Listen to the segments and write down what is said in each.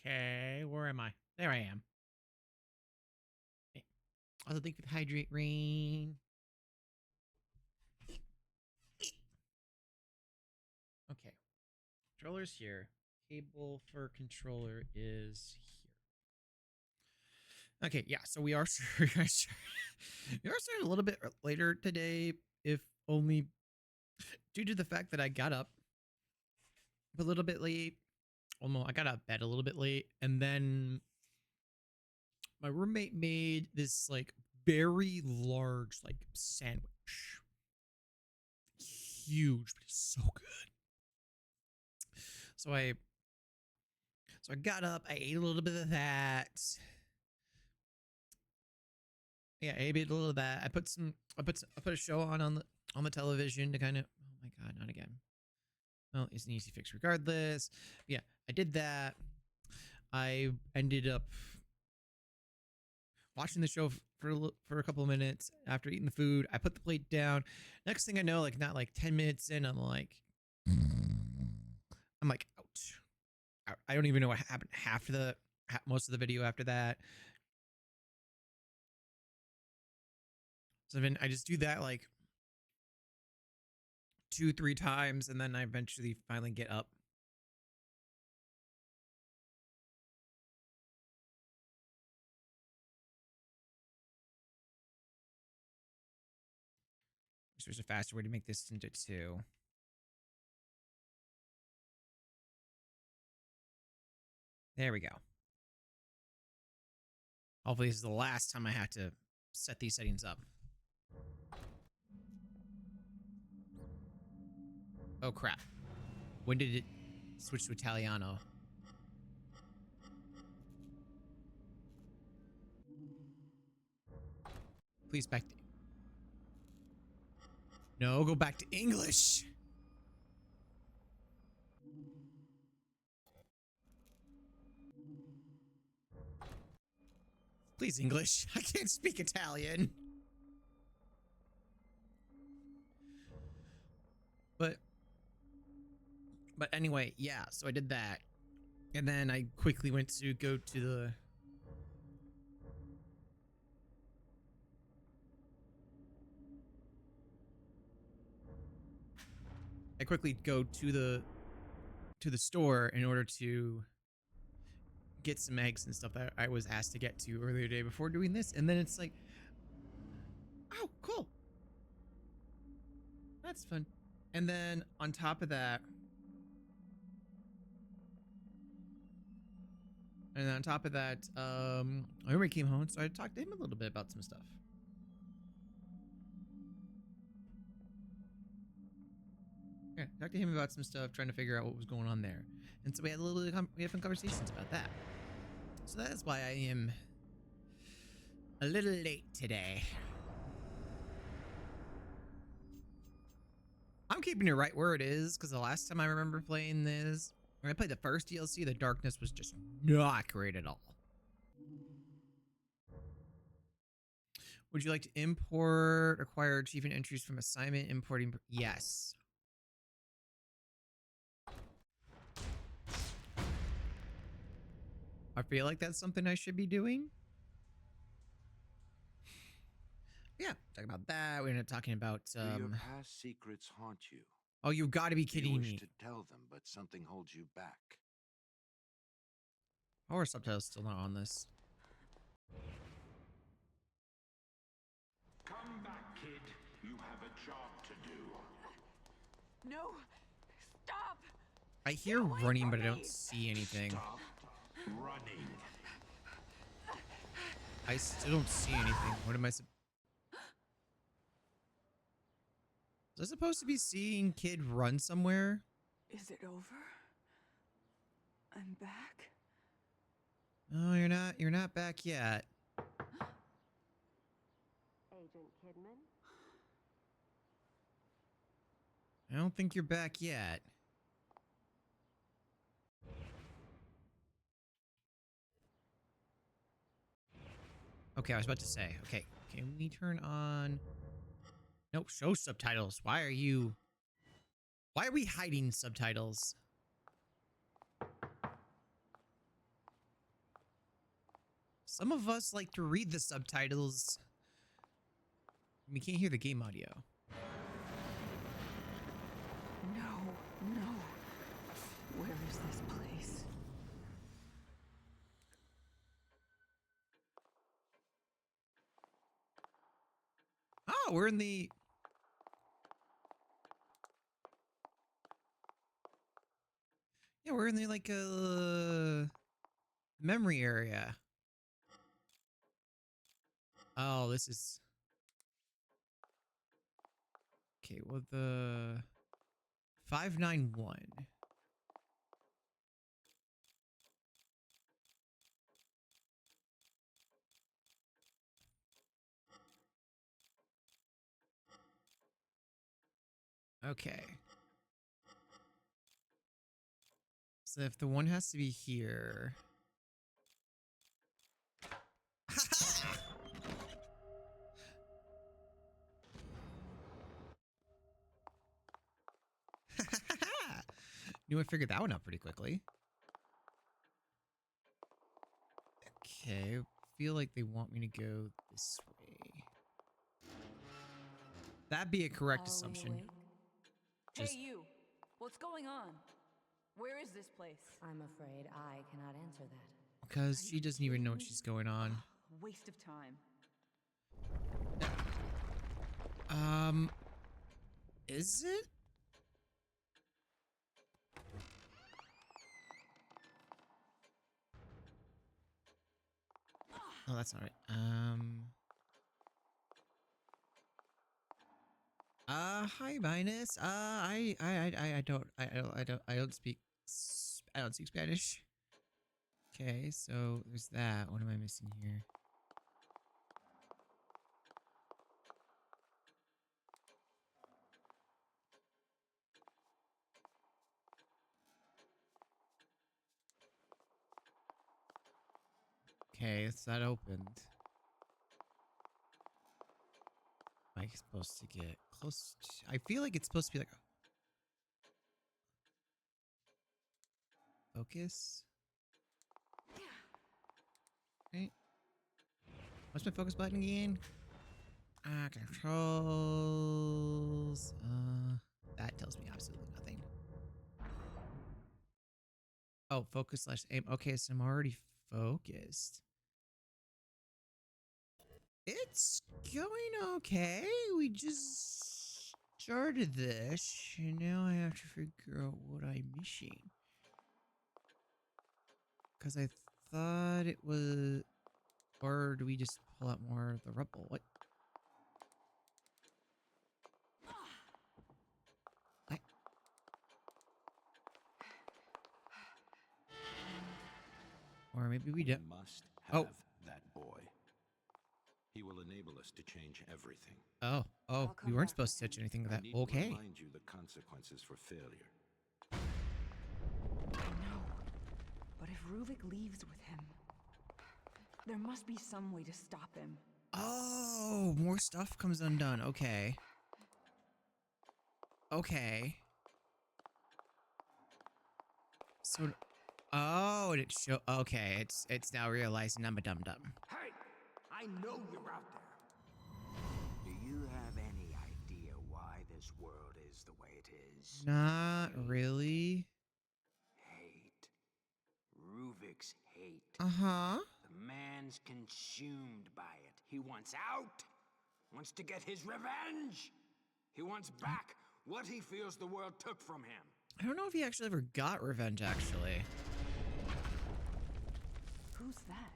Okay, where am I? There I am. Okay. Also, thank you for the hydrate rain. Okay, controller's here. Cable for controller is here. Okay, yeah, so we are starting a little bit later today, if only due to the fact that I got up a little bit late. Well, no, I got out of bed a little bit late, and then my roommate made this like very large like sandwich. Huge, but it's so good. So I got up, I ate a little bit of that. Yeah, I ate a little of that. I put a show on the television to kind of, oh my god, not again. Well, it's an easy fix regardless. Yeah, I did that. I ended up watching the show for a couple of minutes after eating the food. I put the plate down. Next thing I know, like not like 10 minutes in, I'm like, ouch. I don't even know what happened most of the video after that. So then I just do that like 2-3 times, and then I eventually finally get up. There's a faster way to make this into 2. There we go. Hopefully this is the last time I have to set these settings up. Oh crap. When did it switch to Italiano? Please back to... No, go back to English. Please, English. I can't speak Italian. But anyway, yeah, so I did that. And then I quickly went to go to the... I quickly go to the store in order to get some eggs and stuff that I was asked to get to earlier today before doing this. And then it's like, oh, cool. That's fun. And then on top of that, my roommate came home, so I talked to him a little bit about some stuff. Yeah, talked to him about some stuff, trying to figure out what was going on there. And so we had a little bit of we had some conversations about that. So that is why I am a little late today. I'm keeping it right where it is, because the last time I remember playing this, when I played the first DLC, the darkness was just not great at all. Would you like to import acquire achievement entries from assignment importing? Yes. I feel like that's something I should be doing. Yeah, talking about that. We ended up talking about Do your past secrets haunt you? Oh, you gotta be kidding me. You wish to tell them, but something holds you back. How are subtitles still not on this? Come back, kid. You have a job to do. No! Stop! I hear running, but I don't see anything. Stop running. I still don't see anything. What am I Was I supposed to be seeing kid run somewhere? Is it over? I'm back? Oh, you're not back yet. Agent Kidman? I don't think you're back yet. Okay, I was about to say. Okay, can we turn on... Nope, show subtitles. Why are we hiding subtitles? Some of us like to read the subtitles. We can't hear the game audio. No, no. Where is this place? Oh, we're in the... Yeah, we're in the, like, memory area. Oh, this is... Okay, well, the... 591. Okay. So if the one has to be here... Knew I figured that one out pretty quickly. Okay, feel like they want me to go this way. That'd be a correct assumption. Just Hey, you. What's going on? Where is this place? I'm afraid I cannot answer that. because she doesn't even know what she's going on. Waste of time. Is it? Oh, that's not right. Hi, Minus. I don't speak Spanish. Okay, so there's that. What am I missing here? Okay, it's not opened. Am I supposed to get close to... I feel like it's supposed to be like a... Focus? Right. What's my focus button again? Controls. That tells me absolutely nothing. Oh, focus / aim. Okay, so I'm already focused. It's going okay. We just started this, and now I have to figure out what I'm missing. Because I thought it was... Or do we just pull out more of the rubble? What? Or maybe we We don't. must Oh. have that boy. He will enable us to change everything. Oh, I'll we come weren't back supposed to with touch him. anything of I that. need to Okay. remind you the consequences for failure. I know. But if Ruvik leaves with him, there must be some way to stop him. Oh, more stuff comes undone. Okay. Okay. So, oh, it show. Okay, it's now realizing I'm a dum dum. Hey! I know you're out there. Do you have any idea why this world is the way it is? Not really. Hate. Ruvik's hate. Uh-huh. The man's consumed by it. He wants out. Wants to get his revenge. He wants back what he feels the world took from him. I don't know if he actually ever got revenge, actually. Who's that?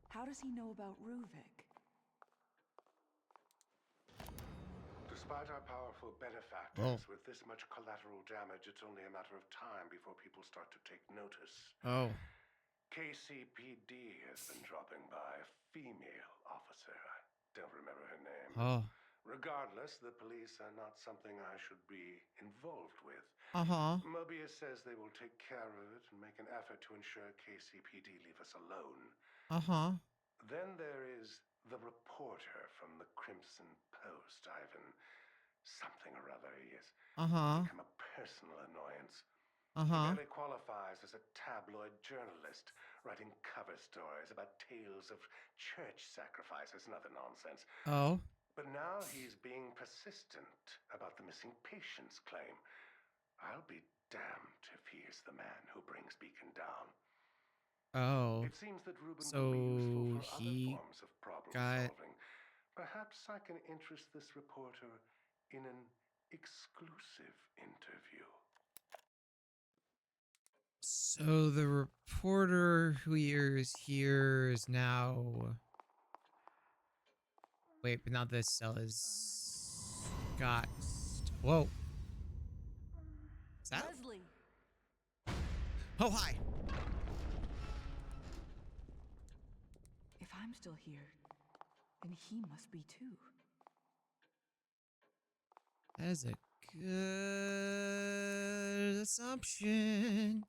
How does he know about Ruvik? Despite our powerful benefactors, with this much collateral damage, it's only a matter of time before people start to take notice. Oh. KCPD has been dropping by. A female officer. I don't remember her name. Oh. Regardless, the police are not something I should be involved with. Uh-huh. Mobius says they will take care of it and make an effort to ensure KCPD leave us alone. Uh-huh. Then there is the reporter from the Crimson Post, Ivan something or other. He has Uh-huh. become a personal annoyance. He Uh-huh. barely qualifies as a tabloid journalist, writing cover stories about tales of church sacrifices and other nonsense. Oh. But now he's being persistent about the missing patients claim. I'll be damned if he is the man who brings Beacon down. Oh. It seems that Reuben will So be useful for other he forms of problem got... solving. Perhaps I can interest this reporter in an exclusive interview. So the reporter who is here is now... Wait, but now this cell is... got... Whoa. Is that... Leslie! Oh, hi! If I'm still here, then he must be too. That is a good assumption.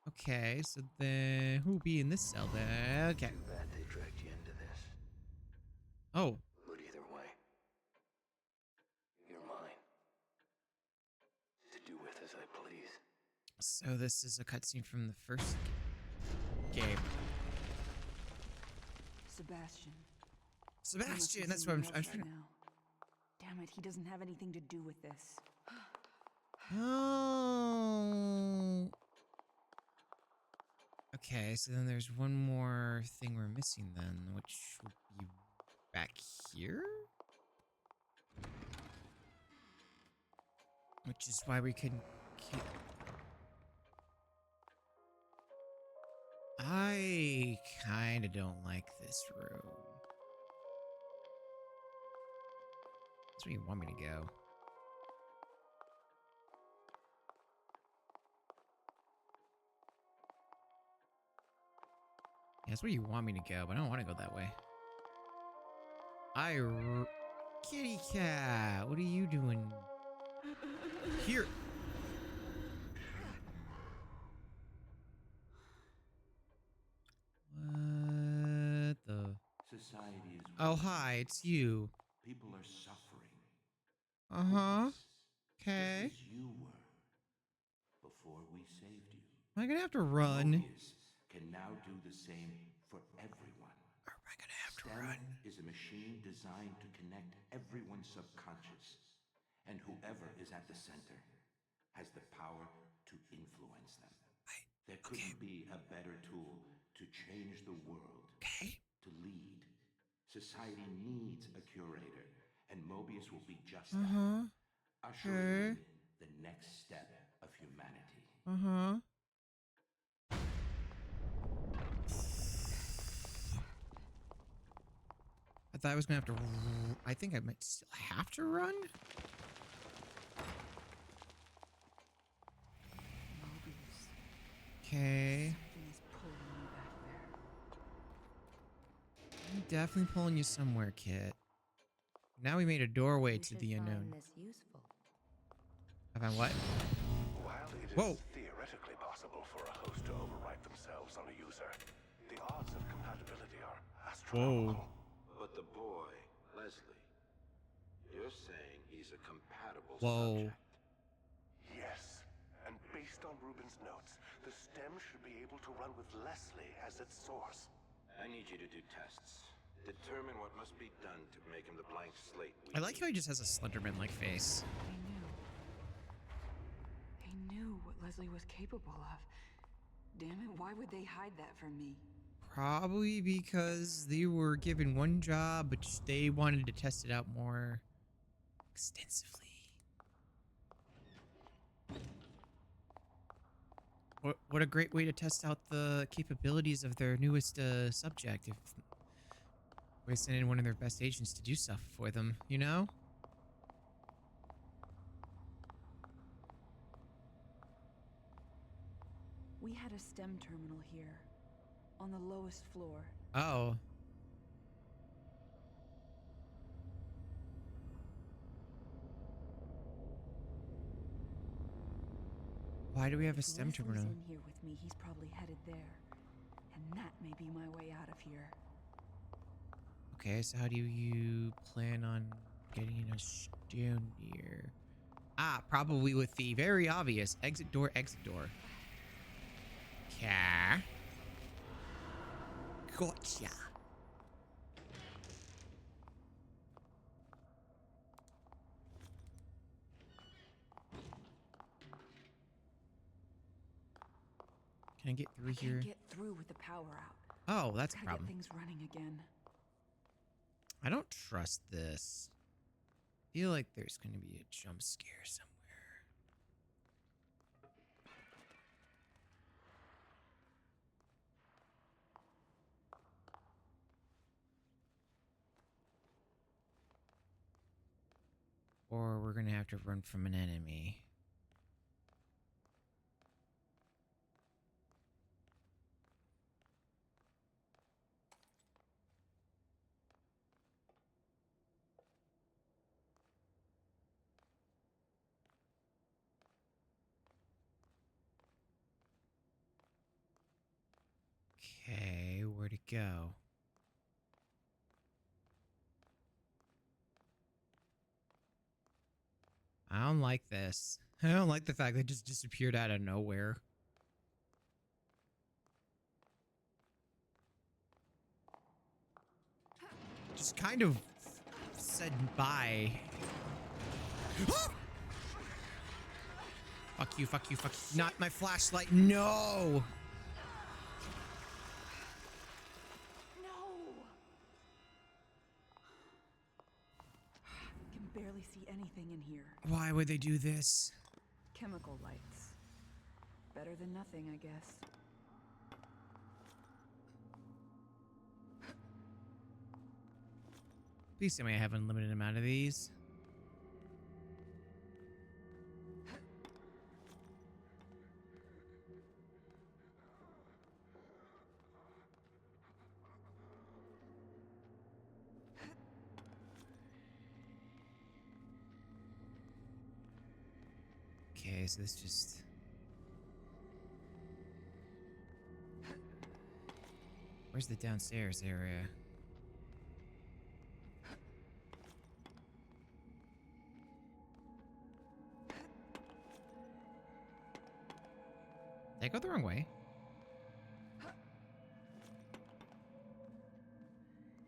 Okay, so then who'll be in this cell then? Okay. Too bad they dragged you into this. Oh. But either way, you're mine. To do with as I please. So this is a cutscene from the first game. Sebastian. Sebastian, that's what I'm trying to... now. Damn it, he doesn't have anything to do with this. Oh. Okay, so then there's one more thing we're missing then, which would be back here? Which is why we couldn't keep... I kinda don't like this room. That's where you want me to go. Yeah, that's where you want me to go, but I don't want to go that way. Kitty cat, what are you doing here? What the? Society is Oh, weak. hi, it's you. People are suffering. Uh-huh. Hopeless, Okay. just as you were before we saved you. Am I gonna have to run? Mobius can now do the same for everyone. Or am I gonna have to STEM run? is a machine designed to connect everyone's subconscious, and whoever is at the center has the power to influence them. There couldn't be a better tool to change the world, Okay. to lead. Society needs a curator, and Mobius will be just Uh-huh. that, ushering in the next step of humanity. Uh-huh. I thought I was gonna have to... I think I might still have to run? Mobius. Okay. Something is pulling me back there. I'm definitely pulling you somewhere, Kit. Now we made a doorway You to should the find unknown. this useful. I found what? While it is Whoa. theoretically possible for a host to overwrite themselves on a user, the odds of compatibility are astronomical. But the boy, Leslie, you're saying he's a compatible Whoa. subject. Yes, and based on Reuben's notes, the stem should be able to run with Leslie as its source. I need you to do tests. Determine what must be done to make him the blank slate we I like how need. he just has a Slenderman-like face. They knew. They knew what Leslie was capable of. Damn it, why would they hide that from me? Probably because they were given one job, but they wanted to test it out more extensively. What a great way to test out the capabilities of their newest subject if they send in one of their best agents to do stuff for them, you know? We had a STEM terminal here, on the lowest floor. Oh. Why do we have a If STEM Leslie's terminal? in here with me, he's probably headed there. And that may be my way out of here. Okay, so how do you plan on getting us down here? Ah, probably with the very obvious exit door, exit door. Okay. Gotcha. Can I get through here? Can't get through with the power out. Oh, that's a Gotta problem. get things running again. I don't trust this. I feel like there's going to be a jump scare somewhere. Or we're going to have to run from an enemy. Okay, where to go? I don't like this. I don't like the fact that it just disappeared out of nowhere. Just kind of said bye. Fuck you, fuck you, fuck you. Not my flashlight. No! No! Can barely see anything in here. Why would they do this? Chemical lights. Better than nothing, I guess. Please tell me I have an unlimited amount of these. Okay, so this just... Where's the downstairs area? Did I go the wrong way?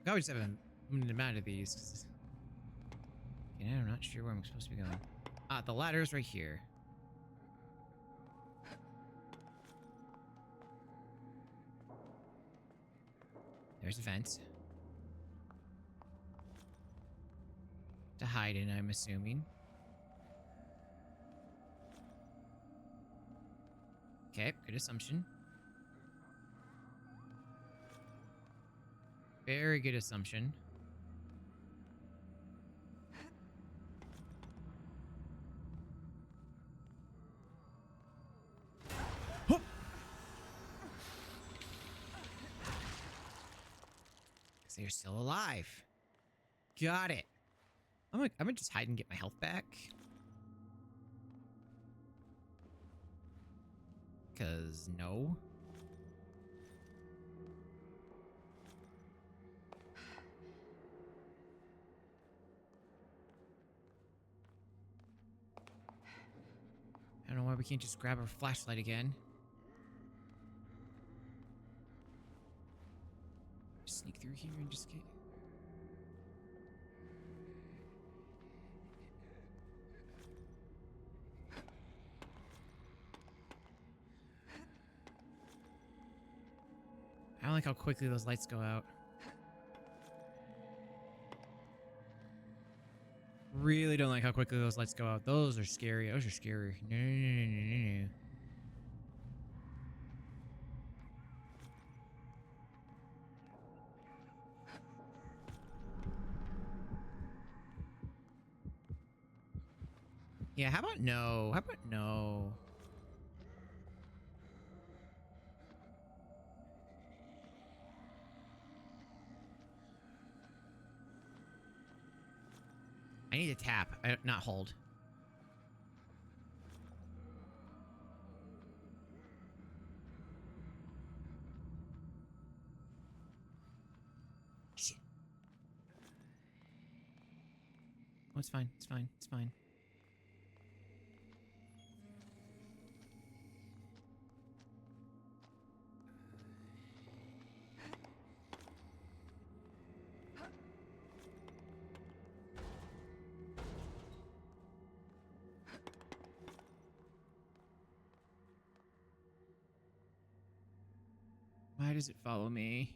I always have a limited amount of these. 'Cause... Okay, now I'm not sure where I'm supposed to be going. Ah, the ladder's right here. There's a vent. To hide in, I'm assuming. Okay, good assumption. Very good assumption. Huh! So you're still alive. Got it. I'm gonna just hide and get my health back. Cause no. I don't know why we can't just grab our flashlight again. Sneak through here and just get... I don't like how quickly those lights go out. Really don't like how quickly those lights go out. Those are scary. Those are scary. No, no, no, no, no, no. Yeah, how about no? How about no? I need to tap, not hold. Shit. Oh, it's fine. It's fine. It's fine. Why does it follow me?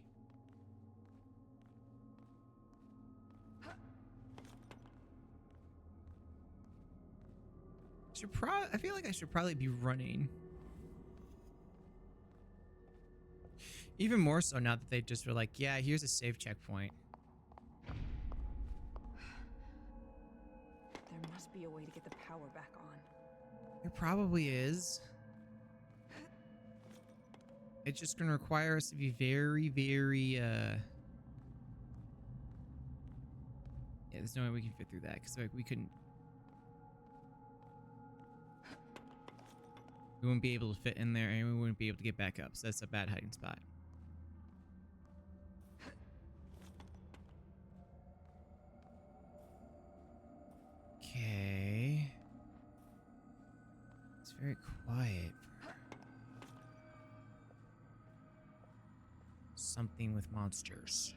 I feel like I should probably be running. Even more so now that they just were like, yeah, here's a save checkpoint. There must be a way to get the power back on. There probably is. It's just going to require us to be very, very, yeah, there's no way we can fit through that because like, we couldn't. We wouldn't be able to fit in there and we wouldn't be able to get back up. So that's a bad hiding spot. Okay. It's very quiet. Something with monsters.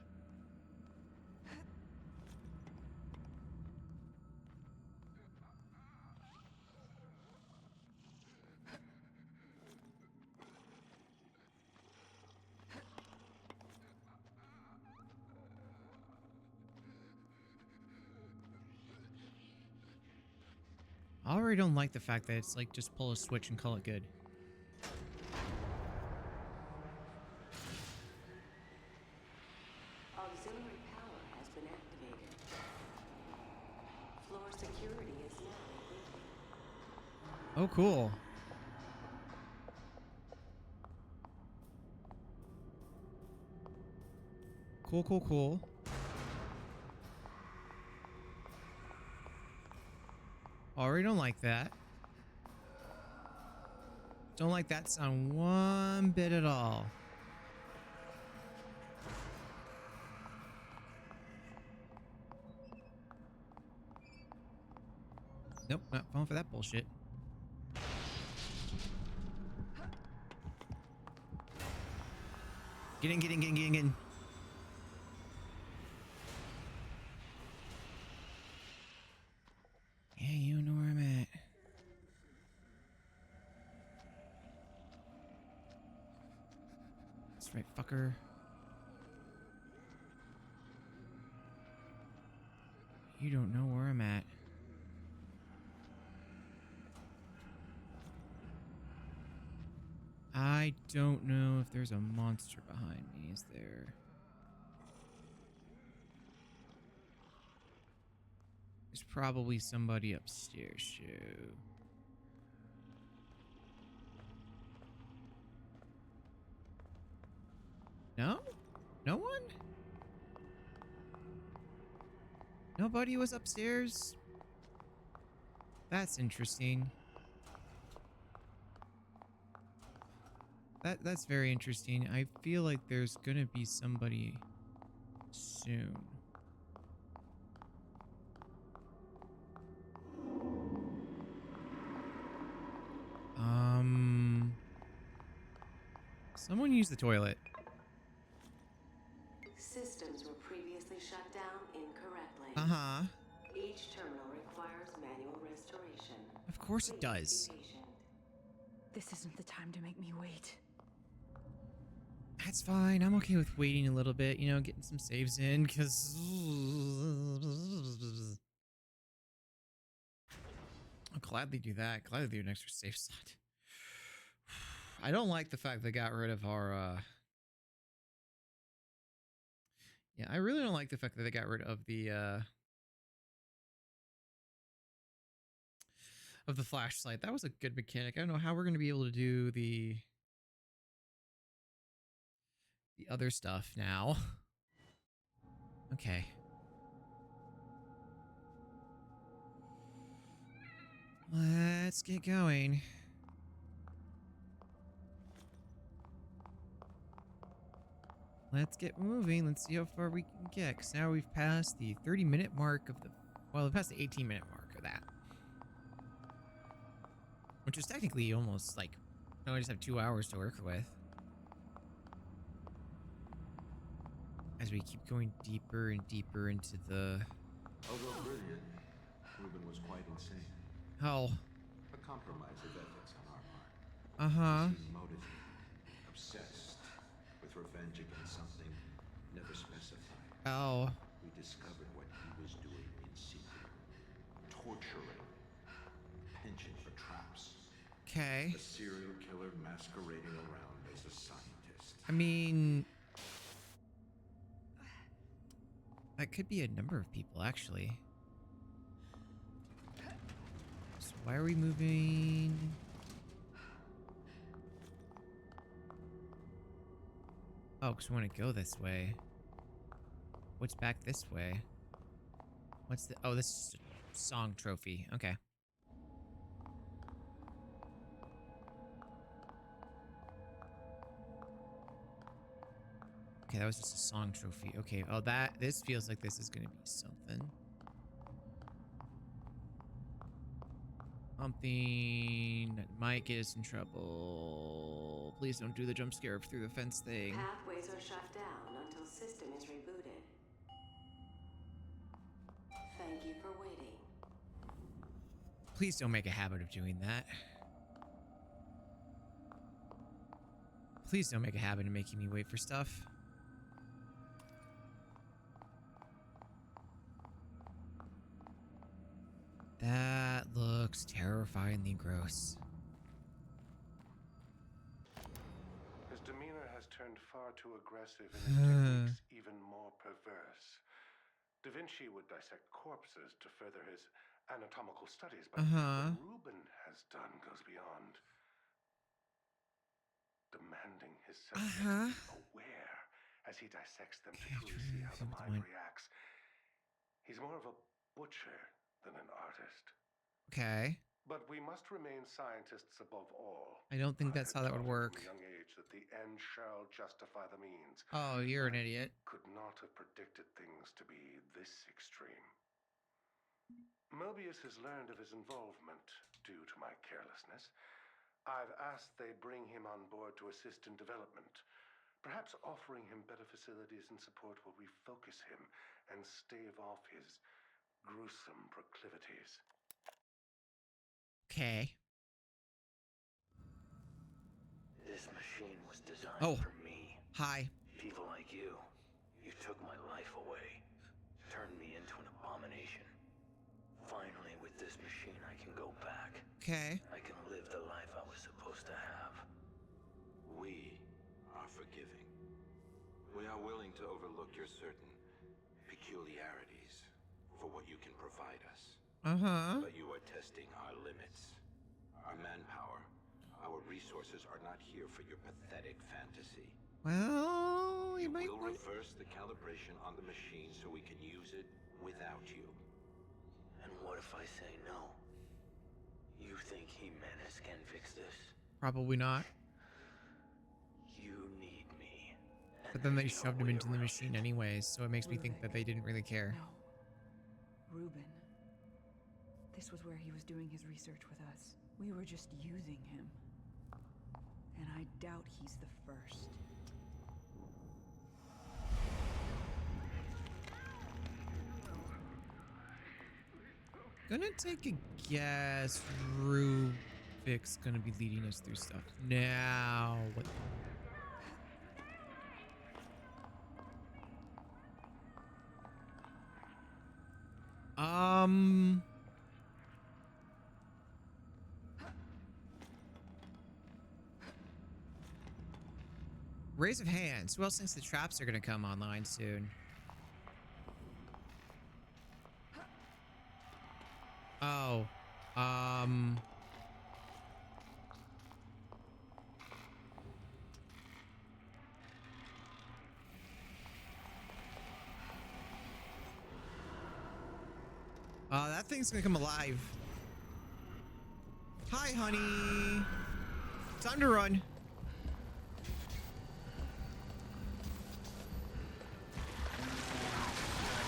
I already don't like the fact that it's like just pull a switch and call it good. Auxiliary power has been activated. Floor security is now rebooting. Oh, cool. Cool, cool, cool. Already don't like that. Don't like that sound one bit at all. Nope, not falling for that bullshit. Get in, get in, get in, get in, get in. Yeah, you know where I'm at. That's right, fucker. You don't know where I'm at. I don't know if there's a monster behind me, is there? There's probably somebody upstairs, too. No? No one? Nobody was upstairs? That's interesting. That's very interesting. I feel like there's gonna be somebody soon. Someone use the toilet. Systems were previously shut down incorrectly. Uh-huh. Each terminal requires manual restoration. Of course it Please does. be patient. This isn't the time to make me wait. That's fine. I'm okay with waiting a little bit, you know, getting some saves in, because... I'll gladly do that. Gladly do an extra save slot. I don't like the fact they got rid of our, Yeah, I really don't like the fact that they got rid of the flashlight. That was a good mechanic. I don't know how we're going to be able to do the other stuff now. Okay. Let's get going. Let's get moving. Let's see how far we can get. Because now we've passed the 30-minute mark of the... Well, we've passed the 18-minute mark of that. Which is technically almost like... No, I just have 2 hours to work with. As we keep going deeper and deeper into the... Although brilliant, Reuben was quite insane. Oh. A compromise of ethics on our part. Uh-huh. He seemed motivated, obsessed with revenge against something never specified. Oh. We discovered what he was doing in secret. Torturing. Penchant for traps. Okay. A serial killer masquerading around as a scientist. I mean, that could be a number of people, actually. So why are we moving? Oh, because we want to go this way. What's back this way? What's the... Oh, this is a song trophy. Okay. Okay, that was just a song trophy. Okay, oh, this feels like this is gonna be something. Something that might get us in trouble. Please don't do the jump scare through the fence thing. Pathways are shut down until system is rebooted. Thank you for waiting. Please don't make a habit of doing that. Please don't make a habit of making me wait for stuff. That looks terrifyingly gross. His demeanor has turned far too aggressive and his techniques even more perverse. Da Vinci would dissect corpses to further his anatomical studies, but what Rubin has done goes beyond. Demanding his subjects be aware as he dissects them to truly see how the mind reacts. He's more of a butcher than an artist. Okay. But we must remain scientists above all. I don't think that's how that would work. From a young age that the end shall justify the means. Oh, you're an idiot. Could not have predicted things to be this extreme. Mobius has learned of his involvement due to my carelessness. I've asked they bring him on board to assist in development. Perhaps offering him better facilities and support will refocus him and stave off his gruesome proclivities. Okay. This machine was designed for me. Hi. People like you. You took my life away. Turned me into an abomination. Finally, with this machine, I can go back. Okay. I can live the life I was supposed to have. We are forgiving. We are willing to overlook your certain peculiarities for what you can provide us. But you are testing our limits. Our manpower, our resources are not here for your pathetic fantasy. Well, you will reverse the calibration on the machine so we can use it without you. And what if I say no? You think Jimenez can fix this? Probably not. You need me. But then they shoved him into the machine anyways, so it makes me think that they didn't really care. No. Reuben. This was where he was doing his research with us. We were just using him. And I doubt he's the first. Gonna take a guess Rubik's gonna be leading us through stuff. Now, what? Raise of hands. Who else thinks the traps are gonna come online soon? Oh. That thing's gonna come alive. Hi, honey. Time to run.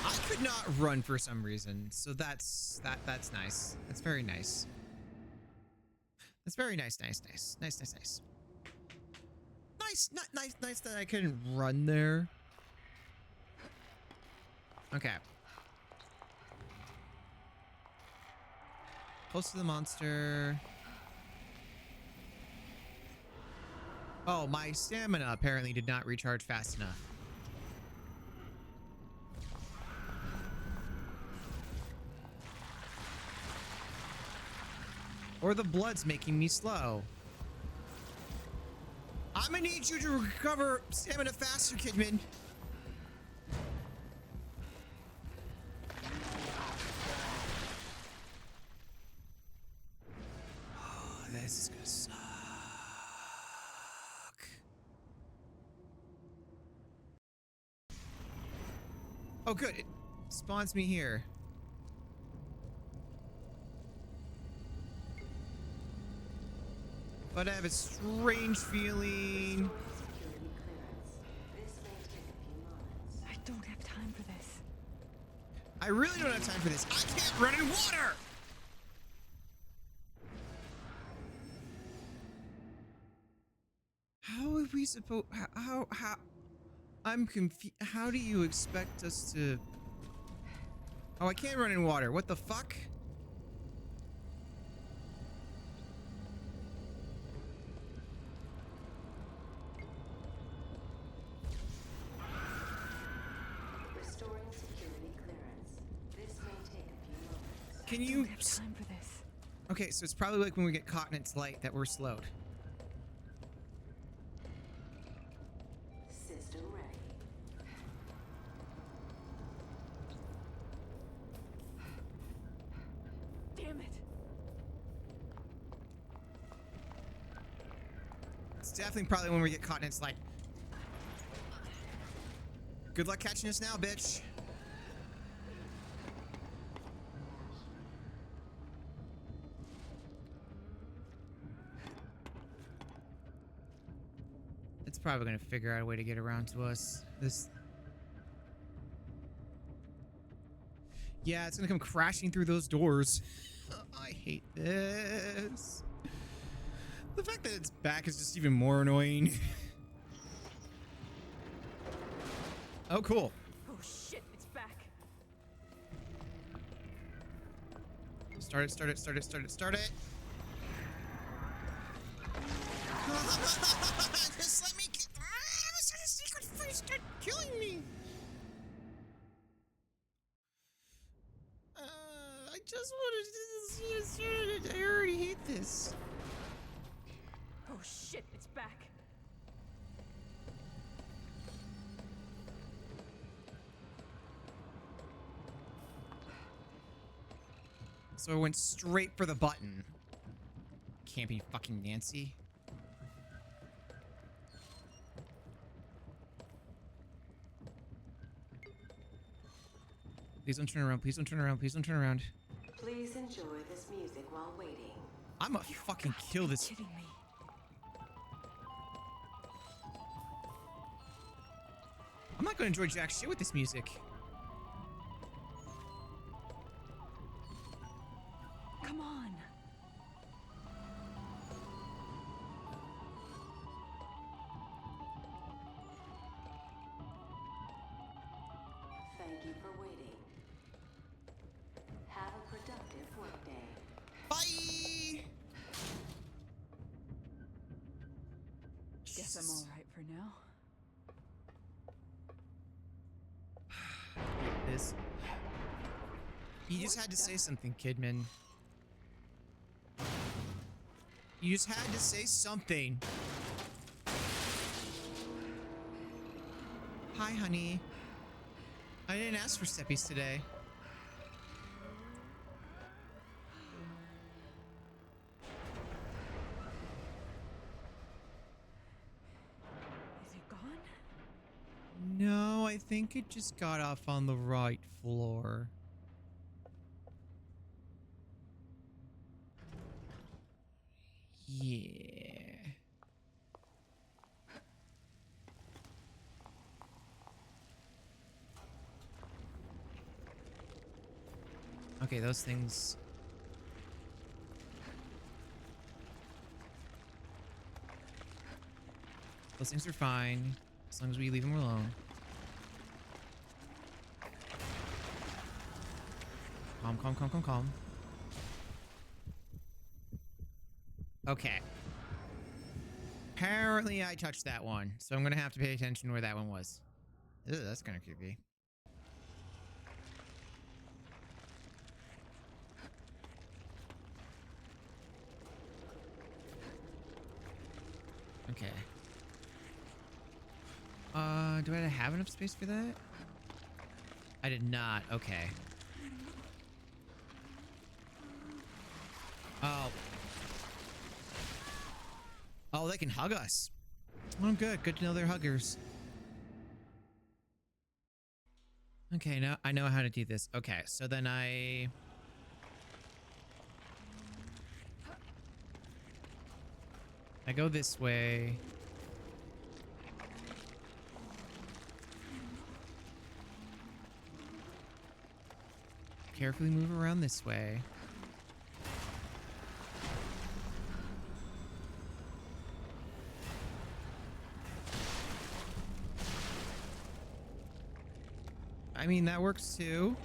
I could not run for some reason, so that's nice. That's very nice. That's very nice. Nice. Nice that I couldn't run there. Okay. Close to the monster. Oh, my stamina apparently did not recharge fast enough. Or the blood's making me slow. I'm gonna need you to recover stamina faster, Kidman. Oh, this is gonna suck. Oh, good. It spawns me here. But I have a strange feeling. I don't have time for this. I really don't have time for this. I can't run in water! How are we supposed... How... I'm confused. How do you expect us to... Oh, I can't run in water. What the fuck? Restoring security clearance. This may take a few moments. Can I you... don't have time for this. Okay, so it's probably like when we get caught in its light that we're slowed. System ready. Damn it. It's definitely probably when we get caught in its light. Good luck catching us now, bitch. It's probably gonna figure out a way to get around to us. Yeah, it's gonna come crashing through those doors. I hate this. The fact that its back is just even more annoying. Oh, cool. Oh shit, it's back. Start it, start it, start it, start it, start it. Just let me get... was that a secret phrase? Start killing me. I just wanted to... I already hate this. Oh shit, it's back. So I went straight for the button. Can't be fucking Nancy. Please don't turn around. Please don't turn around. Please don't turn around. Please enjoy this music while waiting. I'm gonna fucking kill this. Kidding me. I'm not gonna enjoy jack shit with this music. Come on. Thank you for waiting. Have a productive workday. Bye. Guess I'm all right for now. This. You just had to say something, Kidman. You just had to say something. Hi, honey. I didn't ask for steppies today. Is it gone? No, I think it just got off on the right floor. Yeah. Okay, those things... Those things are fine, as long as we leave them alone. Calm, calm, calm, calm, calm. Okay. Apparently I touched that one, so I'm gonna have to pay attention to where that one was. Ew, that's kind of creepy. Okay. Do I have enough space for that? I did not. Okay. Oh. Oh, they can hug us. Oh, good. Good to know they're huggers. Okay, now I know how to do this. Okay, so then I go this way. Carefully move around this way. I mean, that works too.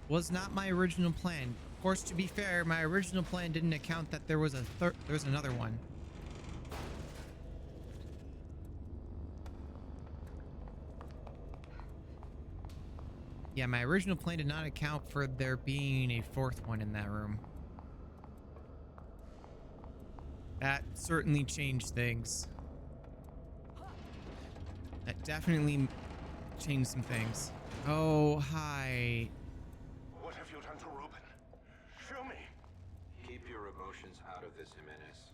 Was not my original plan. Of course, to be fair, my original plan didn't account that there was another one. Yeah, my original plan did not account for there being a fourth one in that room. That certainly changed things. That definitely changed some things. Oh, hi. What have you done to Ruben? Show me. Keep your emotions out of this, Jimenez.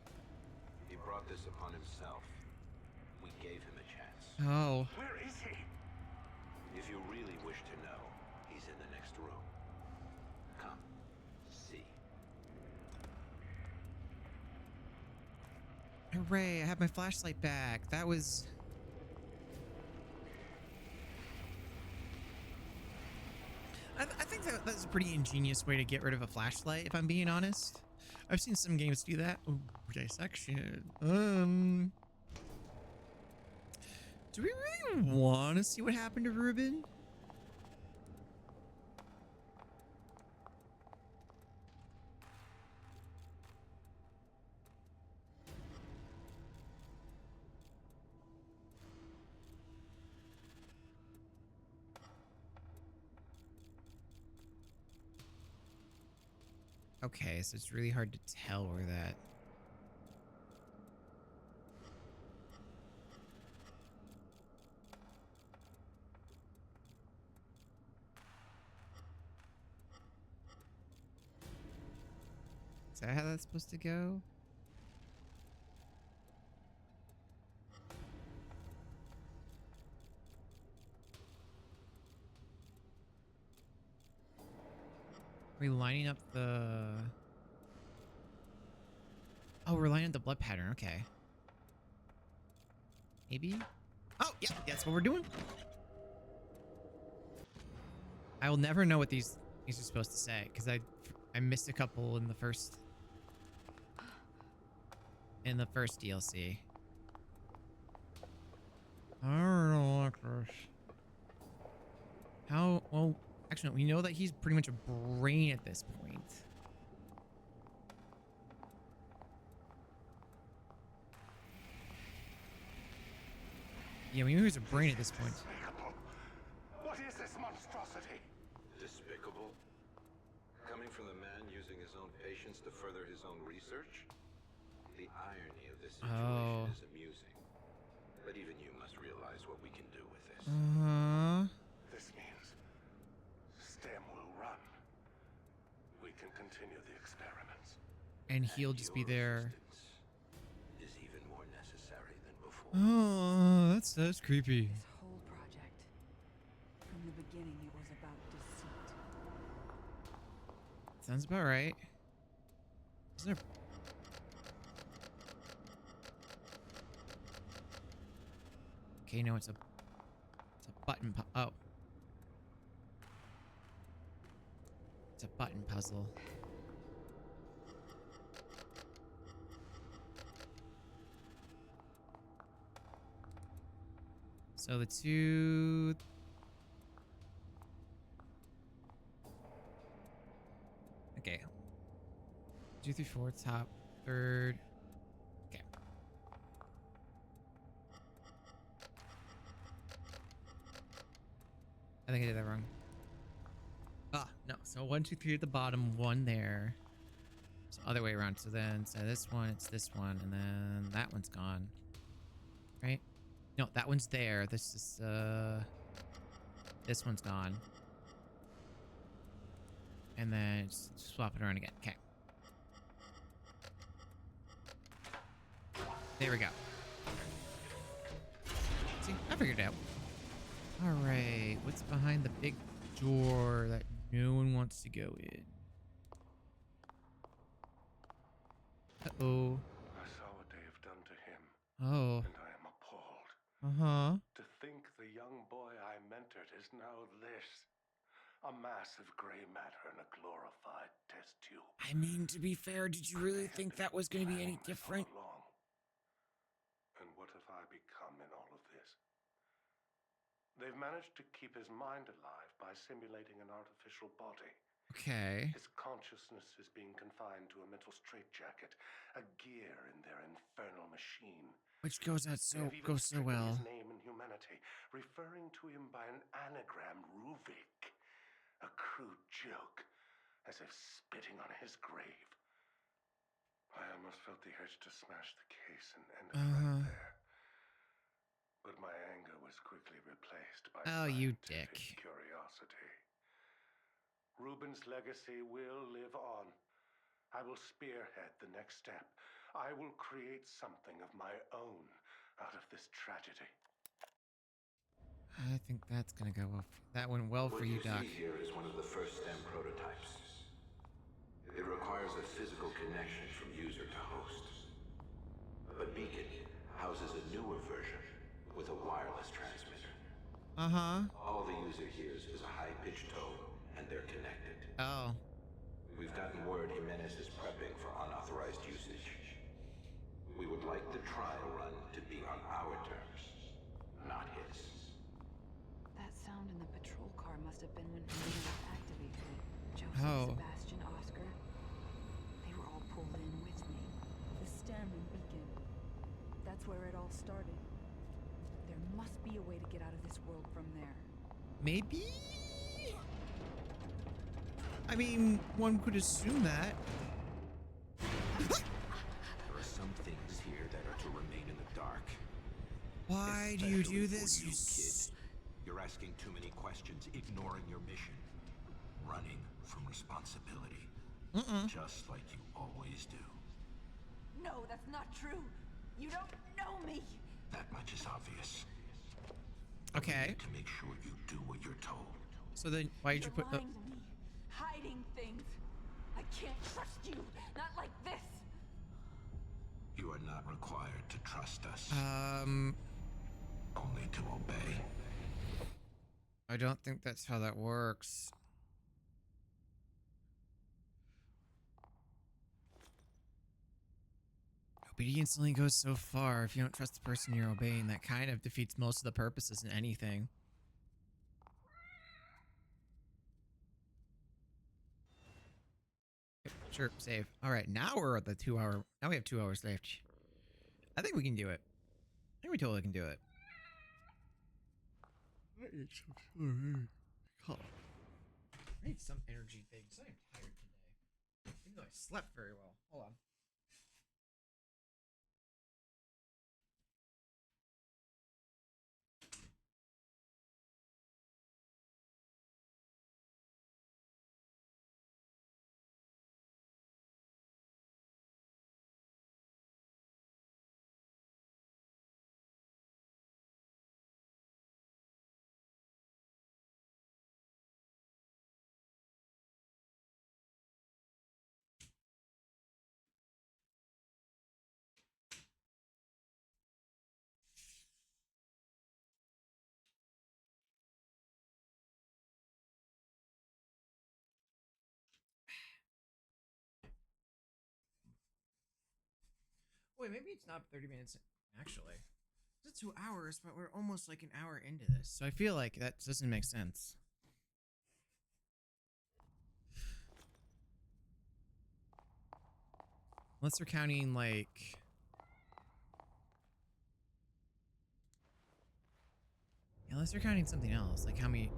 He brought this upon himself. We gave him a chance. Oh. Where is he? If you really wish to know, he's in the next room. Come, see. Hooray, I have my flashlight back. That was... I think that's a pretty ingenious way to get rid of a flashlight, if I'm being honest. I've seen some games do that. Ooh, dissection. Do we really want to see what happened to Ruben? Okay, so it's really hard to tell where that... Is that how that's supposed to go? Are we lining up the... Oh, we're lining up the blood pattern. Okay. Maybe? Oh, yeah, that's what we're doing. I will never know what these are supposed to say because I missed a couple in the first DLC. I don't know like this. How? Well, actually, no, we know that he's pretty much a brain at this point. Yeah, we know he's a brain at this point. Despicable. What is this monstrosity? Despicable? Coming from the man using his own patients to further his own research? The irony of this situation is amusing. But even you must realize what we can do with this. This means STEM will run. We can continue the experiments. And he'll just be there. Is even more necessary than before. Oh, that's creepy. This whole project, from the beginning, it was about deceit. Sounds about right. Is there... Okay, no, it's a button oh. It's a button puzzle. So the two... Okay. 2 through 4, top, third. Okay. think I did that wrong. Ah, no. So 1, 2, 3 at the bottom, 1 there. So other way around. So then instead of this one, it's this one, and then that one's gone. Right? No, that one's there. This is this one's gone. And then just swap it around again. Okay. There we go. See, I figured it out. All right, what's behind the big door that no one wants to go in? Uh-oh. I saw what they have done to him. Oh. And I am appalled. Uh-huh. To think the young boy I mentored is now this. A mass of gray matter in a glorified test tube. I mean, to be fair, did you really think that was going to be any different? And what have I become in all of this? They've managed to keep his mind alive by simulating an artificial body. Okay. His consciousness is being confined to a metal straitjacket, a gear in their infernal machine. Which goes so well. His name and humanity, referring to him by an anagram, Ruvik. A crude joke, as if spitting on his grave. I almost felt the urge to smash the case and end it right there. But my anger was quickly replaced by scientific curiosity. Reuben's legacy will live on. I will spearhead the next step. I will create something of my own out of this tragedy. I think that's gonna go well. That went well for you, Doc. What you see here is one of the first STEM prototypes. It requires a physical connection from user to host. But Beacon houses a newer version with a wireless transmitter. All the user hears is a high-pitched tone, and they're connected. Oh. We've gotten word Jimenez is prepping for unauthorized usage. We would like the trial run to be on our terms, not his. That sound in the patrol car must have been when Jimenez activated it. Joseph, Sebastian, Oscar. They were all pulled in with me. The stem and beacon. That's where it all started. There must be a way to get out of this world from there. Maybe? I mean, one could assume that. There are some things here that are to remain in the dark. Why do you do this, you kid? You're asking too many questions, ignoring your mission. Running from responsibility. Just like you always do. No, that's not true. You don't know me. That much is obvious. Okay. To make sure you do what you're told. So then, why did you put? Lying to me, hiding things. I can't trust you. Not like this. You are not required to trust us. Only to obey. I don't think that's how that works. Obedience only goes so far. If you don't trust the person you're obeying, that kind of defeats most of the purposes in anything. Sure, save. All right, now we're at the 2 hour. Now we have 2 hours left. I think we can do it. I think we totally can do it. I need some energy things. I am tired today. Even though I slept very well. Hold on. Wait, maybe it's not 30 minutes, actually. It's 2 hours, but we're almost like an hour into this. So I feel like that doesn't make sense. Unless we're counting, like... Unless we're counting something else, like how many...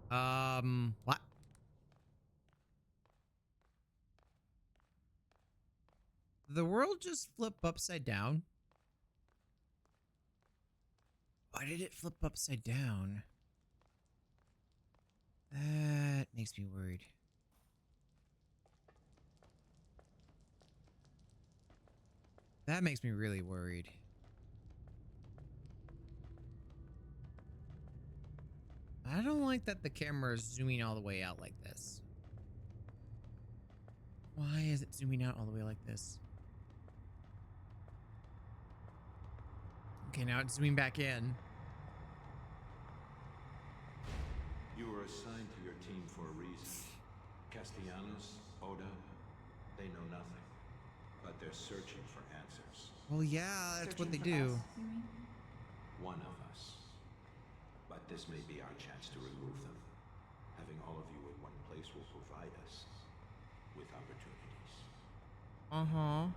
What? The world just flip upside down? Why did it flip upside down? That makes me worried. That makes me really worried. I don't like that the camera is zooming all the way out like this. Why is it zooming out all the way like this? Okay, now it's zooming back in. You were assigned to your team for a reason. Castellanos, Oda, they know nothing. But they're searching for answers. Well, yeah, that's what they Searching for do. us, you mean? One of us. But this may be our chance to remove them. Having all of you in one place will provide us with opportunities. Uh-huh.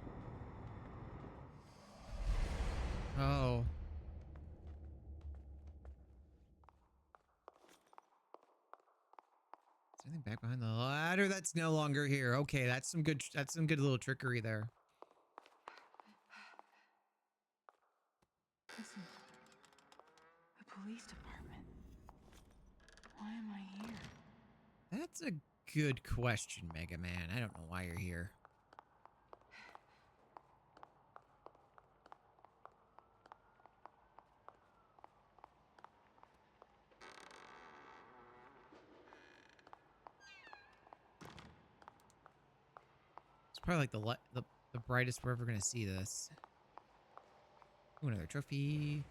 Oh. Is there anything back behind the ladder that's no longer here? Okay, that's some good little trickery there. Listen. The police department. Why am I here? That's a good question, Mega Man. I don't know why you're here. It's probably like the brightest we're ever gonna see this. Ooh, another trophy.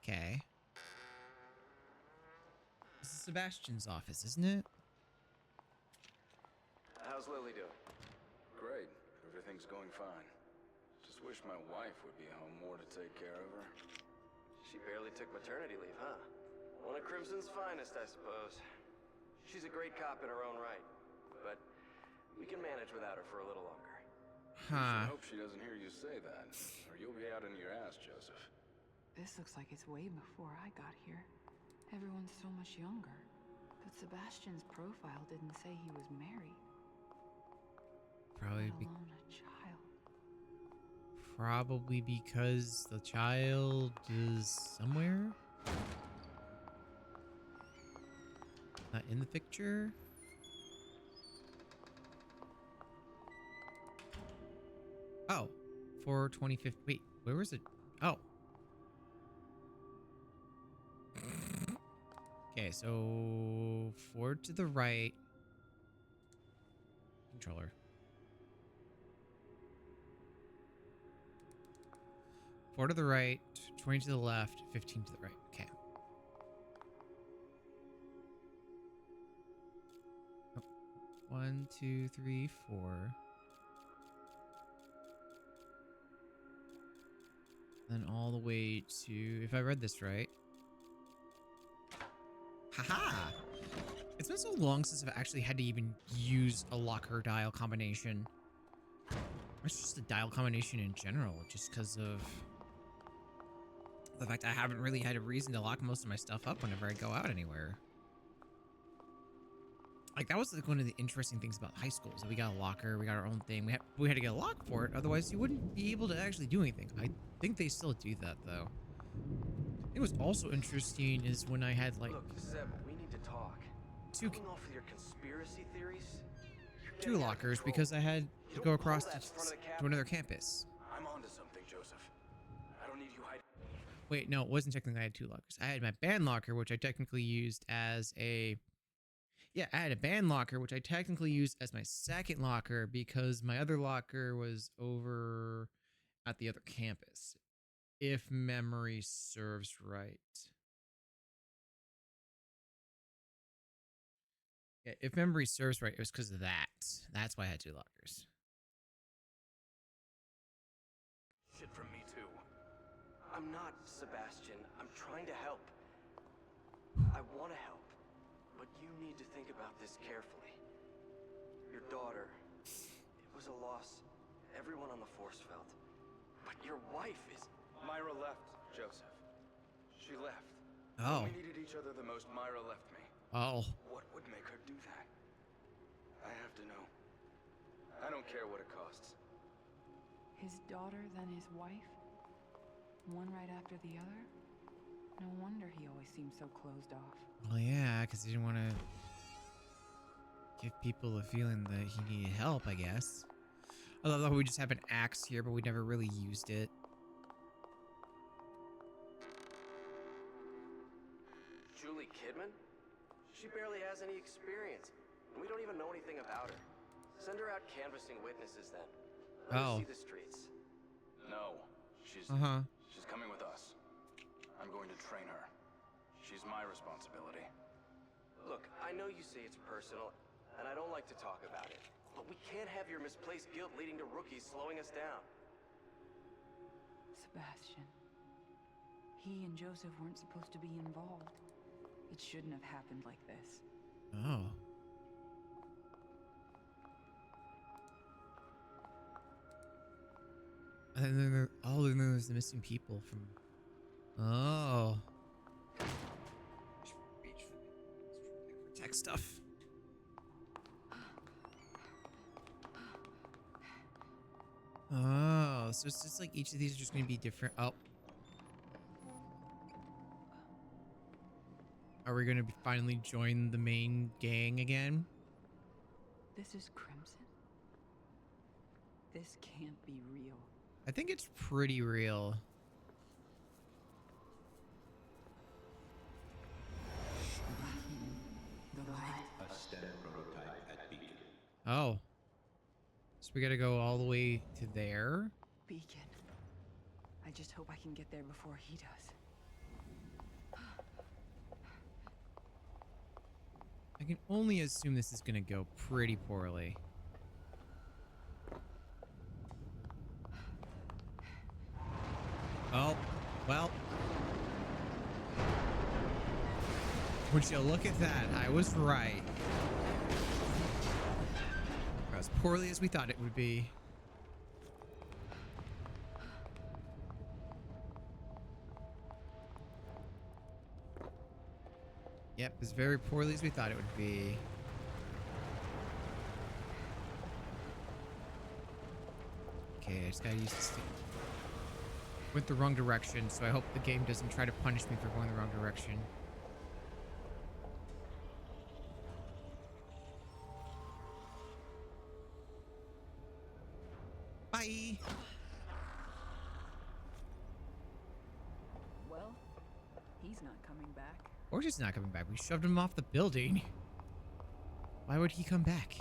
Okay. This is Sebastian's office, isn't it? How's Lily doing? Great. Everything's going fine. Just wish my wife would be home more to take care of her. She barely took maternity leave, huh? One of Crimson's finest, I suppose. She's a great cop in her own right, but we can manage without her for a little longer. I hope she doesn't hear you say that, or you'll be out in your ass, Joseph. This looks like it's way before I got here. Everyone's so much younger. But Sebastian's profile didn't say he was married. Probably let alone a child. Probably because the child is somewhere. Not in the picture. Oh, for 25th. Wait, where was it? Oh. Okay, so 4 to the right. Controller. 4 to the right, 20 to the left, 15 to the right. Okay. Oh. 1, 2, 3, 4. Then all the way to, if I read this right. Haha! It's been so long since I've actually had to even use a locker dial combination. It's just a dial combination in general, just because of the fact I haven't really had a reason to lock most of my stuff up whenever I go out anywhere. Like, that was like one of the interesting things about high school. So we got a locker, we got our own thing. We had to get a lock for it, otherwise you wouldn't be able to actually do anything. I think they still do that, though. It was also interesting is when I had, like... Look, Seb, we need to talk. Going off with your conspiracy theories? 2 lockers because I had to go across to another campus. I'm onto something, Joseph. I don't need you hiding. Wait, no, it wasn't technically I had 2 lockers. I had my band locker, which I technically used as a... Yeah, I had a band locker, which I technically used as my second locker because my other locker was over at the other campus, if memory serves right. Yeah, if memory serves right, it was because of that. That's why I had 2 lockers. Shit from me, too. I'm not, Sebastian. I'm trying to help. I want to help. But you need to think about this carefully. Your daughter, it was a loss everyone on the force felt. But But your wife is... Myra left, Joseph. She left. Oh. When we needed each other the most, Myra left me. Oh. What would make her do that? I have to know. I don't care what it costs. His daughter, then his wife? One right after the other? No wonder he always seemed so closed off. Well, yeah, because he didn't want to give people a feeling that he needed help, I guess. I love that we just have an axe here, but we never really used it. Julie Kidman? She barely has any experience. We don't even know anything about her. Send her out canvassing witnesses then. Let her see the streets. No. She's coming with us. I'm going to train her. She's my responsibility. Look, I know you say it's personal, and I don't like to talk about it. But we can't have your misplaced guilt leading to rookies slowing us down. Sebastian. He and Joseph weren't supposed to be involved. It shouldn't have happened like this. Oh. And then there's the missing people from... Oh. Reach for tech stuff. Oh, so it's just like each of these are just going to be different. Oh. Are we going to finally join the main gang again? This is Crimson? This can't be real. I think it's pretty real. A STEM prototype at Beacon. Oh. So we gotta go all the way to there? Beacon. I just hope I can get there before he does. I can only assume this is gonna go pretty poorly. Oh, well. Would you look at that? I was right. As poorly as we thought it would be. Yep, as very poorly as we thought it would be. Okay, I just gotta use the stick. Went the wrong direction, so I hope the game doesn't try to punish me for going the wrong direction. Bye! Well, he's not coming back. Or just not coming back. We shoved him off the building. Why would he come back?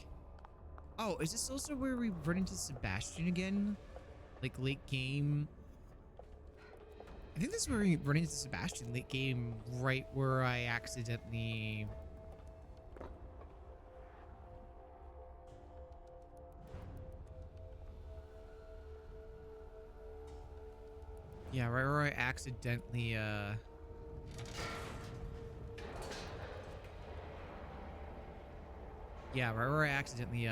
Oh, is this also where we run into Sebastian again? Like late game? I think this is where we run into Sebastian late game, right where I accidentally... Yeah, right where I accidentally, Yeah, right where I accidentally,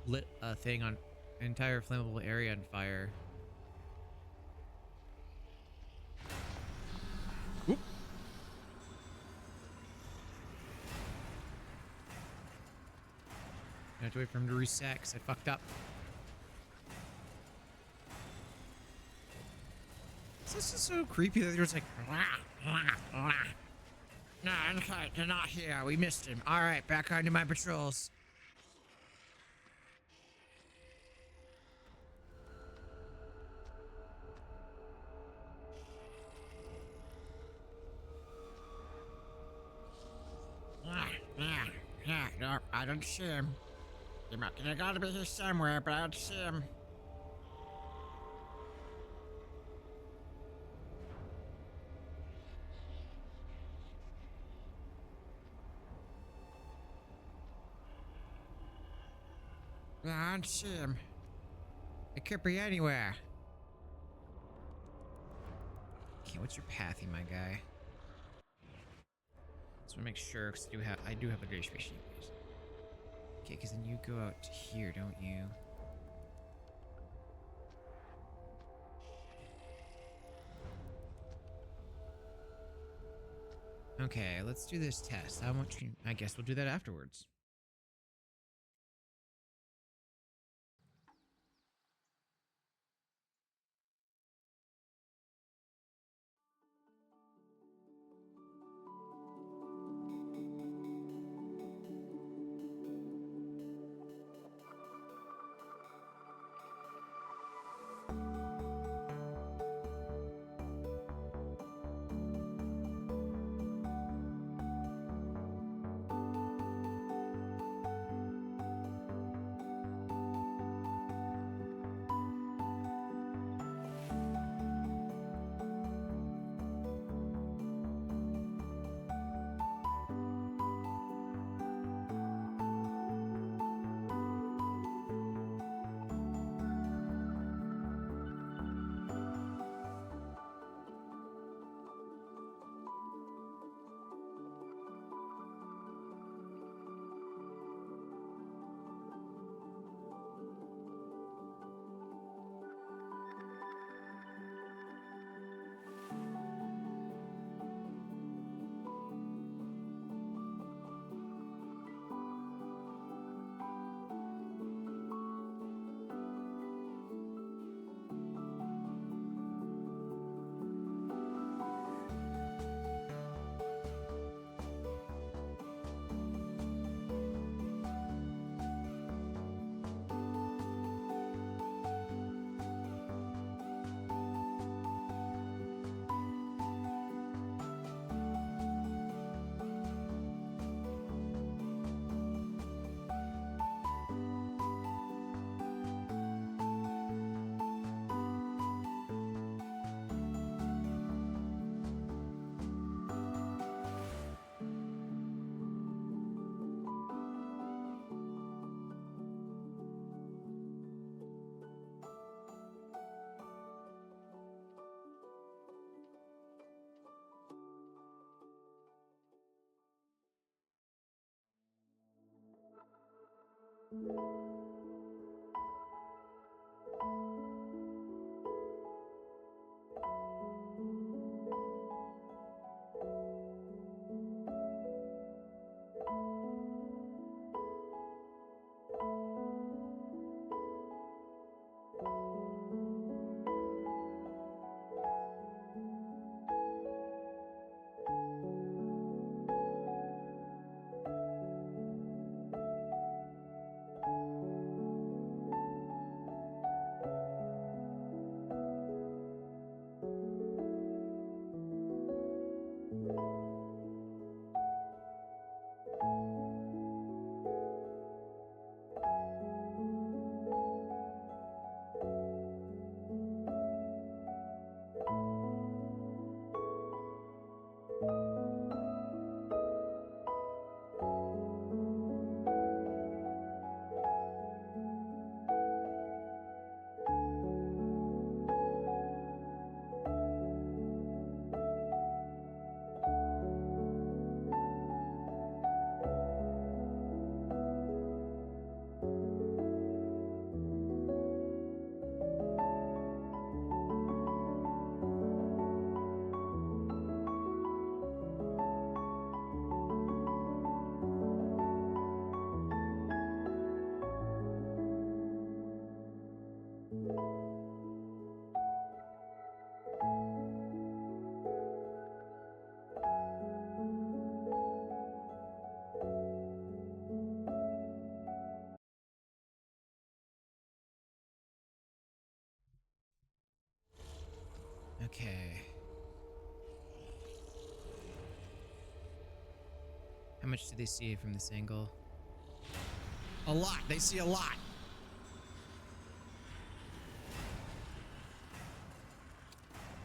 lit a thing on an entire flammable area on fire. Whoop. I have to wait for him to reset because I fucked up. This is so creepy that there's like, no, okay, they're not here. We missed him. All right, back onto my patrols. No, I don't see him. They gotta be here somewhere, but I don't see him. No, I don't see him. It could be anywhere. Okay, what's your pathy, my guy? Just wanna make sure, because I do have a great spaceship. Okay, because then you go out to here, don't you? Okay, let's do this test. I guess we'll do that afterwards. Okay. How much do they see from this angle? A lot. They see a lot.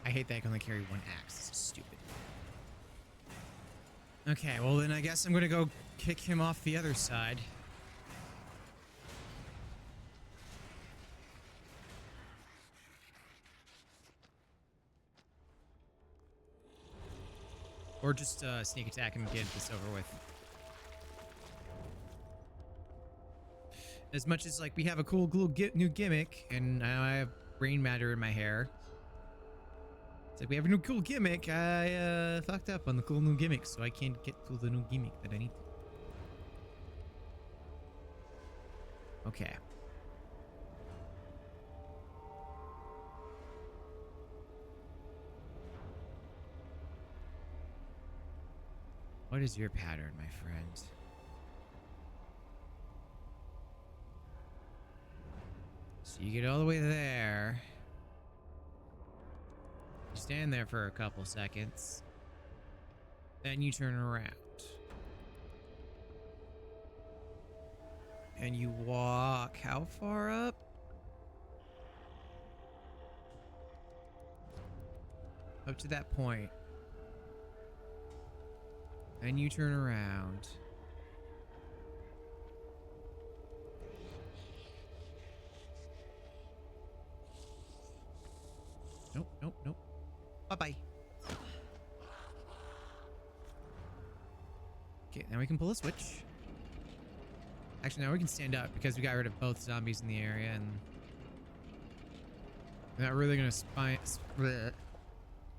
I hate that I can only carry one axe. This is stupid. Okay, well then I guess I'm gonna go kick him off the other side. Or just sneak attack him and get this over with. As much as like we have a cool new gimmick and I have brain matter in my hair. It's like we have a new cool gimmick. I fucked up on the cool new gimmick, so I can't get to the new gimmick that I need to. Okay. What is your pattern, my friend? So you get all the way there. You stand there for a couple seconds. Then you turn around. And you walk how far up? Up to that point. Then you turn around. Nope, nope, nope. Bye-bye. Okay, now we can pull a switch. Actually, now we can stand up because we got rid of both zombies in the area, and they're not really gonna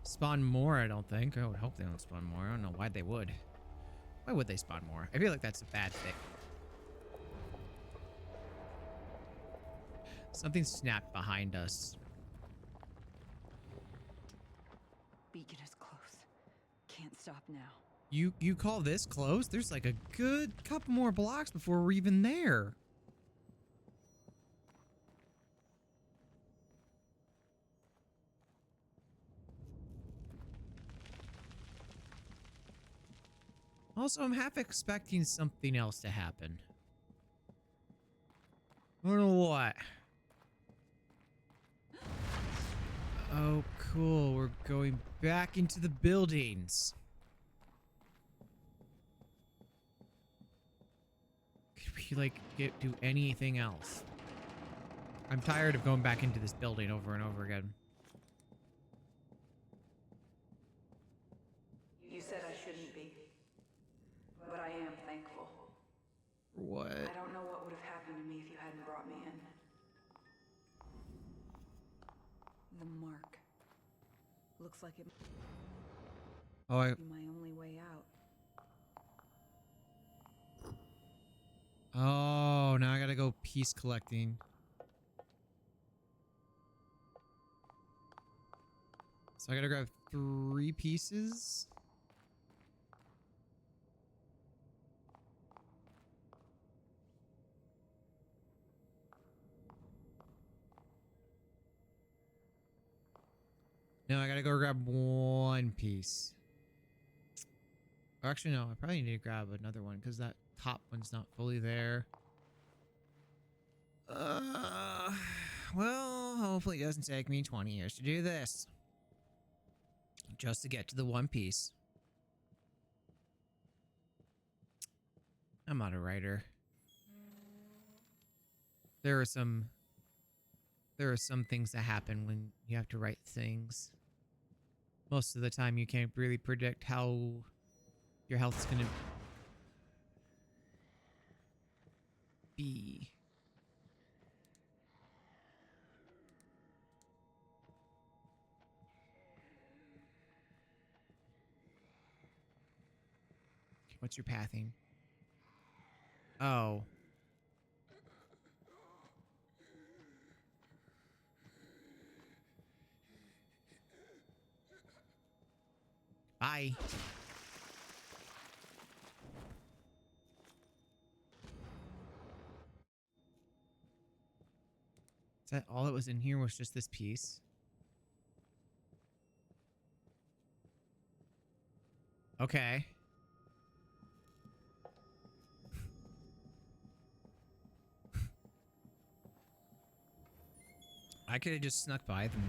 spawn more, I don't think. I would hope they don't spawn more. I don't know why they would. Why would they spawn more? I feel like that's a bad thing. Something snapped behind us. Beacon is close. Can't stop now. You call this close? There's like a good couple more blocks before we're even there. Also, I'm half expecting something else to happen. I don't know what. Oh, cool. We're going back into the buildings. Could we, like, do anything else? I'm tired of going back into this building over and over again. You said I shouldn't be, but I am thankful. What? I don't know what would have happened to me if you hadn't brought me in. The mark. Looks like it might be my only way out. Oh, now I gotta go piece collecting. So I gotta grab 3 pieces. No, I gotta go grab 1 piece. Or actually, no, I probably need to grab another one because that top one's not fully there. Well, hopefully it doesn't take me 20 years to do this. Just to get to the 1 piece. I'm not a writer. There are some things that happen when you have to write things. Most of the time you can't really predict how your health's gonna be. What's your pathing? Oh. Bye. Is that all that was in here was just this piece? Okay. I could have just snuck by them.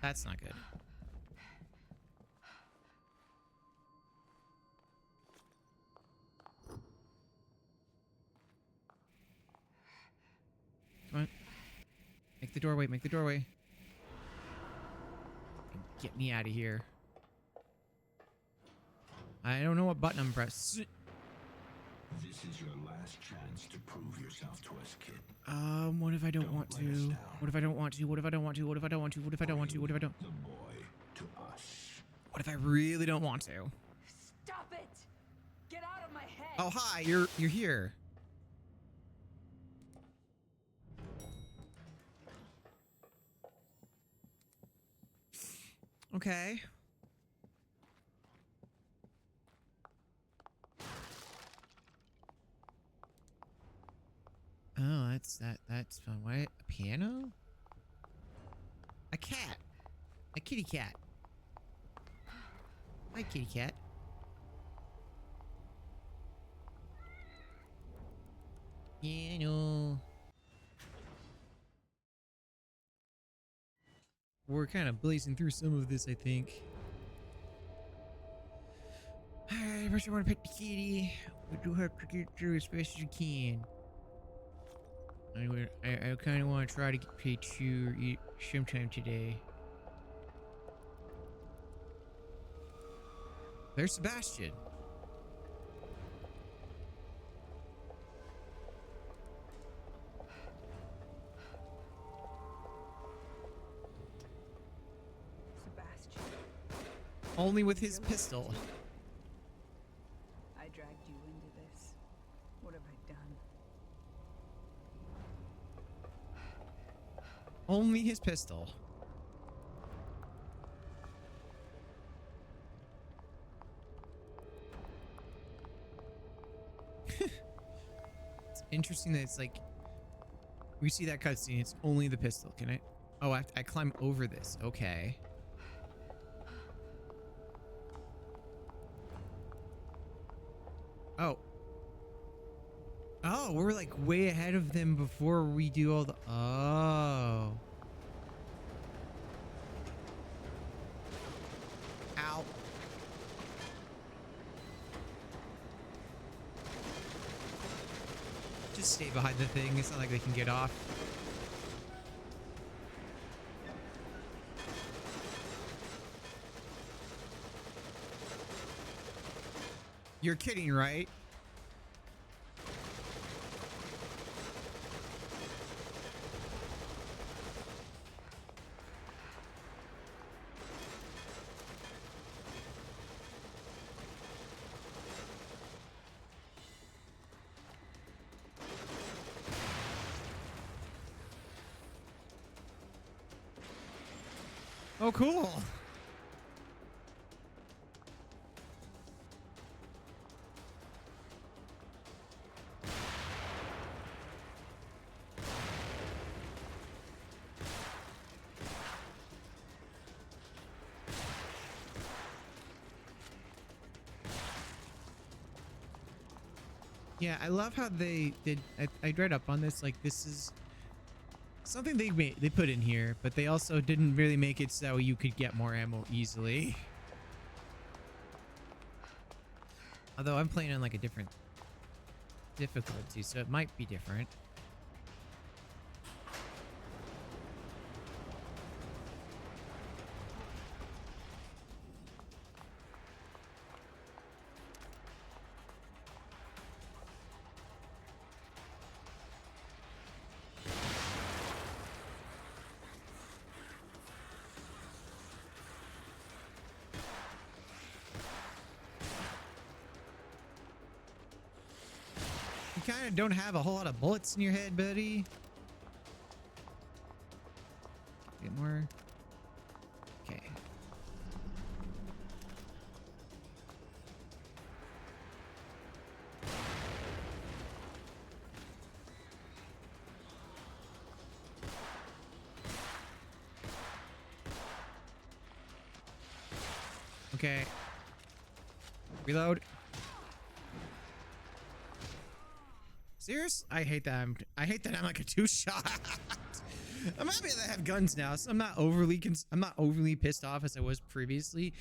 That's not good. Come on. Make the doorway, make the doorway. Get me out of here. I don't know what button I'm pressing. This is your last chance to prove yourself to us, kid. What if I don't want to? What if I don't want to? What if I don't want to? What if I don't want to? What if I don't want to? What if I don't? The boy to us. What if I really don't want to? Stop it! Get out of my head! Oh, hi, you're here. Okay. Oh, that's fun. What? A piano? A cat. A kitty cat. Hi, kitty cat. Piano. We're kind of blazing through some of this, I think. Alright, first I want to pet the kitty. We do have to get through as fast as we can. I kind of want to try to get pet you sometime today. There's Sebastian. Sebastian. Only with his pistol. I dragged you into this. What have I done? Only his pistol. It's interesting that it's like we see that cutscene. It's only the pistol. Can I? Oh, I climb over this. Okay. Oh. Oh, we're like way ahead of them before we do all the. Oh. Ow. Just stay behind the thing. It's not like they can get off. You're kidding, right? Oh, cool. Yeah, I love how they did. I read up on this. Like, this is something they put in here, but they also didn't really make it so you could get more ammo easily. Although I'm playing on like a different difficulty, so it might be different. You kind of don't have a whole lot of bullets in your head, buddy. Get more. Okay. Okay. Reload. Serious? I hate that. I hate that I'm like a two-shot. I'm happy that I have guns now, so I'm not overly pissed off as I was previously.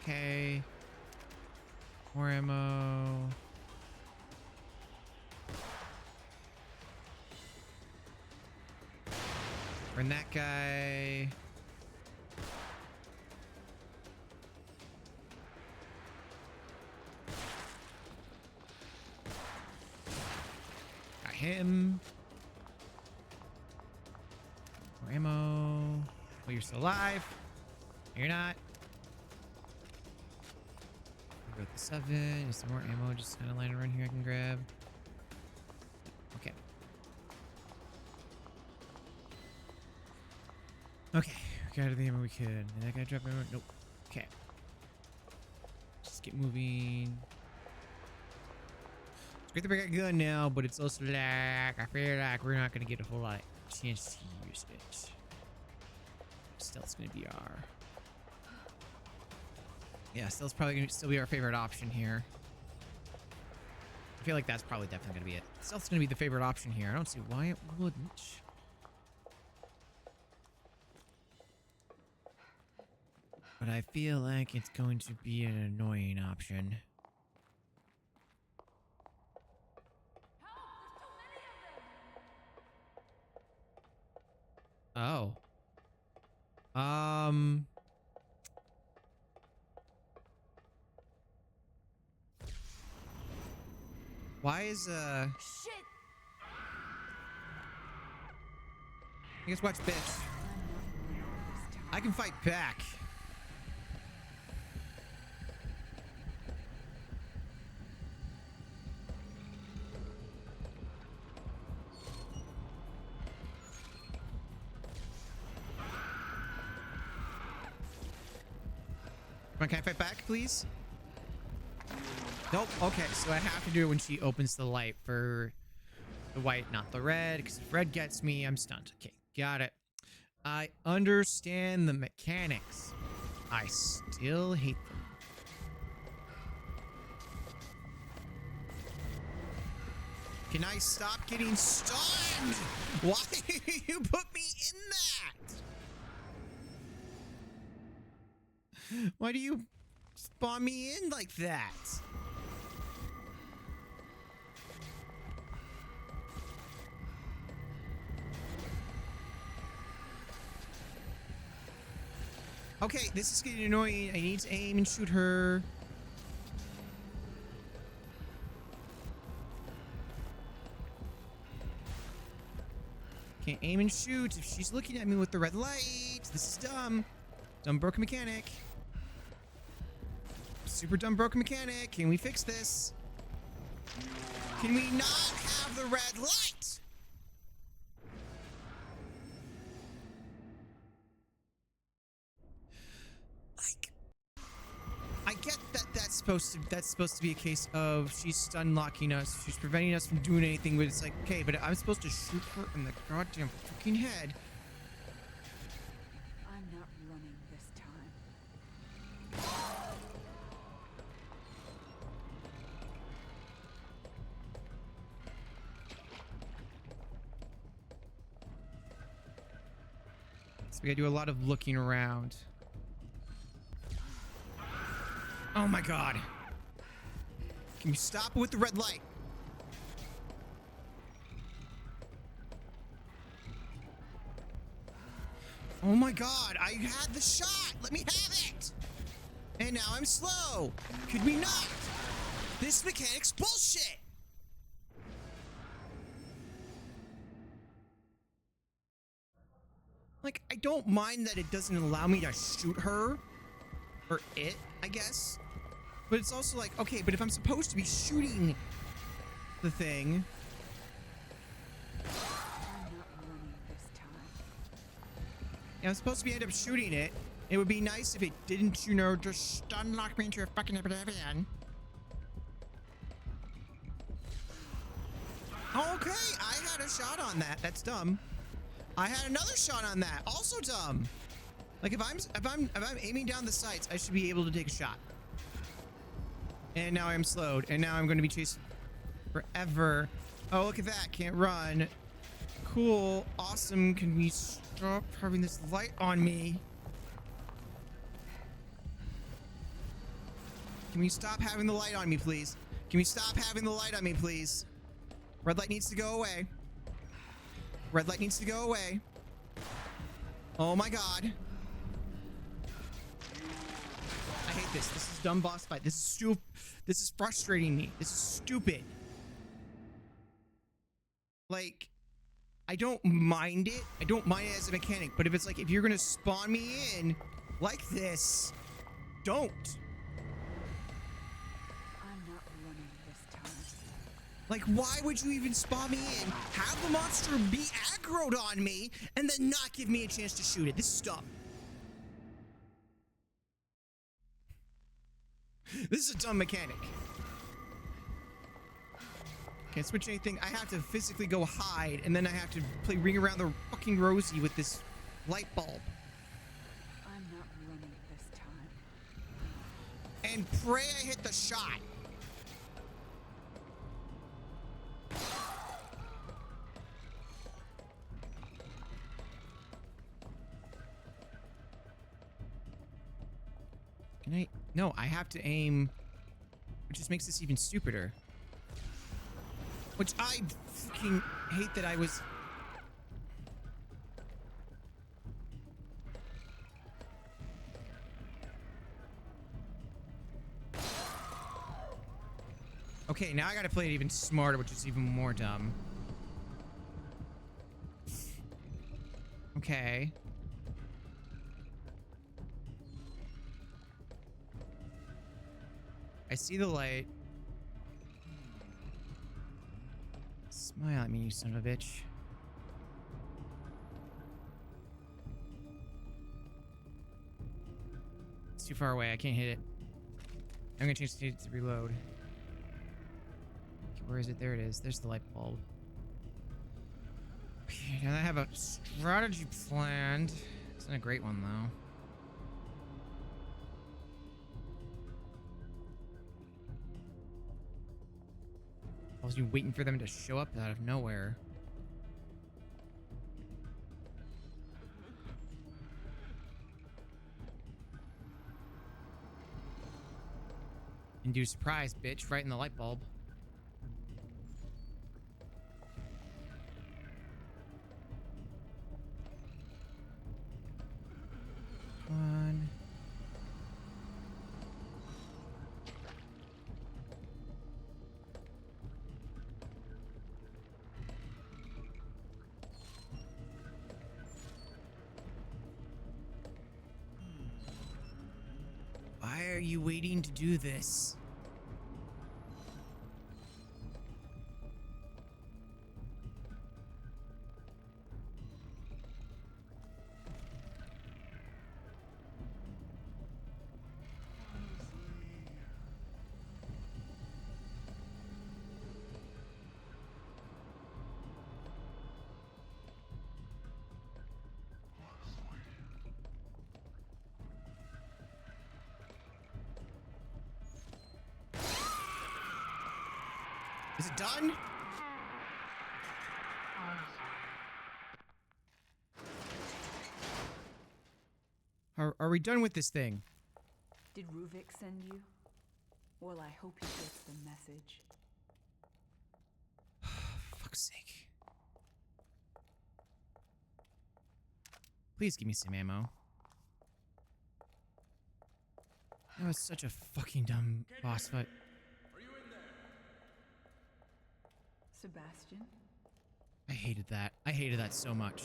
Okay. More ammo. Burn that guy. Got him. More ammo. Oh, you're still alive. You're not. Got the 7. Is there more ammo just kind of lying around here I can grab? Okay. Okay. We got the ammo we could. Did that guy drop ammo? Nope. Okay. Just get moving. It's great that we got a gun now, but it's also like, I feel like we're not going to get a whole lot of chance to use it. Stealth's going to be our... Yeah, stealth's probably going to still be our favorite option here. I feel like that's probably definitely going to be it. Stealth's going to be the favorite option here. I don't see why it wouldn't. But I feel like it's going to be an annoying option. Oh. Why is, Shit! I guess watch, bitch. I can fight back. Come on, can I fight back, please? Nope. Okay, so I have to do it when she opens the light for the white, not the red. Because if red gets me, I'm stunned. Okay, got it. I understand the mechanics. I still hate them. Can I stop getting stunned? Why did you put me in that? Why do you spawn me in like that? Okay, this is getting annoying. I need to aim and shoot her. Can't aim and shoot if she's looking at me with the red light. This is dumb. Dumb broken mechanic. Super dumb broken mechanic. Can we fix this? Can we not have the red light? Like, I get that that's supposed to be a case of she's stun locking us, she's preventing us from doing anything, but it's like, okay, but I'm supposed to shoot her in the goddamn fucking head. I'm not running this time. So we gotta do a lot of looking around. Oh my god. Can you stop with the red light? Oh my god, I had the shot! Let me have it! And now I'm slow! Could we not? This mechanic's bullshit! Like, I don't mind that it doesn't allow me to shoot her. Or it, I guess. But it's also like, okay, but if I'm supposed to be shooting the thing... I'm not running this time. Yeah, I'm supposed to be end up shooting it. It would be nice if it didn't, you know, just stun lock me into a fucking oblivion. Okay, I had a shot on that. That's dumb. I had another shot on that. Also dumb. Like if I'm aiming down the sights, I should be able to take a shot. And now I'm slowed, and now I'm going to be chased forever. Oh, look at that. Can't run. Cool. Awesome. Can we stop having this light on me? Can we stop having the light on me, please? Can we stop having the light on me, please? Red light needs to go away. Red light needs to go away. Oh my god. I hate this. This is dumb boss fight. This is stupid. This is frustrating me. This is stupid. Like, I don't mind it. I don't mind it as a mechanic. But if it's like, if you're going to spawn me in like this, don't. I'm not running this time. Like, why would you even spawn me in, have the monster be aggroed on me, and then not give me a chance to shoot it? This is dumb. This is a dumb mechanic. Can't switch anything. I have to physically go hide, and then I have to play Ring Around the fucking Rosie with this light bulb. I'm not running this time. And pray I hit the shot. Can I? No, I have to aim, which just makes this even stupider. Which I fucking hate that I was... Okay, now I gotta play it even smarter, which is even more dumb. Okay. I see the light. Smile at me, you son of a bitch. It's too far away. I can't hit it. I'm gonna change it to reload. Okay, where is it? There it is. There's the light bulb. Okay, now I have a strategy planned. It's not a great one, though. I was waiting for them to show up out of nowhere. Induce surprise, bitch, right in the light bulb. Come on. Why are you waiting to do this? Is it done? Are we done with this thing? Did Ruvik send you? Well, I hope he gets the message. Fuck's sake. Please give me some ammo. That was such a fucking dumb boss fight. Sebastian? I hated that. I hated that so much.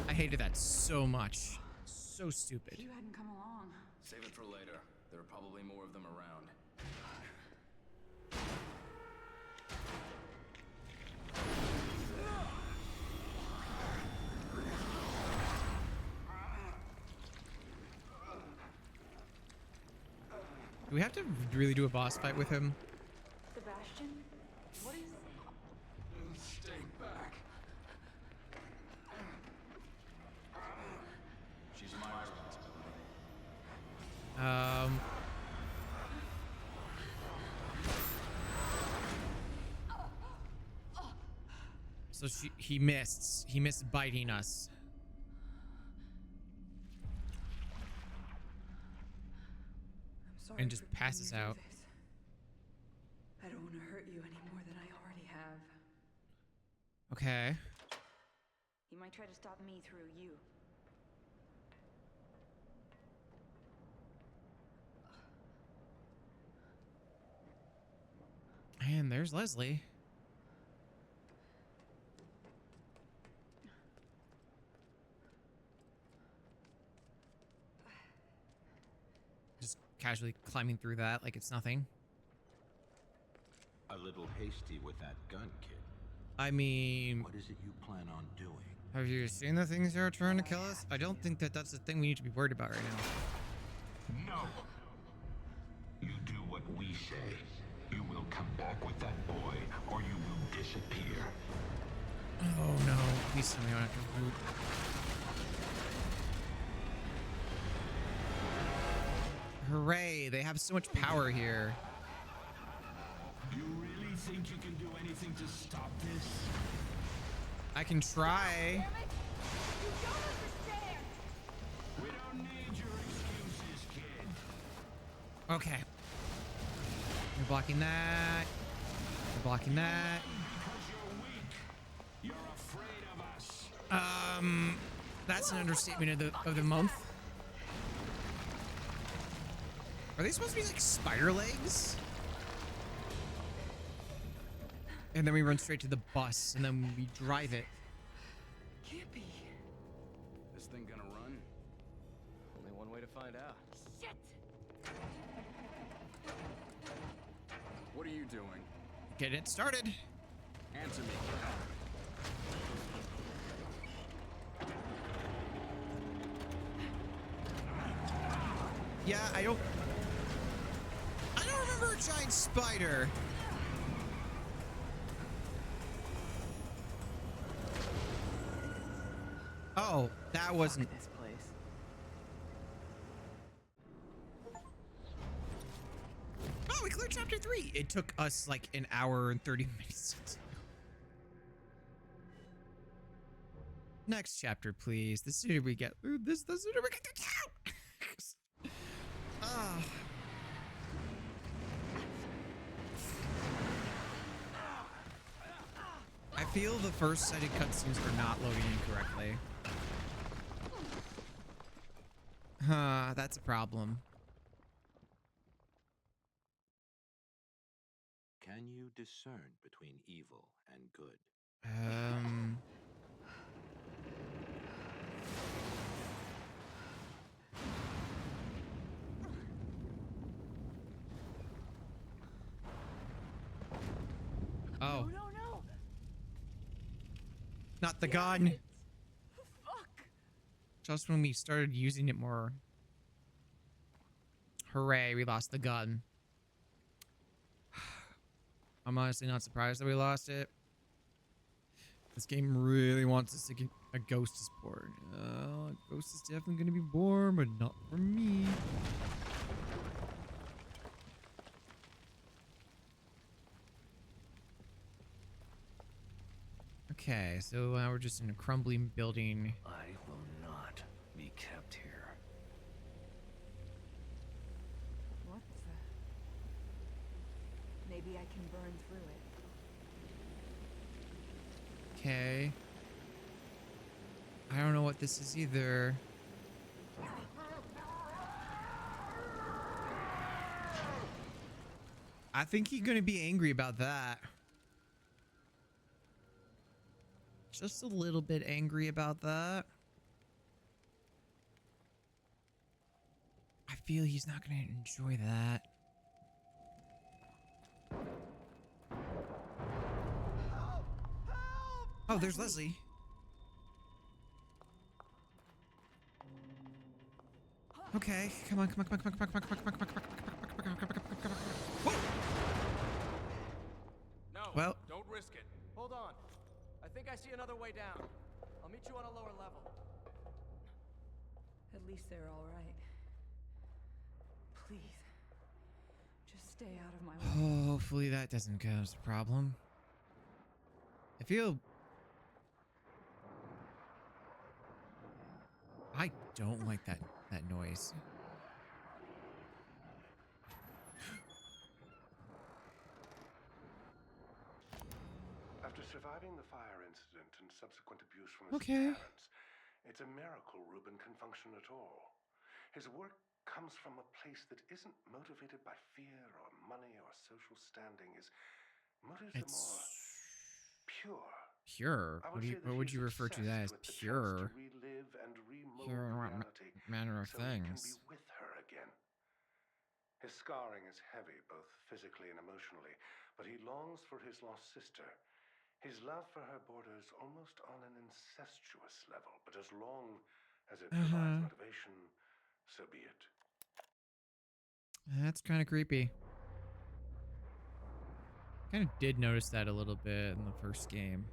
I hated that so much. So stupid. You hadn't come along. Save it for later. There are probably more of them around. Do we have to really do a boss fight with him? Sebastian? What is... Stay back. She's my responsibility. So he missed. He missed biting us. I'm sorry and just for putting passes you through out. this. I don't want to hurt you any more than I already have. Okay. He might try to stop me through you. And there's Leslie. Just casually climbing through that like it's nothing. A little hasty with that gun, kid. I mean, What is it you plan on doing? have you seen the things that are trying to kill us? I don't think that that's the thing we need to be worried about right now. No. You do what we say. You will come back with that boy, or you will disappear. Oh no, please tell me I don't have to root. Hooray, they have so much power here. You really think you can do anything to stop this? I can try. We don't need your excuses, kid. Okay. You're blocking that. You're blocking that. Because you're weak. You're afraid of us. That's an understatement of the month. Are they supposed to be like spider legs? And then we run straight to the bus and then we drive it. Can't be. This thing gonna run? Only one way to find out. Shit! What are you doing? Get it started. Answer me. Yeah, I don't remember a giant spider. Oh, that wasn't This place. Oh, we cleared chapter 3. It took us like an hour and 30 minutes. Next chapter, please. The sooner we get through this, the sooner we get to town. Ah. I feel the first set of cutscenes are not loading incorrectly. Huh, that's a problem. Can you discern between evil and good? Oh. No. Not the gun. Fuck. Just when we started using it more. Hooray, we lost the gun. I'm honestly not surprised that we lost it. This game really wants us to get a ghost is born. A ghost is definitely going to be born, but not for me. Okay, so now we're just in a crumbling building. I will not be kept here. What the? Maybe I can burn through it. Okay. I don't know what this is either. I think he's gonna be angry about that. Just a little bit angry about that. I feel he's not gonna enjoy that. Oh, there's Leslie. Okay, come on. Whoa! No, Well. don't risk it. Hold on. I think I see another way down. I'll meet you on a lower level. At least they're all right. Please. Just stay out of my way. Hopefully that doesn't cause a problem. I feel don't like that noise. After surviving the fire incident and subsequent abuse from his parents, it's a miracle Ruben can function at all. His work comes from a place that isn't motivated by fear or money or social standing. His motives are more pure. Pure? What would you refer to that as pure? To relive and remold Pure in what reality manner of so he can be things? with her again. His scarring is heavy, both physically and emotionally, but he longs for his lost sister. His love for her borders almost on an incestuous level, but as long as it provides motivation, so be it. That's kind of creepy. Kind of did notice that a little bit in the first game.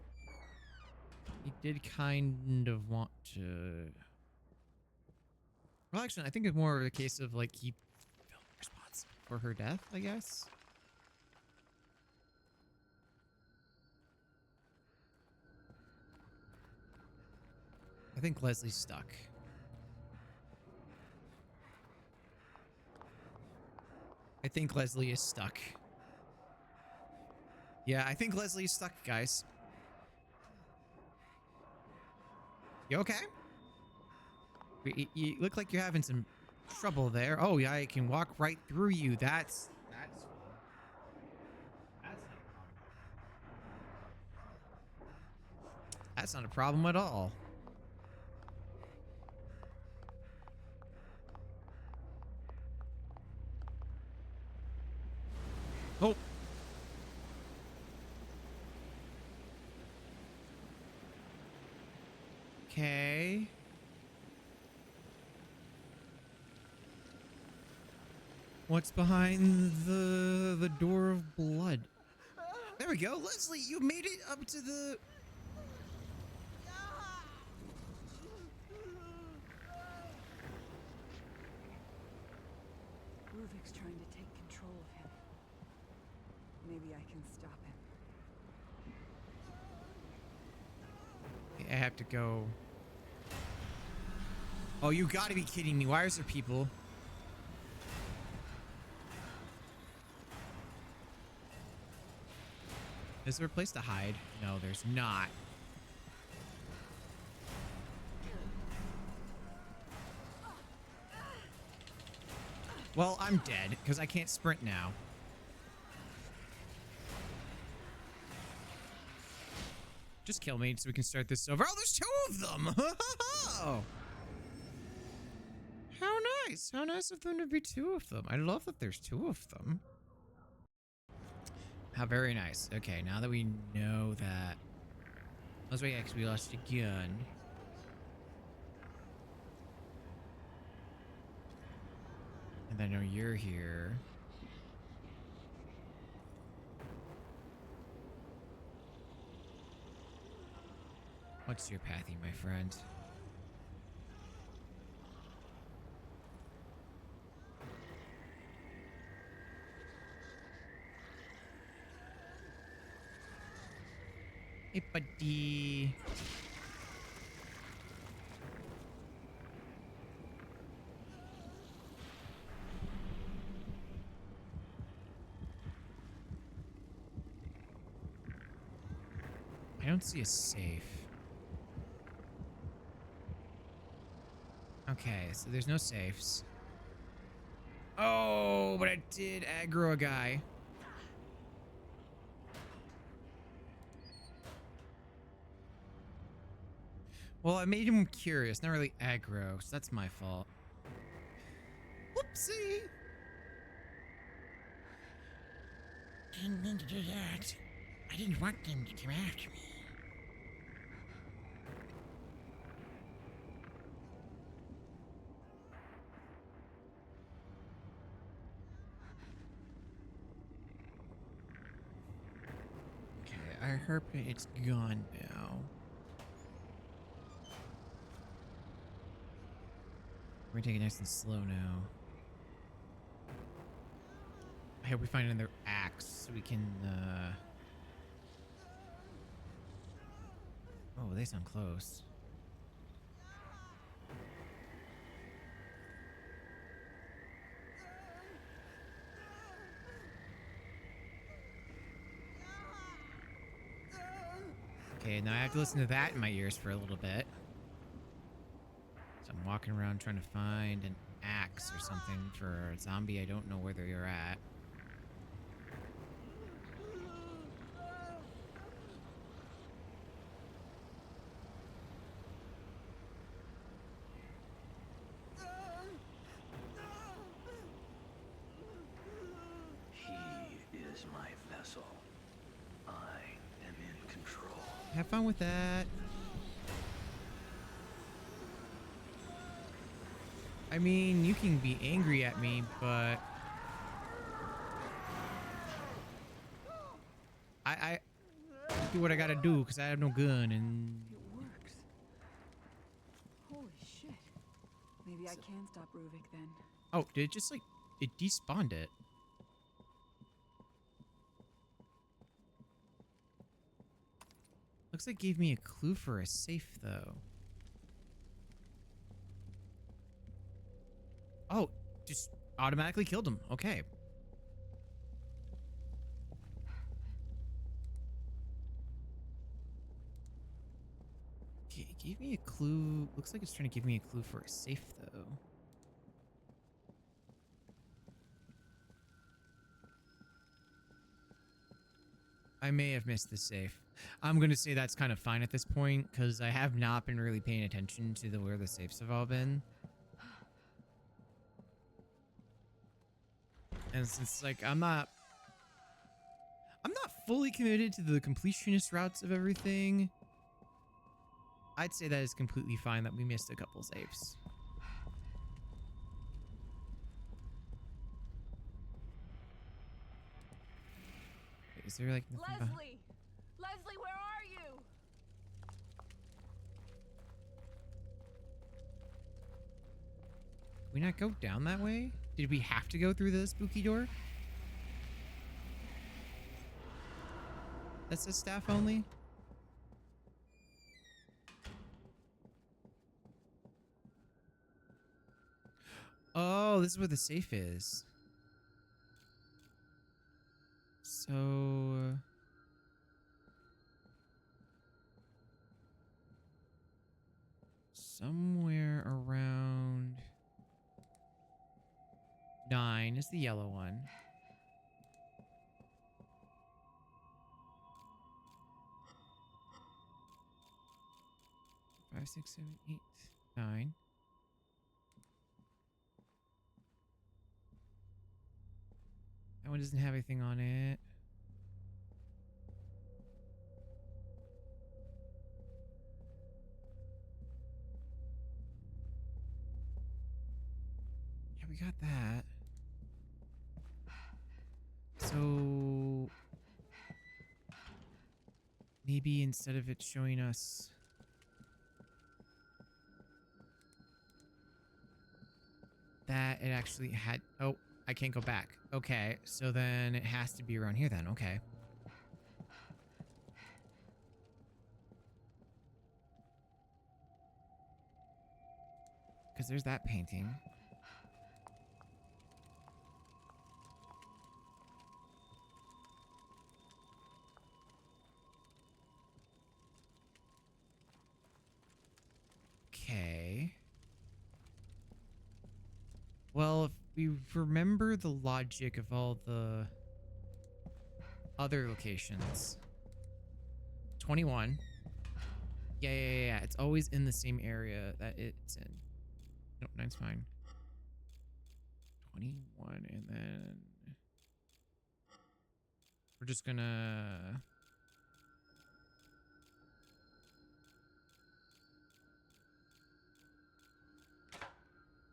He did kind of want to... Well, actually, I think it's more of a case of, like, he felt responsible for her death, I guess. I think Leslie's stuck. I think Leslie is stuck. Yeah, I think Leslie's stuck, guys. You okay? You look like you're having some trouble there. Oh, yeah, I can walk right through you. That's fun. That's not a problem at all. Oh. Okay. What's behind the door of blood? There we go. Leslie, you made it up to the... Ruvik's trying to take control of him. Maybe I can stop him. I have to go. Oh, you gotta be kidding me. Why is there people? Is there a place to hide? No, there's not. Well, I'm dead because I can't sprint now. Just kill me so we can start this over. Oh, there's 2 of them. Oh. How nice. How nice of them to be 2 of them. I love that there's 2 of them. How very nice. Okay, now that we know that. Let's wait, because we lost a gun. And I know you're here. What's your pathy, my friend? Hey, buddy. I don't see a safe. Okay, so there's no safes. Oh, but I did aggro a guy. Well, I made him curious, not really aggro, so that's my fault. Whoopsie! Didn't mean to do that. I didn't want them to come after me. Okay, I hope it's gone now. We're gonna take it nice and slow now. I hope we find another axe so we can, Oh, they sound close. Okay, now I have to listen to that in my ears for a little bit. So I'm walking around trying to find an axe or something for a zombie. I don't know where you're at. He is my vessel. I am in control. Have fun with that. I mean, you can be angry at me, but I do what I gotta do because I have no gun and It works. Holy shit. Maybe I can stop Ruvik then. oh, did it just like it despawned it? Looks like it gave me a clue for a safe though. Oh, just automatically killed him. Okay. Okay, it gave me a clue. Looks like it's trying to give me a clue for a safe though. I may have missed the safe. I'm going to say that's kind of fine at this point because I have not been really paying attention to where the safes have all been. And since like I'm not fully committed to the completionist routes of everything, I'd say that is completely fine that we missed a couple safes. Wait, is there like nothing behind? Leslie, where are you? Did we not go down that way? Did we have to go through the spooky door? That says staff only? Oh, this is where the safe is. So... somewhere around 9 is the yellow one. Five, 6, 7, 8, 9. That one doesn't have anything on it. Yeah, we got that. So maybe instead of it showing us that, it actually had... oh, I can't go back. Okay, so then it has to be around here then. Okay. Because there's that painting. Okay. Well, if we remember the logic of all the other locations. 21. Yeah. It's always in the same area that it's in. No, 9's fine. 21, and then we're just gonna...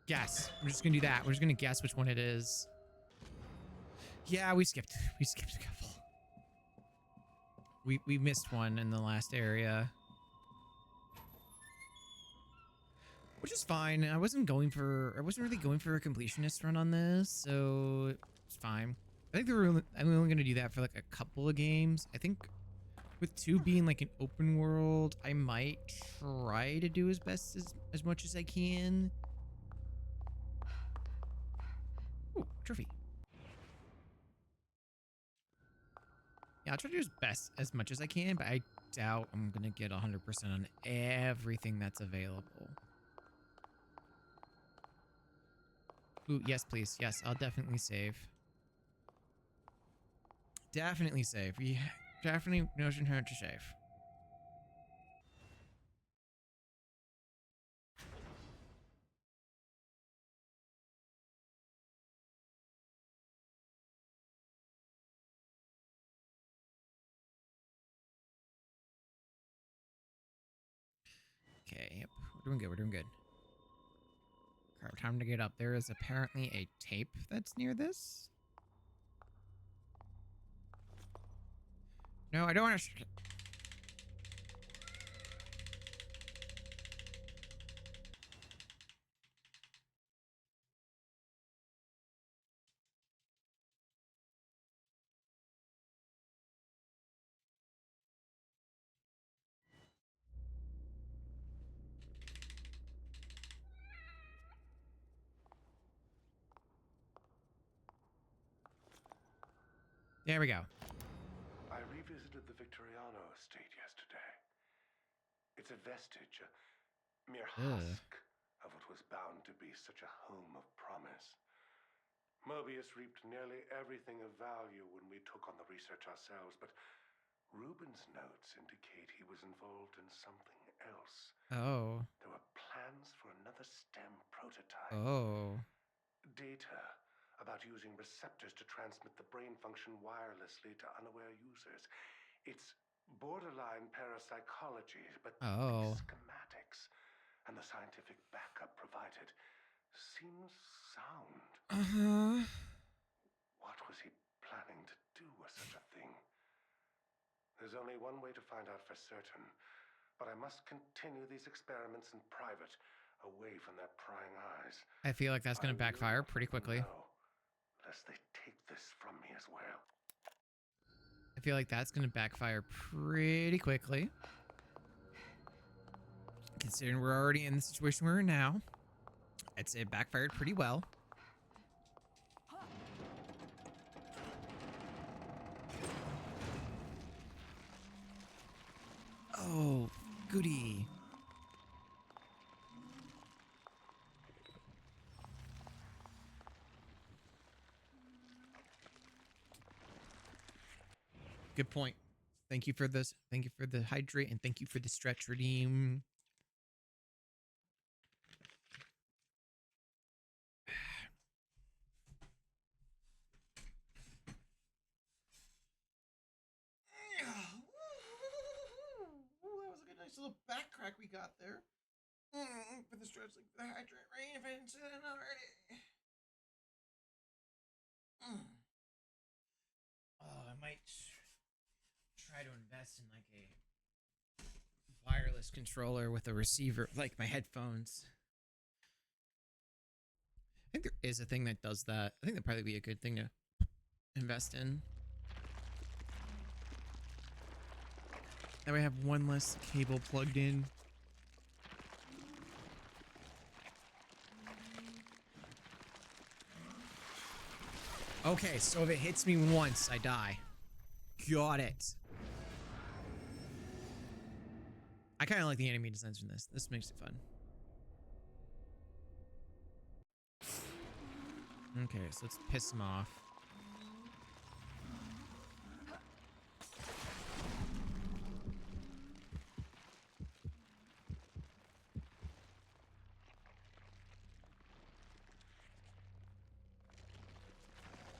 guess. We're just gonna do that. We're just gonna guess which one it is. Yeah, we skipped a couple. We missed one in the last area. Which is fine. I wasn't really going for a completionist run on this, so it's fine. I think I'm only gonna do that for like a couple of games. I think with 2 being like an open world, I might try to do as much as I can. Ooh, trophy. Yeah, I'll try to do as much as I can, but I doubt I'm gonna get 100% on everything that's available. Ooh, yes, please. Yes, I'll definitely save. Definitely save. We definitely know how to save. Okay, yep. We're doing good. We're doing good. Okay, time to get up. There is apparently a tape that's near this. No, I don't want to. There we go. I revisited the Victoriano estate yesterday. It's a vestige, a mere husk of what was bound to be such a home of promise. Mobius reaped nearly everything of value when we took on the research ourselves, but Reuben's notes indicate he was involved in something else. Oh. There were plans for another STEM prototype. Oh. Data about using receptors to transmit the brain function wirelessly to unaware users. It's borderline parapsychology, but the schematics and the scientific backup provided seems sound. What was he planning to do with such a thing? There's only one way to find out for certain, but I must continue these experiments in private, away from their prying eyes. I feel like that's going to backfire pretty quickly. Lest they take this from me as well. I feel like that's going to backfire pretty quickly. Considering we're already in the situation we're in now, I'd say it backfired pretty well. Oh, goody. Good point. Thank you for this. Thank you for the hydrate and thank you for the stretch redeem. That was a good, nice little back crack we got there. For the stretch, like the hydrate rain, if I didn't say that already. Oh, I might try to invest in like a wireless controller with a receiver, like my headphones. I think there is a thing that does that. I think that'd probably be a good thing to invest in. That way I have one less cable plugged in. Okay, so if it hits me once, I die. Got it. I kind of like the enemy designs in this. This makes it fun. Okay, so let's piss him off.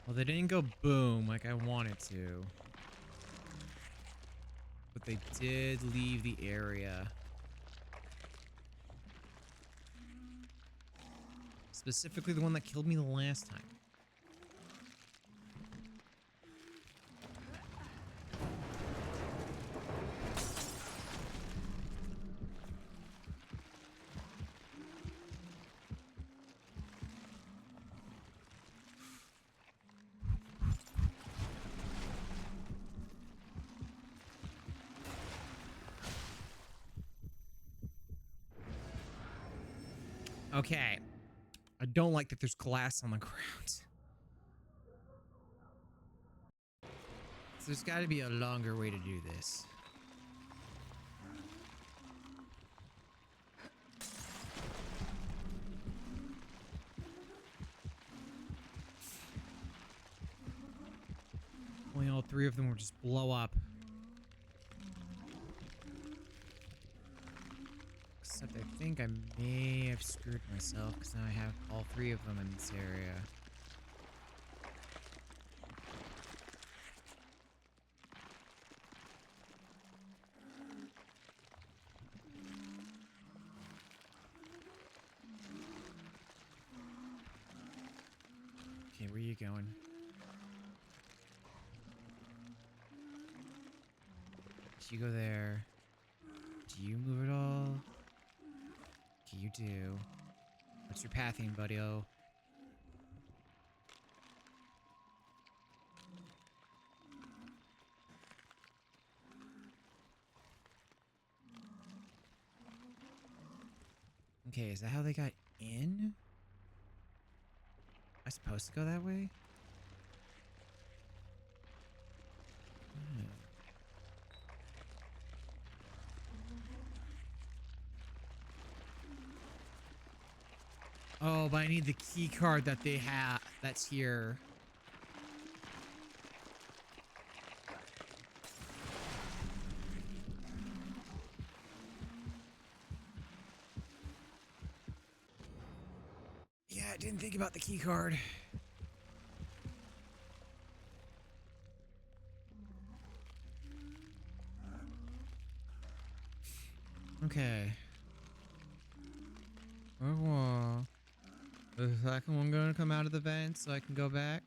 Well, they didn't go boom like I wanted to. But they did leave the area. Specifically the one that killed me the last time. Okay. I don't like that there's glass on the ground. There's got to be a longer way to do this. Only all three of them will just blow up. Except I think I may have screwed myself because now I have all three of them in this area. Okay, where are you going? You go there. Do you move at all? Okay, you do. What's your pathing, buddy-o? Okay, is that how they got in? Am I supposed to go that way? Oh, but I need the key card that they have that's here. Yeah, I didn't think about the key card. Okay. Oh, is the second one gonna come out of the vent so I can go back?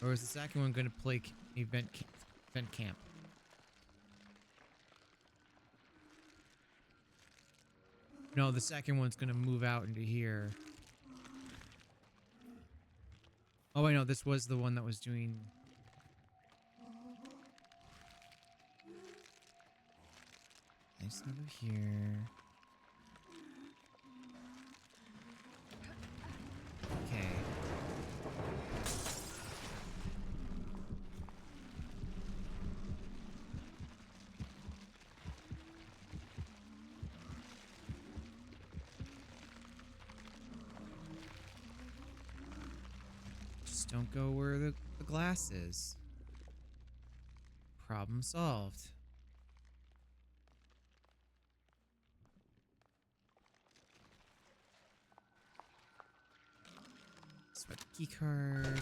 Or is the second one gonna play vent camp? No, the second one's gonna move out into here. Oh, wait, no, this was the one that was doing... Nice over here. Okay. Just don't go where the glass is. Problem solved. Sweat key card.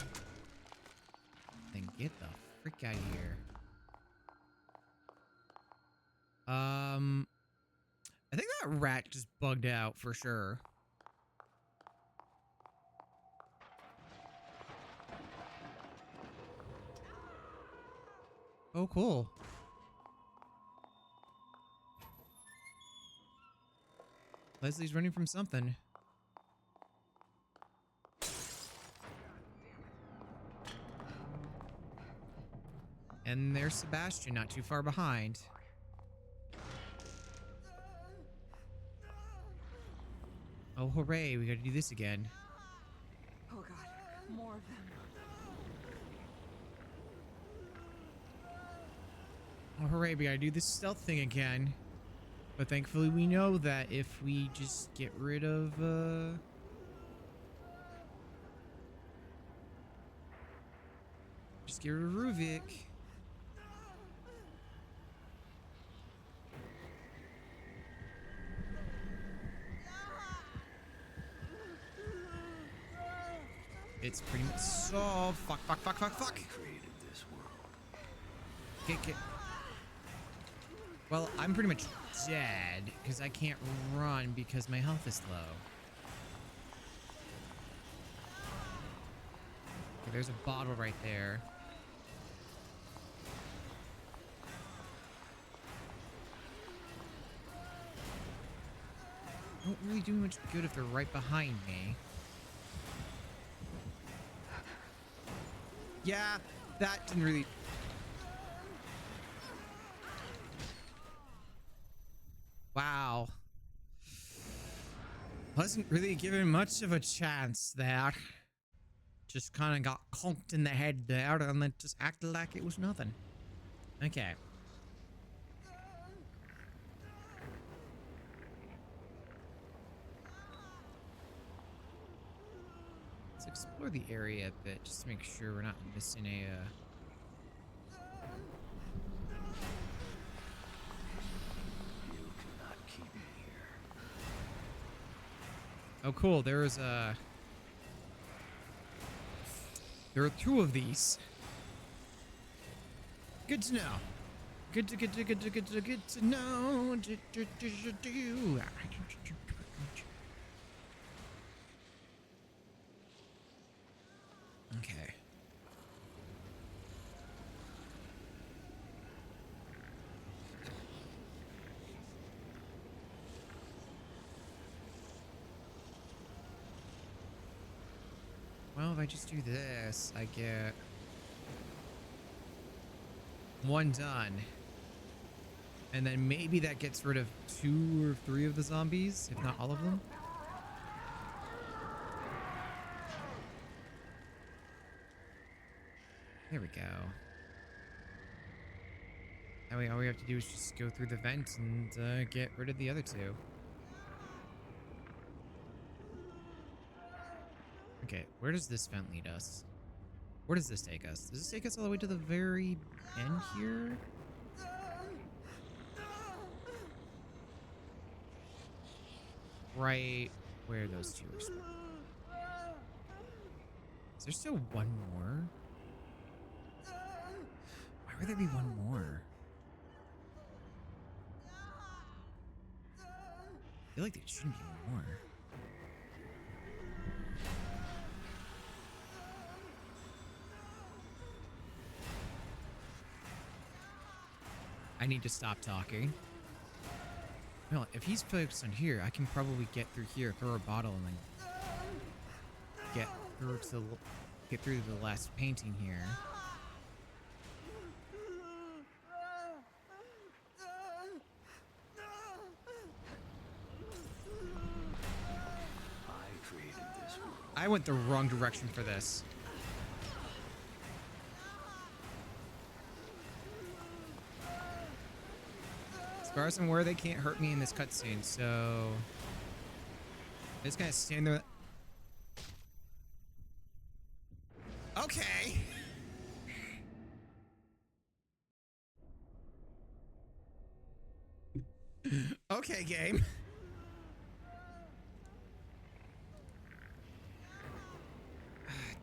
Then get the frick out of here. I think that rat just bugged out for sure. Oh, cool. Leslie's running from something. And there's Sebastian not too far behind. Oh, hooray, we gotta do this again. Oh god, more of them. Oh, hooray, we gotta do this stealth thing again. But thankfully we know that if we just get rid of, just get rid of Ruvik. It's pretty much solved. Fuck. Created this world. Okay. Well, I'm pretty much dead because I can't run because my health is low. Okay, there's a bottle right there. Don't really do much good if they're right behind me. Yeah, that didn't really... Wow. Wasn't really given much of a chance there. just kind of got conked in the head there and then just acted like it was nothing. Okay. Let's explore the area a bit just to make sure we're not missing a... You cannot keep me here. Oh, cool. There is a... There are 2 of these. Good to know. Good to know. Okay. Well, if I just do this, I get 1 done. And then maybe that gets rid of 2 or 3 of the zombies, if not all of them. There we go. That way all we have to do is just go through the vent and get rid of the other 2. Okay, where does this vent lead us? Where does this take us? Does this take us all the way to the very end here? Right where those 2 are spawned. Is there still 1 more? Why would there be 1 more? I feel like there shouldn't be more. I need to stop talking. Well, if he's focused on here, I can probably get through here, throw a bottle, and then get through to the last painting here. I created this world. I went the wrong direction for this. As far as I'm aware, they can't hurt me in this cutscene, so I'm just gonna stand there. Okay. Okay, game.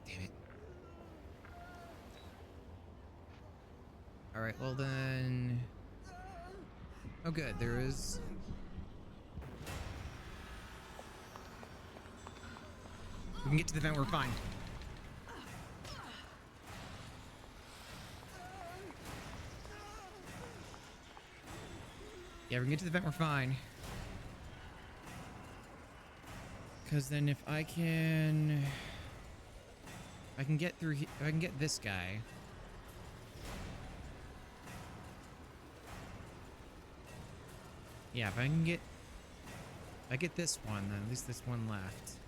Damn it. All right, well then. Oh, good. There is. We can get to the vent. We're fine. Yeah, we can get to the vent. We're fine. Because then if I can get through here, if I can get this guy. Yeah, if I get this one, then at least this one left.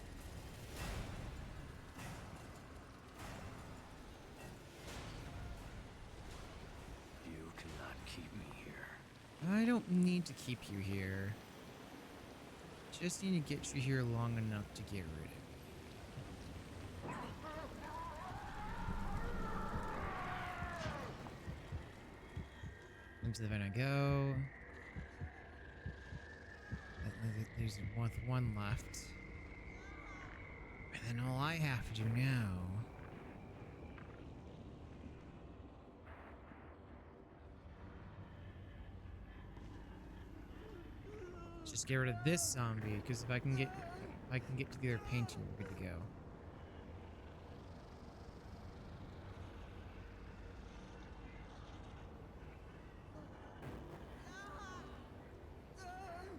You cannot keep me here. I don't need to keep you here. Just need to get you here long enough to get rid of you. Into the vent I go. There's one left. And then all I have to do now is just get rid of this zombie, because if I can get to the other painting, we're good to go.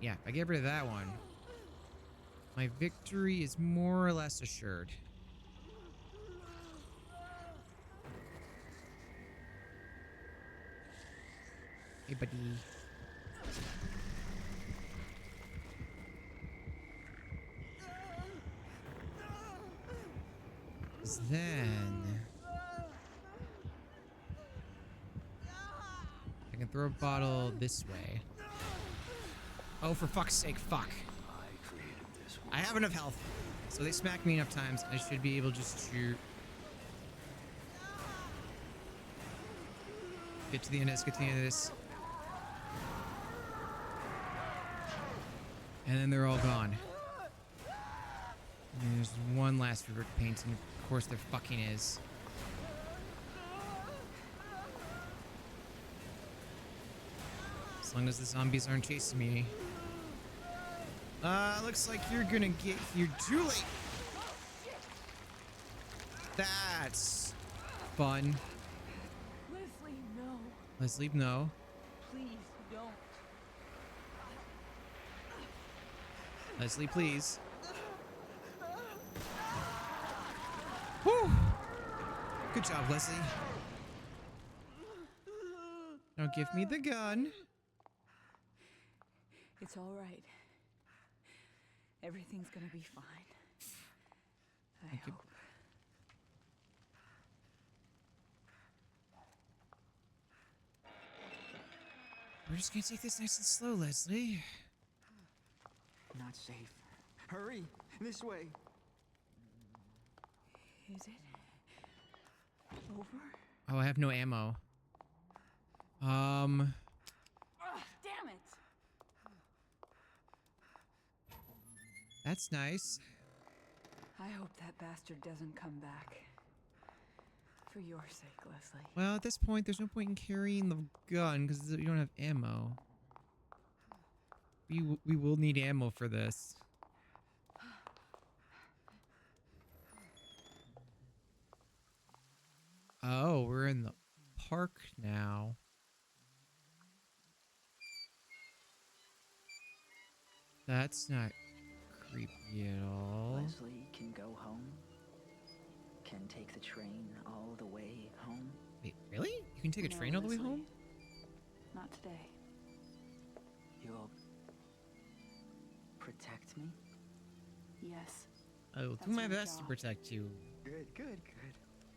Yeah, if I get rid of that one, my victory is more or less assured. Hey, buddy. 'Cause then I can throw a bottle this way. Oh, for fuck's sake, fuck. I have enough health. So they smack me enough times, I should be able just to get to the end of this, get to the end of this. And then they're all gone. And there's one last Rubik paint, and of course there fucking is. As long as the zombies aren't chasing me. Looks like you're gonna get here too late. That's fun. Leslie, no. Leslie, no. Please don't. Leslie, please. Whew. Good job, Leslie. Now give me the gun. It's all right. Everything's gonna be fine. I hope. We're just gonna take this nice and slow, Leslie. Not safe. Hurry! This way! Is it over? Oh, I have no ammo. Ugh, damn it! That's nice. I hope that bastard doesn't come back. For your sake, Leslie. Well, at this point, there's no point in carrying the gun because you don't have ammo. We will need ammo for this. Oh, we're in the park now. That's not creepy at all. Leslie can go home. Can take the train all the way home. Wait, really? You can take a train all the way Leslie. home? Not today. You'll protect me? Yes. I will do That's my my best to job. protect you. Good, good, good.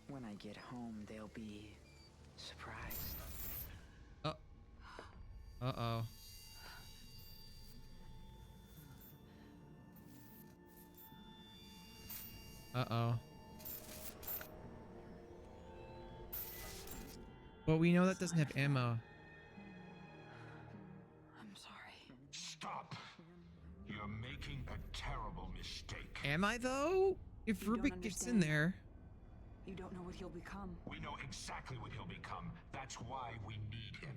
When I get home, they'll be surprised. Uh-oh. Uh-oh. But we know that doesn't have ammo. I'm sorry. Stop! You're making a terrible mistake. Am I, though? If You don't Rubik gets in understand. there. You don't know what he'll become. We know exactly what he'll become. That's why we need him.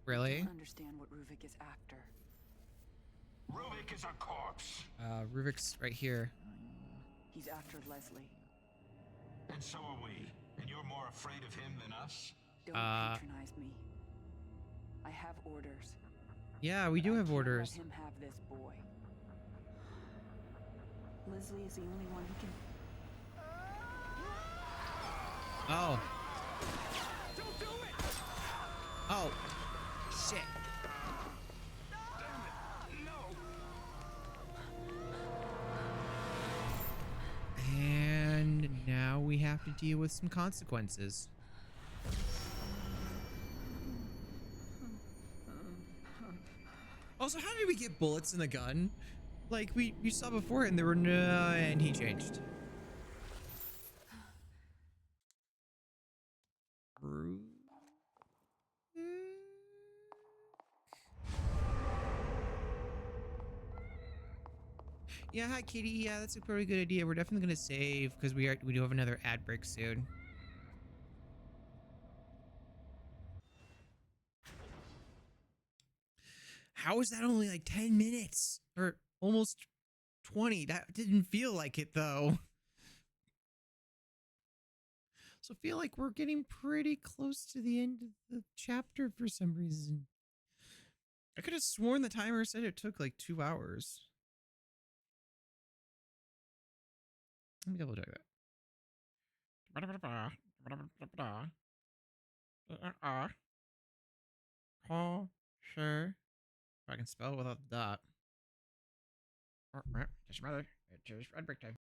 Really? I don't understand what Ruvik is after. Rubik is a corpse. Rubik's right here. He's after Leslie. And so are we. And you're more afraid of him than us? Don't patronize me. I have orders. Yeah, we do have Can't orders. let him have this boy. Leslie is the only one who can. Oh. Don't do it! Oh. Shit. And now we have to deal with some consequences. Also, how did we get bullets in the gun? Like, we saw before and there were no... And he changed. Yeah, hi, Kitty. Yeah, that's a pretty good idea. We're definitely gonna save because we do have another ad break soon. How is that only like 10 minutes or almost 20? That didn't feel like it though. So I feel like we're getting pretty close to the end of the chapter for some reason. I could have sworn the timer said it took like 2 hours. Let me double check that. Sure. If I can spell it without the dot. Just rather, it's red break time.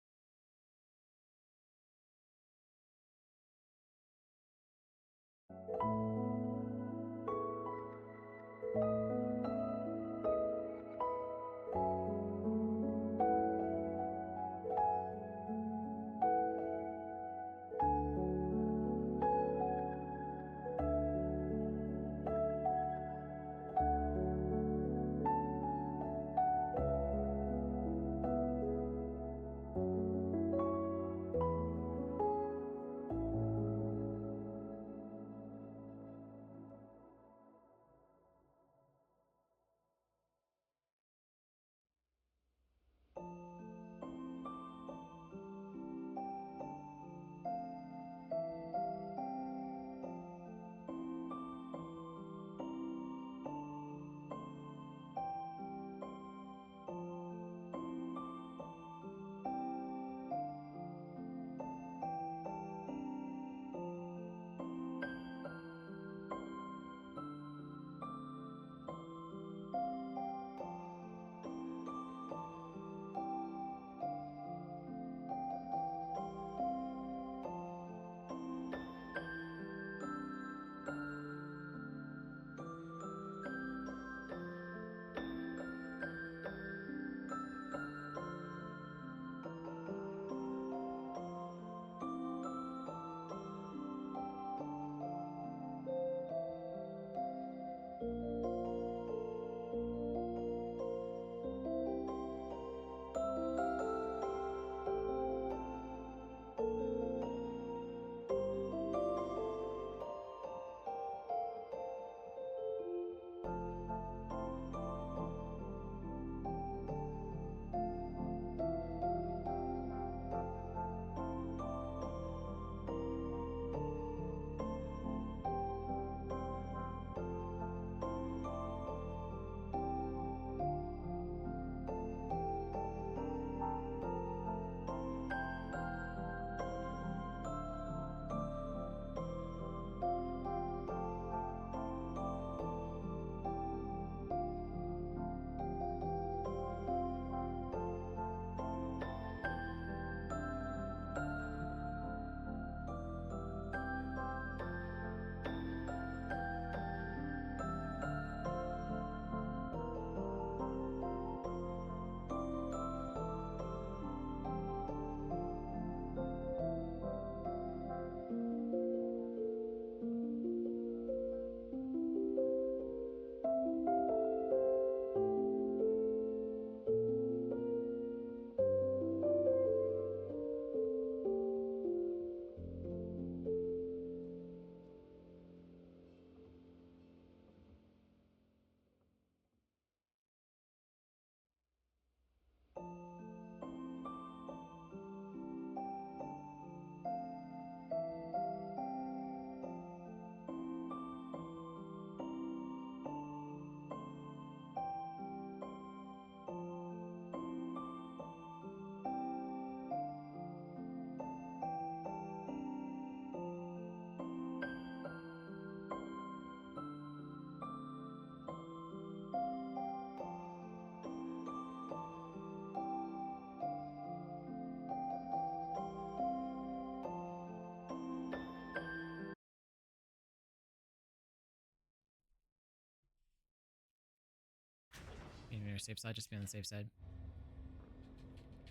on the safe side, just be on the safe side.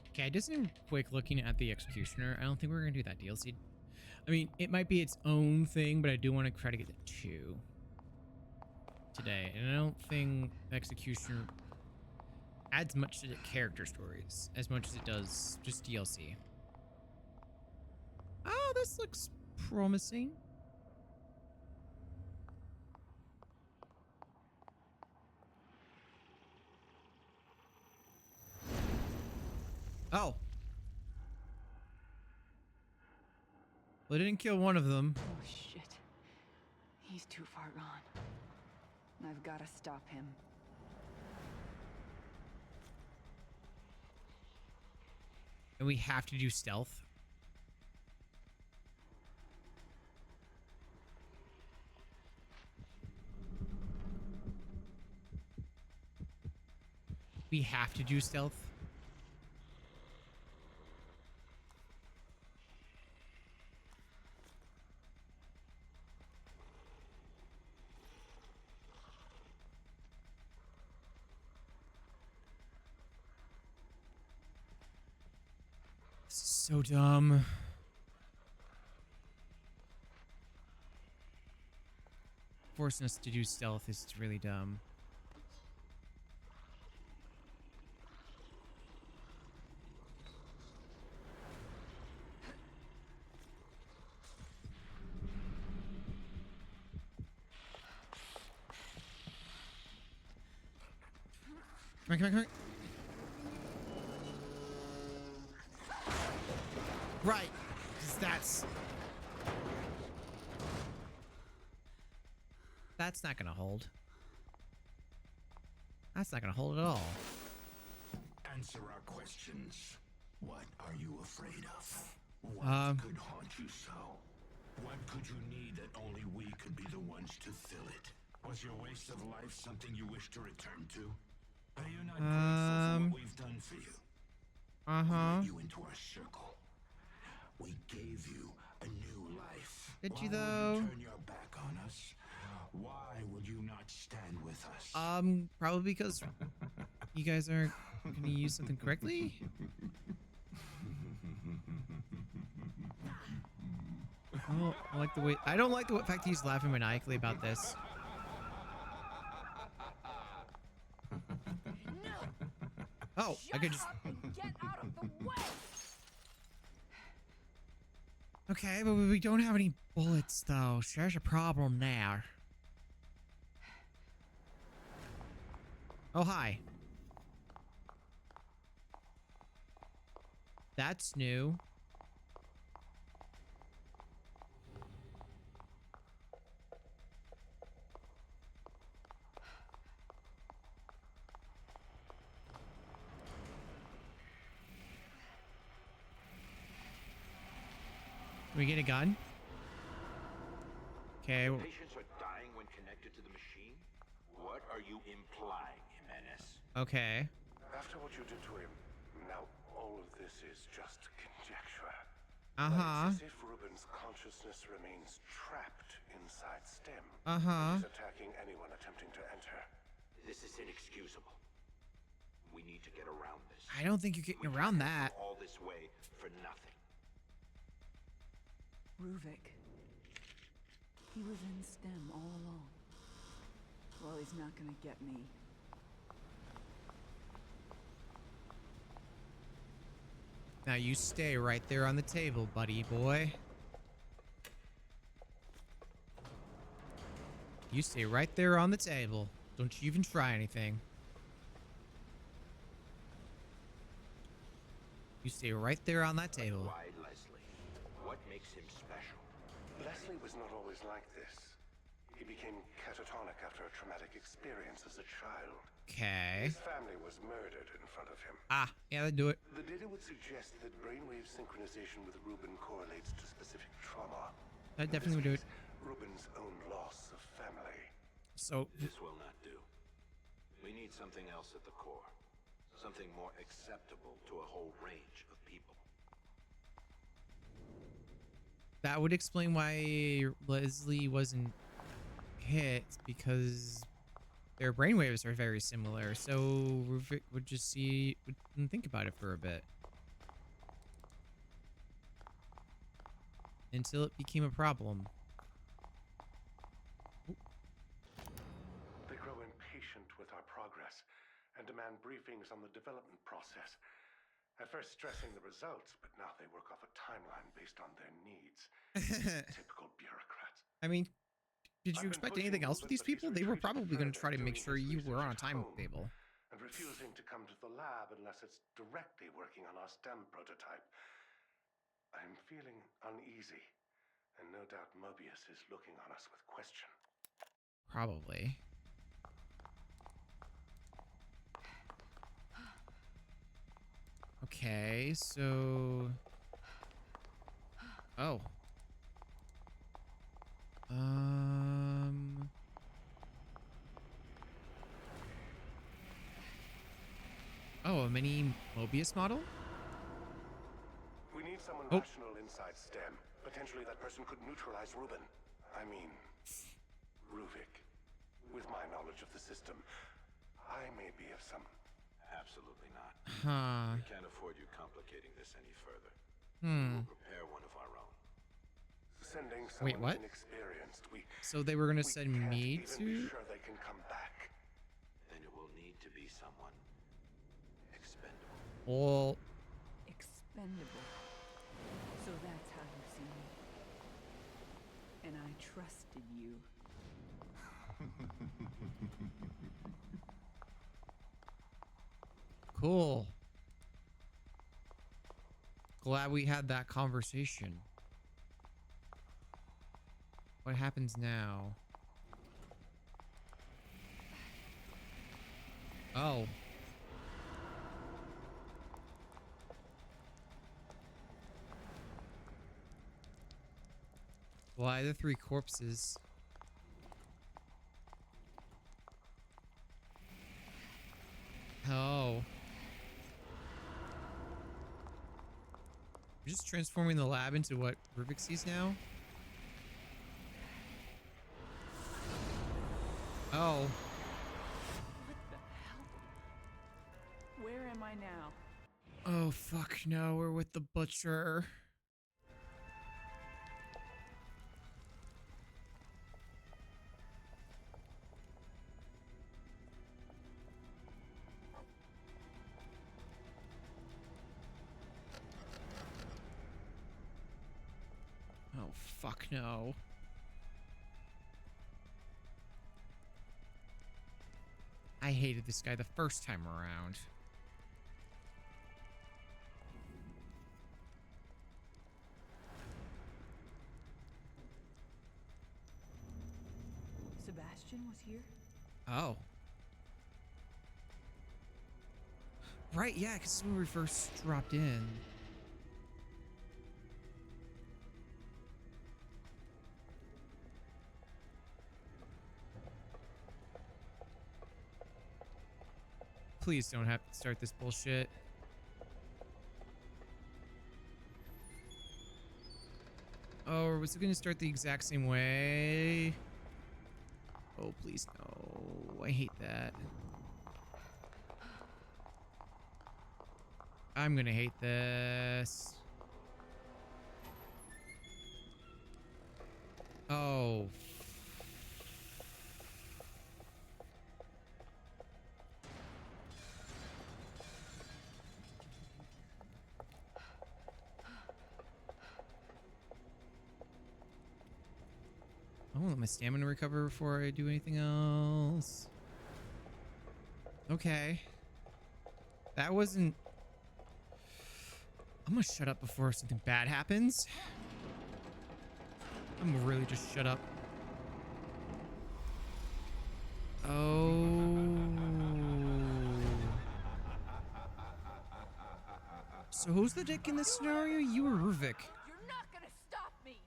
Okay, I did some quick looking at the Executioner. I don't think we're gonna do that DLC. I mean, it might be its own thing, but I do want to try to get the 2 today. And I don't think Executioner adds much to the character stories as much as it does just DLC. Oh, this looks promising. Oh. Well, it didn't kill one of them. Oh, shit. He's too far gone. I've got to stop him. And we have to do stealth. We have to do stealth. This is so dumb. Forcing us to do stealth is really dumb. Come on. Right. 'Cause that's not gonna hold. That's not gonna hold at all. Answer our questions. What are you afraid of? What could haunt you so? What could you need that only we could be the ones to fill it? Was your waste of life something you wish to return to? Are you not grateful for what we've done for you? We let you into our circle. We gave you a new life. Did you Why though? would you turn your back on us? Why would you not stand with us? Probably because you guys aren't gonna use something correctly. Oh, I like the way. I don't like the fact he's laughing maniacally about this. Oh, I could just. Get out of the way! Okay, but we don't have any bullets though. So there's a problem there. Oh, hi. That's new. Can we get a gun? Okay. Patients are dying when connected to the machine? What are you implying, Jimenez? Okay. After what you did to him, now all of this is just conjecture. Uh-huh. It's as if Ruben's consciousness remains trapped inside STEM. Uh-huh. He's attacking anyone attempting to enter. This is inexcusable. We need to get around this. I don't think you're getting around that. All this way for nothing. Ruvik. He was in STEM all along. Well, he's not gonna get me. Now you stay right there on the table, buddy boy. You stay right there on the table. Don't you even try anything. You stay right there on that table. Why Leslie? What makes him special? Leslie was not always like this. He became catatonic after a traumatic experience as a child. Okay. His family was murdered in front of him. Ah, yeah, that'd do it. The data would suggest that brainwave synchronization with Ruben correlates to specific trauma. That definitely would do it. Ruben's own loss of family. So This will not do. We need something else at the core. Something more acceptable to a whole range of people. that would explain why Leslie wasn't hit, because their brainwaves are very similar, so Ruvik would just wouldn't think about it for a bit. Until it became a problem. They grow impatient with our progress and demand briefings on the development process. At first stressing the results, but now they work off a timeline based on their needs. Typical bureaucrats. I mean, did you expect anything else with these people? They were probably going to try to make sure you were on a timetable. And refusing to come to the lab unless it's directly working on our STEM prototype. I'm feeling uneasy, and no doubt Mobius is looking on us with question. Probably. Okay, so... Oh. Oh, a mini Mobius model? We need someone rational inside STEM. Potentially that person could neutralize Ruben. I mean, Ruvik. With my knowledge of the system, I may be of some... Absolutely not. Huh. We can't afford you complicating this any further. We'll prepare one of our own. Sending someone Wait, what? Inexperienced. So they were going to send me to... Be sure they can come back. Then it will need to be someone expendable. Well... Expendable. So that's how you see me. And I trusted you. Cool. Glad we had that conversation. What happens now? Oh. Why the three corpses? Oh. We're just transforming the lab into what Ruvik sees now? Oh. What the hell? Where am I now? Oh, fuck no. We're with the butcher. Oh, fuck no. I hated this guy the first time around. Sebastian was here? Oh. Right, yeah, because this is when we first dropped in. Please don't have to start this bullshit. Oh, or was it going to start the exact same way? Oh, please no. I hate that. I'm going to hate this. Oh. I won't let my stamina recover before I do anything else. Okay. That wasn't... I'm gonna shut up before something bad happens. I'm gonna really just shut up. Oh. So who's the dick in this scenario? You or Ruvik? You're not gonna stop me!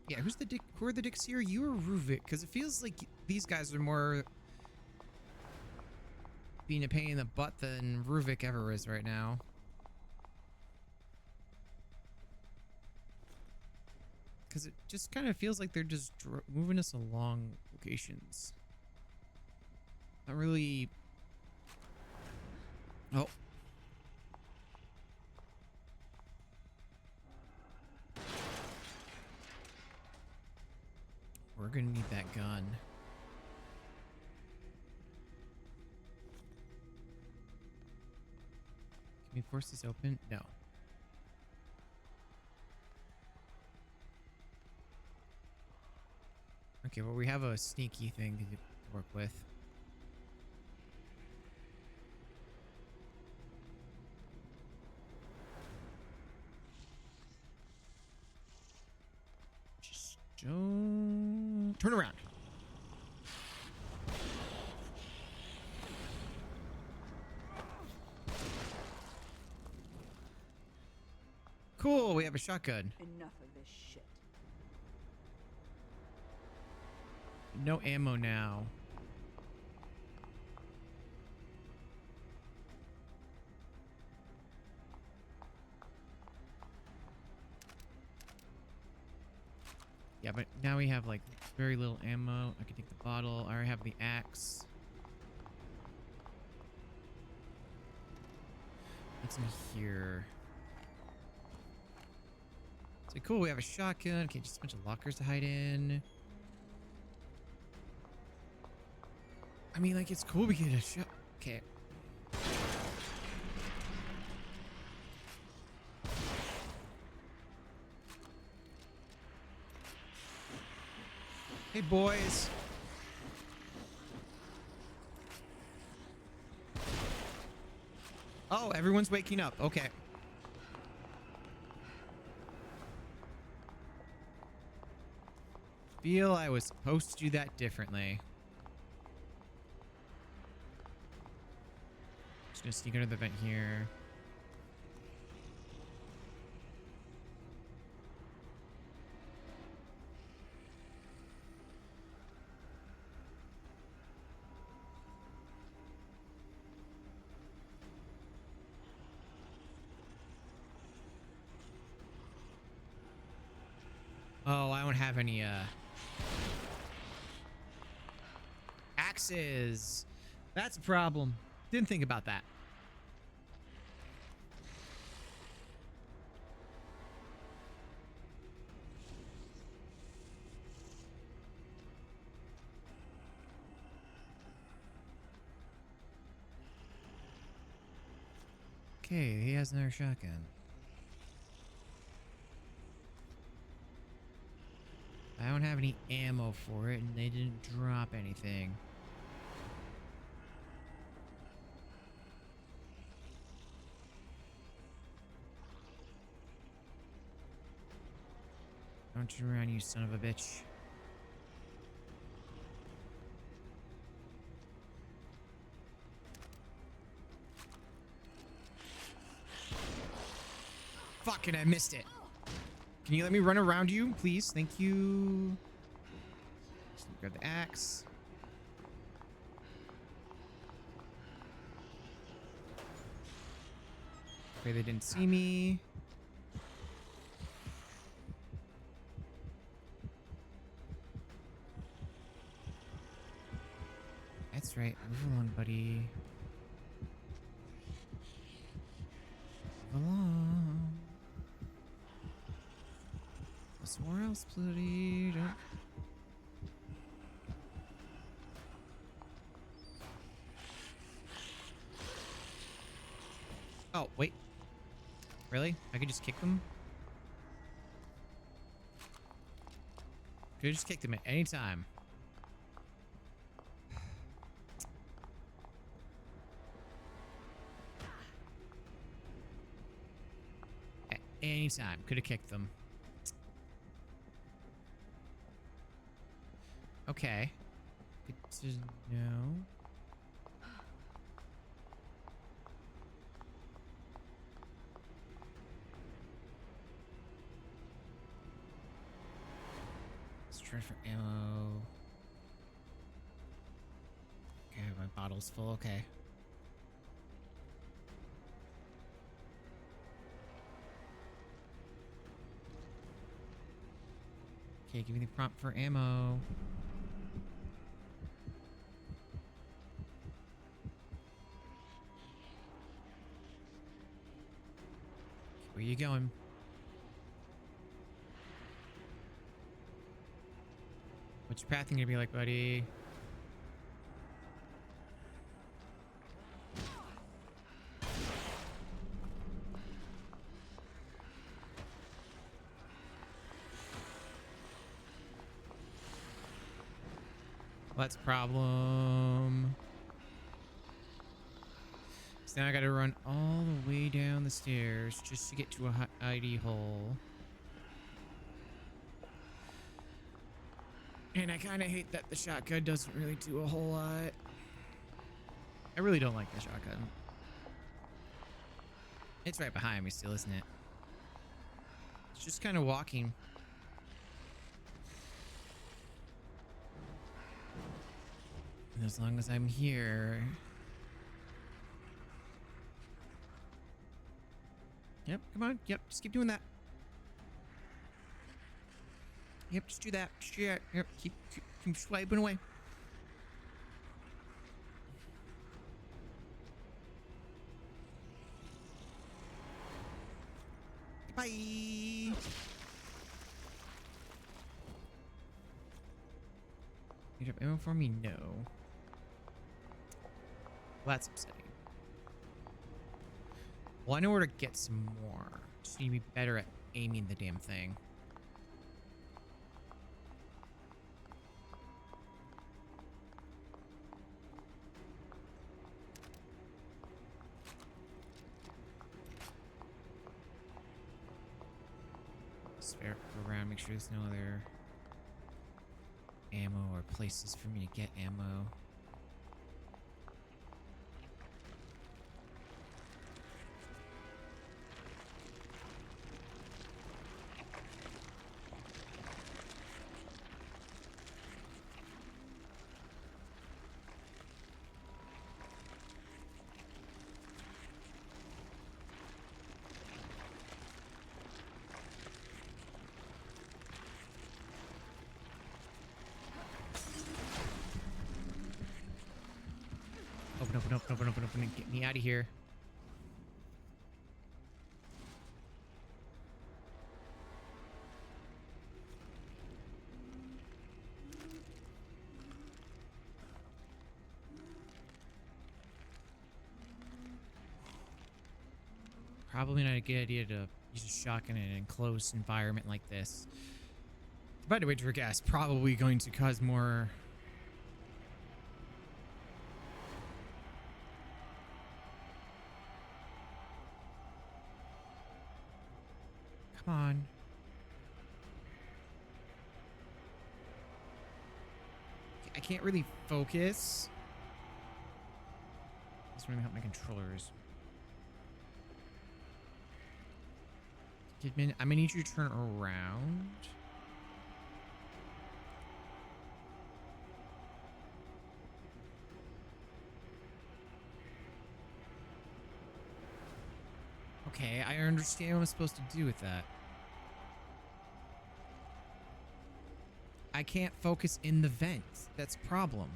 Yeah, who's the dick? Who are the dicks here? You or Ruvik? Because it feels like these guys are more being a pain in the butt than Ruvik ever is right now. Because it just kind of feels like they're just moving us along locations. Not really... Oh. We're gonna need that gun. Can we force this open? No. Okay, well, we have a sneaky thing to work with. Just don't... Turn around. Cool, we have a shotgun. Enough of this shit. No ammo now. Yeah, but now we have like very little ammo. I can take the bottle. I already have the axe. What's in here? So cool, we have a shotgun. Okay, just a bunch of lockers to hide in. I mean, like, it's cool we get a shot. Okay. Hey, boys. Oh, everyone's waking up. Okay. Feel I was supposed to do that differently. Just gonna sneak under the vent here. Oh, I don't have any axes. That's a problem. Didn't think about that. Okay, he has another shotgun. I don't have any ammo for it, and they didn't drop anything. Don't you run, you son of a bitch. Fucking, I missed it. Can you let me run around you, please? Thank you. Just grab the axe. Okay, they didn't see me. That's right. Move along, buddy. Move along. Somewhere else, bloody. Don't. Oh, wait. Really? I could just kick them? Could just kick them at any time. At any time. Could have kicked them. Okay. Good to know. Let's try for ammo. Okay, my bottle's full. Okay. Okay, give me the prompt for ammo. Where you going? What's your pathing gonna be like, buddy? That's a problem. So now I gotta run all the way down the stairs just to get to a ID hole. And I kind of hate that the shotgun doesn't really do a whole lot. I really don't like the shotgun. It's right behind me still, isn't it? It's just kind of walking. And as long as I'm here. Yep, come on. Yep, just keep doing that. Yep, just do that. Yep, keep swiping away. Bye. You have ammo for me? No. Well, that's upsetting. Well, I know where to get some more. Just need to be better at aiming the damn thing. Spare go around, make sure there's no other ammo or places for me to get ammo. Open. Get me out of here. Probably not a good idea to use a shotgun in an enclosed environment like this. By the way, to gas probably going to cause more. Come on. I can't really focus. This really help my controllers. Kidman, I'm gonna need you to turn around. Okay, I understand what I'm supposed to do with that. I can't focus in the vent. That's a problem.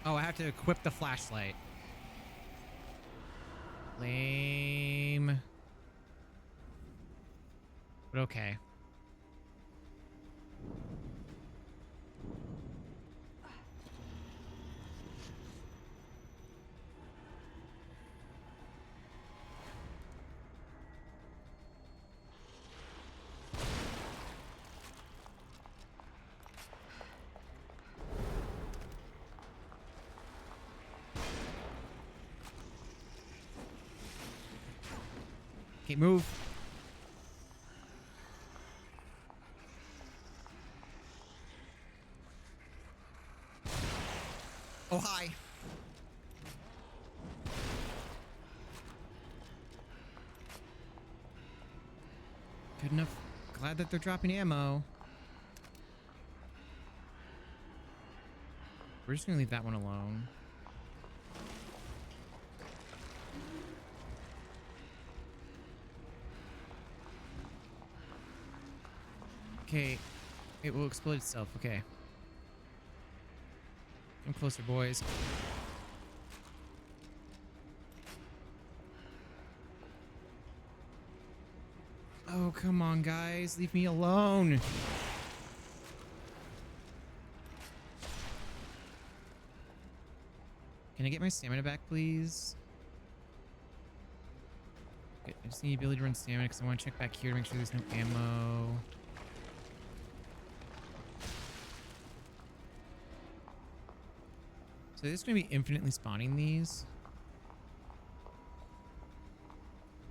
Oh, I have to equip the flashlight. Lame. But okay. Okay, move. Oh, hi. Good enough. Glad that they're dropping ammo. We're just gonna leave that one alone. Okay. It will explode itself. Okay. Come closer, boys. Oh, come on, guys. Leave me alone. Can I get my stamina back, please? Okay, I just need the ability to run stamina because I want to check back here to make sure there's no ammo. So this is going to be infinitely spawning these.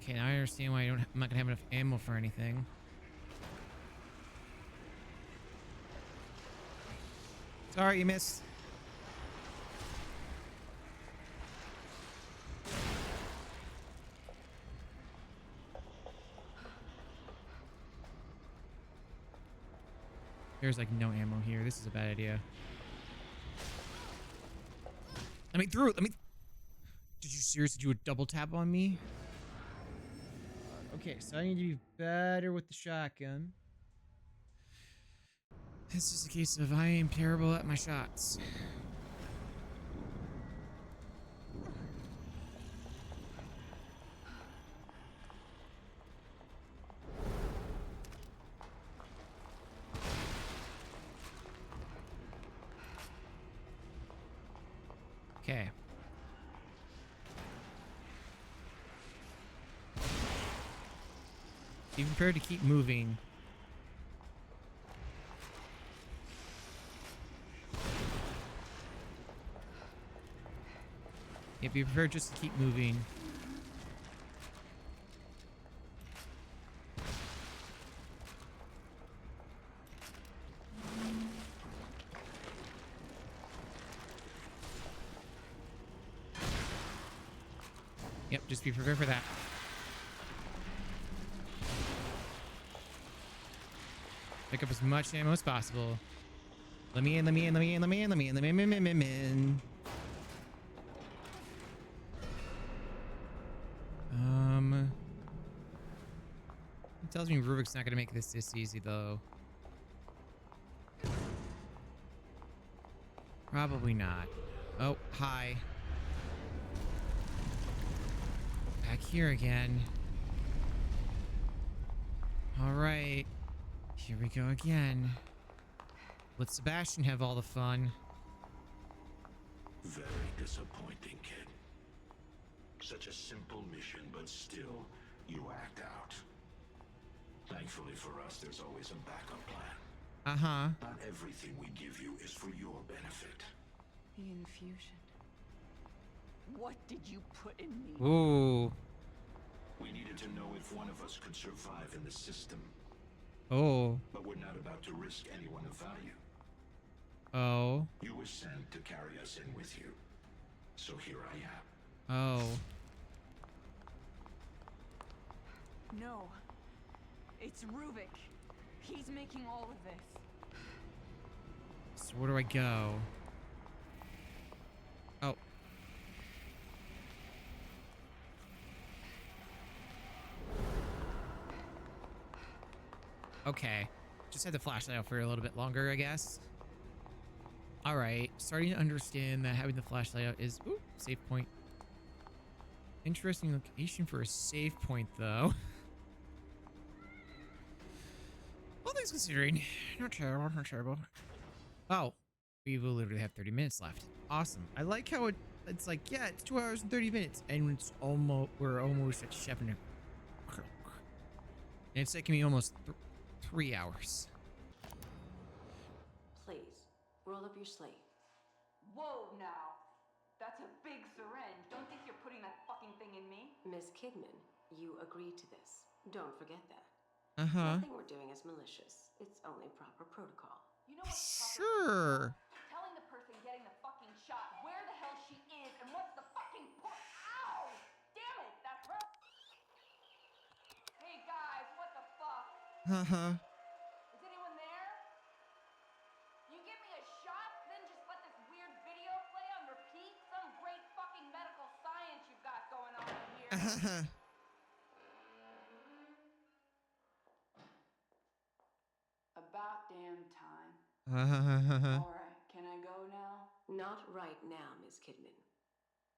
Okay, now I understand why I'm not going to have enough ammo for anything. Sorry, you missed. There's like no ammo here. This is a bad idea. Let me through. Let me. Did you seriously do a double tap on me? Okay, so I need to be better with the shotgun. This is a case of I am terrible at my shots. Okay. Be prepared to keep moving. Yeah, be prepared just to keep moving. Yep, just be prepared for that. Pick up as much ammo as possible. Let me in, let me in, let me in, let me in, let me in, let me in, let me in. It tells me Rubik's not gonna make this easy though. Probably not. Oh, hi. Back here again. All right. Here we go again. Let Sebastian have all the fun. Very disappointing, kid. Such a simple mission, but still, you act out. Thankfully for us, there's always a backup plan. Uh-huh. Not everything we give you is for your benefit. The infusion. What did you put in me? Ooh. We needed to know if one of us could survive in the system. Oh. But we're not about to risk anyone of value. Oh. You were sent to carry us in with you. So here I am. Oh. No. It's Ruvik. He's making all of this. So where do I go? Oh. Okay. Just had the flashlight out for a little bit longer, I guess. All right. Starting to understand that having the flashlight out is... Ooh, save point. Interesting location for a save point, though. All things considering. Not terrible, not terrible. Oh. We will literally have 30 minutes left. Awesome. I like how it's like, yeah, it's 2 hours and 30 minutes. And it's almost... We're almost at 7 o'clock. And it's taking me almost 3 hours. Please, roll up your sleeve. Whoa, now. That's a big syringe. Don't think you're putting that fucking thing in me. Miss Kidman, you agreed to this. Don't forget that. Uh-huh. Nothing we're doing is malicious. It's only proper protocol. You know what's proper? Sure. Telling the person getting the fucking shot where the hell she is and what's the fucking point. Ow! Damn it, that hurt. Hey guys, what the fuck? Uh-huh. Is anyone there? You give me a shot, then just let this weird video play on repeat? Some great fucking medical science you've got going on in here. All right, can I go now? Not right now, Miss Kidman.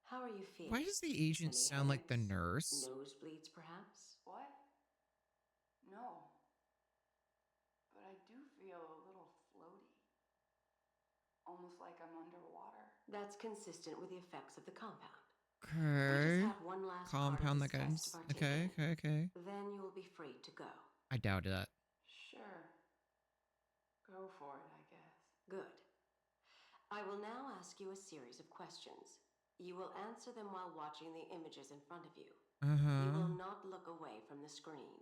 How are you feeling? Why does the agent Any sound like the headaches? nurse? Nosebleeds, perhaps? What? No. But I do feel a little floaty. Almost like I'm underwater. That's consistent with the effects of the compound. We Okay. just have one last Compound that part of this guidance. test to Okay, partake in. okay. Then you will be free to go. I doubt that. Sure. Go for it, I guess. Good. I will now ask you a series of questions. You will answer them while watching the images in front of you. You will not look away from the screen.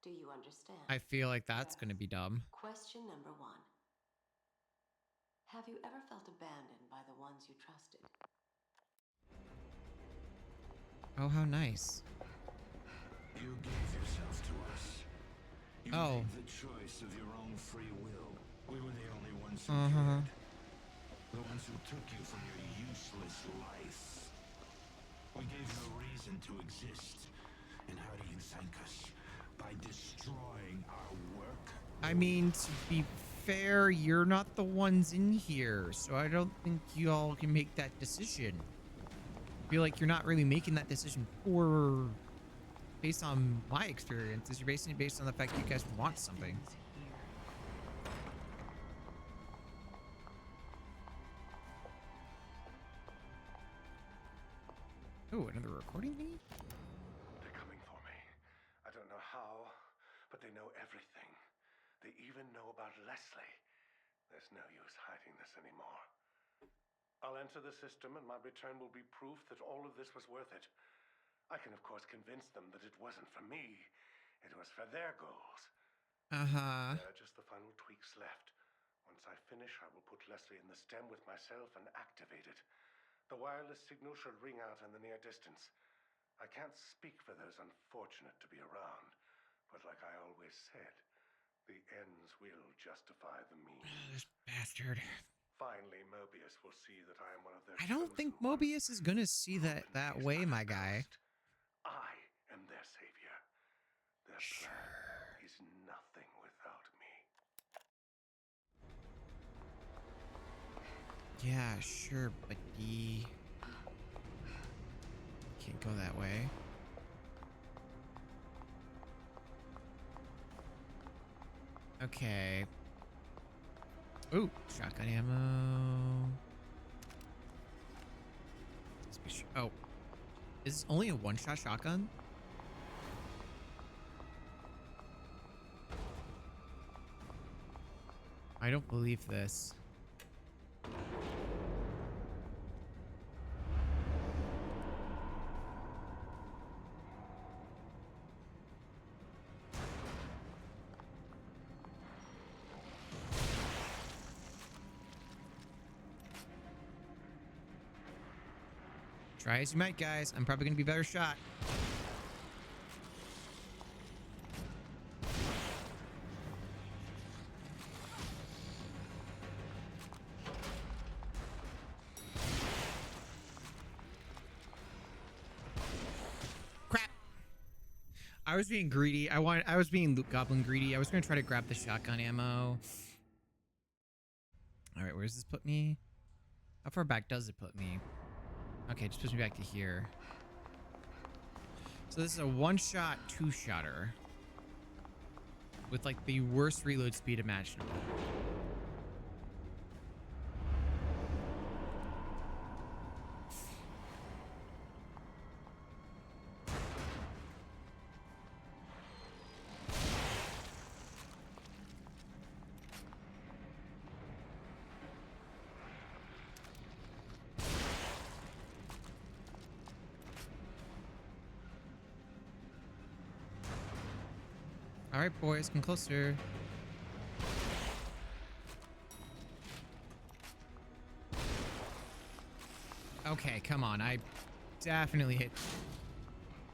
Do you understand? I feel like that's gonna be dumb. Question number 1. Have you ever felt abandoned by the ones you trusted? Oh, how nice. You gave yourself to us. You Oh. made the choice of your own free will. We were the only ones who cared. The ones who took you from your useless life. We gave you a reason to exist. And how do you thank us? By destroying our work? I mean, to be fair, you're not the ones in here, so I don't think you all can make that decision. I feel like you're not really making that decision based on my experiences. You're basing it based on the fact you guys want something. Oh, another recording thingy? They're coming for me. I don't know how, but they know everything. They even know about Leslie. There's no use hiding this anymore. I'll enter the system, and my return will be proof that all of this was worth it. I can, of course, convince them that it wasn't for me. It was for their goals. Uh-huh. There are just the final tweaks left. Once I finish, I will put Leslie in the stem with myself and activate it. The wireless signal should ring out in the near distance. I can't speak for those unfortunate to be around, but like I always said, the ends will justify the means. This bastard. Finally, Mobius will see that I am one of their I don't think Mobius is gonna see that way, my guy. I am their savior. Their plan is nothing without me. Yeah, sure, buddy. Can't go that way. Okay. Ooh, shotgun ammo. Let's be sure. Oh. Is this only a one-shot shotgun? I don't believe this. Try as you might, guys. I'm probably gonna be a better shot. Crap. I was being greedy. I was being Loot Goblin greedy. I was gonna try to grab the shotgun ammo. Alright, where does this put me? How far back does it put me? Okay, it just puts me back to here. So this is a one-shot, two-shotter. With, like, the worst reload speed imaginable. Alright, boys, come closer. Okay, come on. I definitely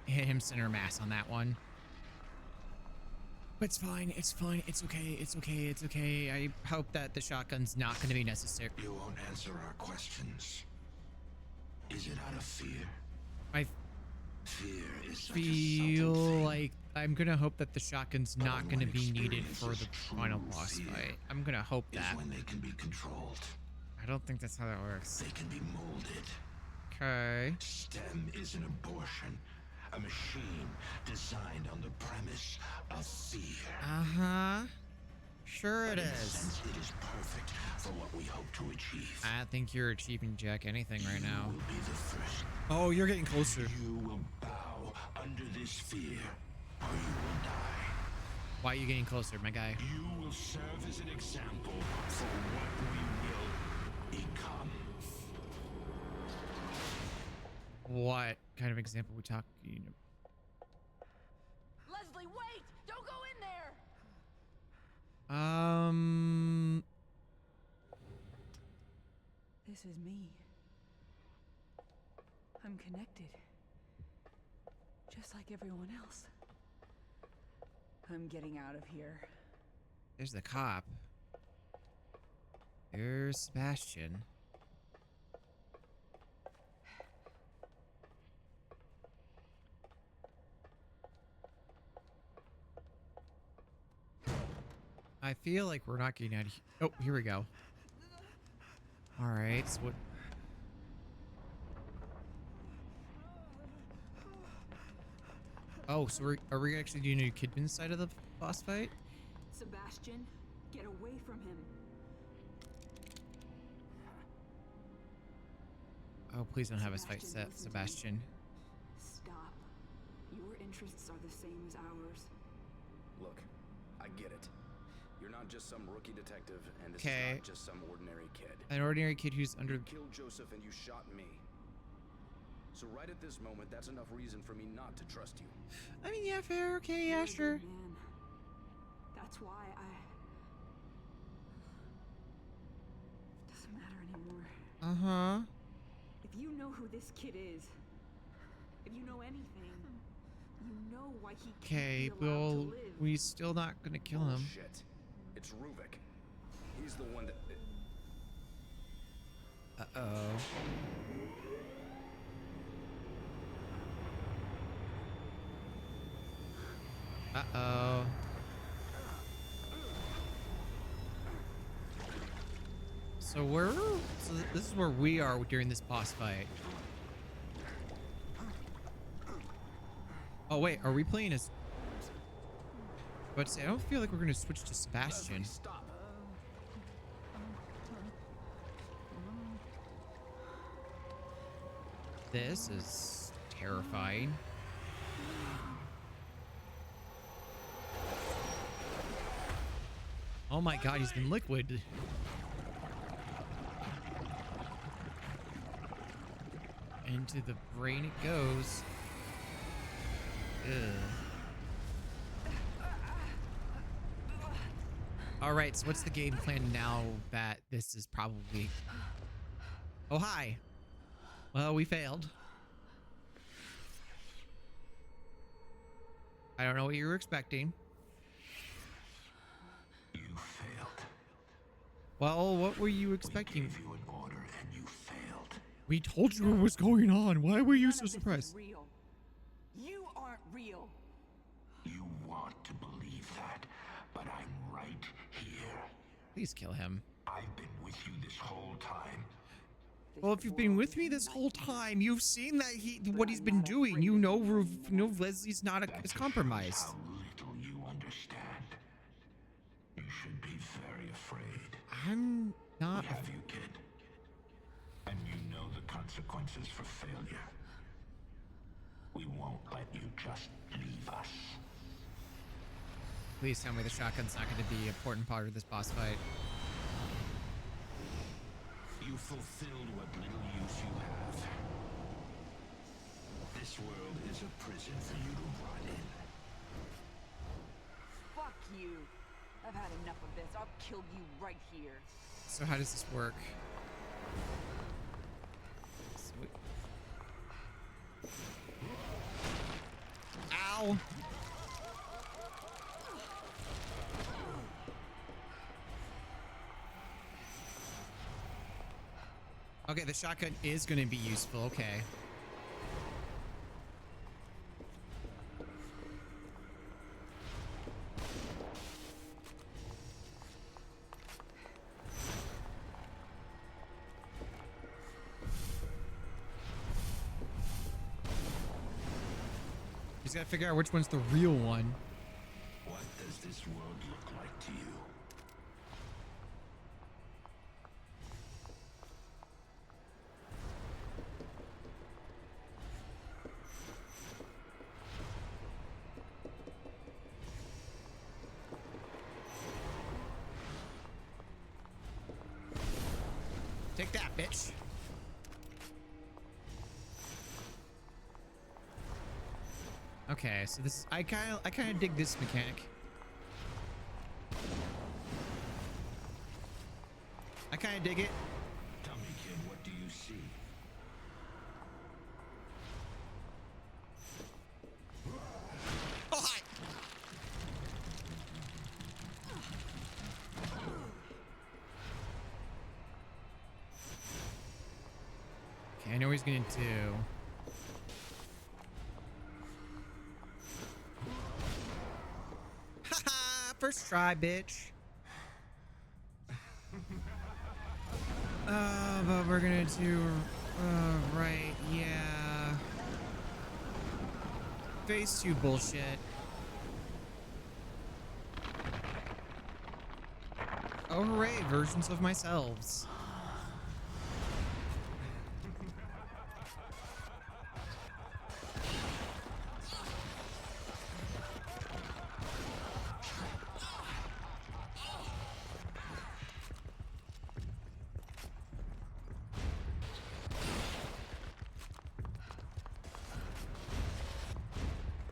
hit him center mass on that one. But it's fine. It's fine. It's okay. It's okay. It's okay. I hope that the shotgun's not going to be necessary. You won't answer our questions. Is it out of fear? feel like I'm gonna hope that the shotgun's not gonna be needed for the final boss fight. I'm gonna hope that. When they can be controlled. I don't think that's how that works. They can be molded. Okay. STEM is an abortion. A machine designed on the premise of fear. Uh-huh. Sure it is. Since it is perfect for what we hope to achieve. I think you're achieving jack anything right now. You will be the first. Oh, you're getting closer. You will bow under this fear, or you will die. Why are you getting closer, my guy? You will serve as an example for what we will become. What kind of example are we talking about? Leslie, wait! Don't go in there! This is me. I'm connected. Just like everyone else. I'm getting out of here. There's the cop. There's Sebastian. I feel like we're not getting out of here. Oh, here we go. All right, so what? Oh, so are we actually doing a Kidman side of the boss fight? Sebastian, get away from him. Oh, please don't have us fight Sebastian. Stop. Your interests are the same as ours. Look, I get it. You're not just some rookie detective, and this is not just some ordinary kid. An ordinary kid who's under... You killed Joseph and you shot me. So right at this moment, that's enough reason for me not to trust you. I mean, yeah, fair. Okay, yeah, sure. Man. That's why It doesn't matter anymore. Uh-huh. If you know who this kid is, if you know anything, you know why he can't be allowed to live. We still not gonna kill him. Shit. It's Ruvik. He's the one that... Uh-oh. Uh-oh. So this is where we are during this boss fight. Oh wait, are we playing as... But I don't feel like we're gonna switch to Sebastian. Stop. This is terrifying. Oh my god, he's been liquid. Into the brain it goes. Ugh. Alright, so what's the game plan now that this is probably... Oh, hi. Well, we failed. I don't know what you were expecting. You failed. Well, what were you expecting? We gave you an order and you failed. We told you what was going on. Why were you so surprised? Real. You aren't real. You want to believe that, but I'm right here. Please kill him. I've been with you this whole time. Well, if you've been with me this whole time, you've seen that what he's been doing. You know Leslie's not as compromised. How little you understand. You should be very afraid. I'm not. We have you, kid. And you know the consequences for failure. We won't let you just leave us. Please tell me the shotgun's not going to be an important part of this boss fight. You fulfilled what little use you have. This world is a prison for you to rot in. Fuck you. I've had enough of this. I'll kill you right here. So how does this work? Ow! Okay, the shotgun is going to be useful. Okay. Just gotta figure out which one's the real one. What does this world look like to you? Take that, bitch. Okay, so this is I kind of dig this mechanic. I kind of dig it. Tell me, kid, what do you see? Oh, hi. Okay, I know what he's gonna do. Haha, first try, bitch. But we're gonna do, right, yeah. Phase 2 bullshit. Oh, hooray, versions of myself.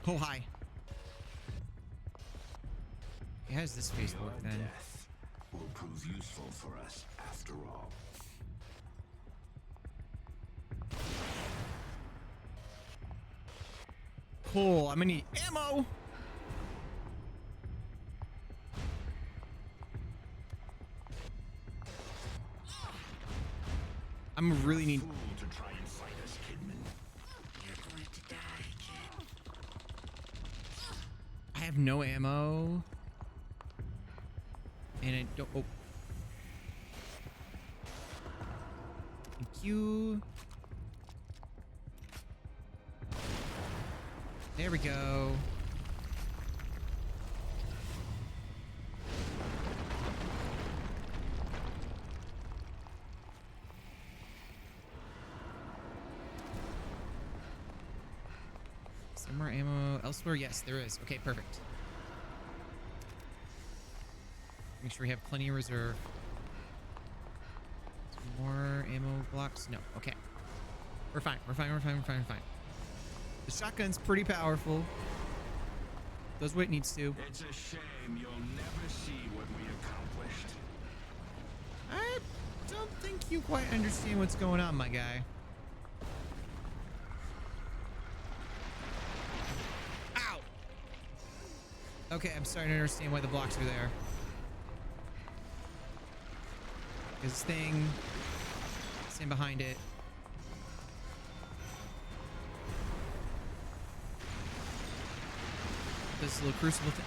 Oh, hi. How does this face work then? Death will prove useful for us after all. Cool, I'm gonna need ammo. I'm really need. Fool to try and fight us, Kidman. You're going to die, kid. I have no ammo. And I don't. Oh. Thank you. There we go. Some more ammo elsewhere? Yes, there is. Okay, perfect. Make sure we have plenty of reserve. Some more ammo blocks? No. Okay. We're fine. We're fine. We're fine. We're fine. We're fine. The shotgun's pretty powerful. Does what it needs to. It's a shame you'll never see what we accomplished. I don't think you quite understand what's going on, my guy. Ow! Okay, I'm starting to understand why the blocks are there. This thing, stand behind it. This little crucible thing.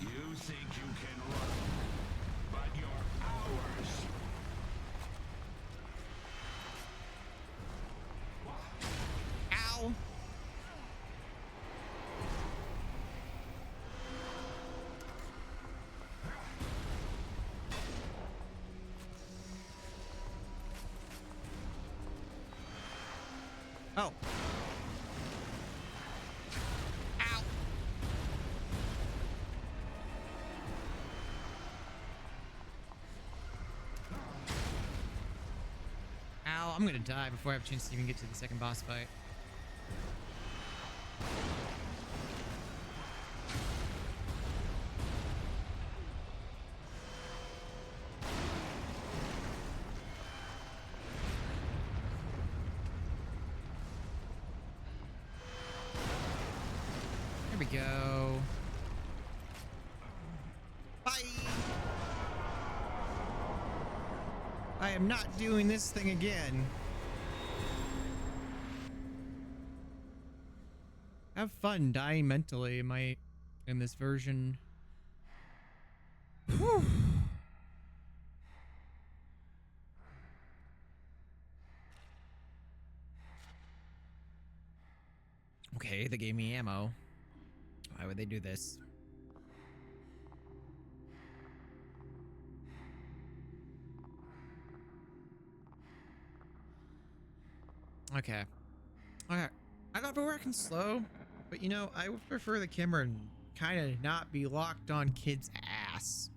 You think you can run, but you're ours. Ow! Oh. Ow. Ow, I'm gonna die before I have a chance to even get to the second boss fight. There we go. Bye! I am not doing this thing again. Have fun dying mentally in this version. Whew. Okay. Okay, they gave me ammo. Why would they do this? Okay. Okay. I thought we were working slow, but you know, I would prefer the camera kind of not be locked on Kid's ass.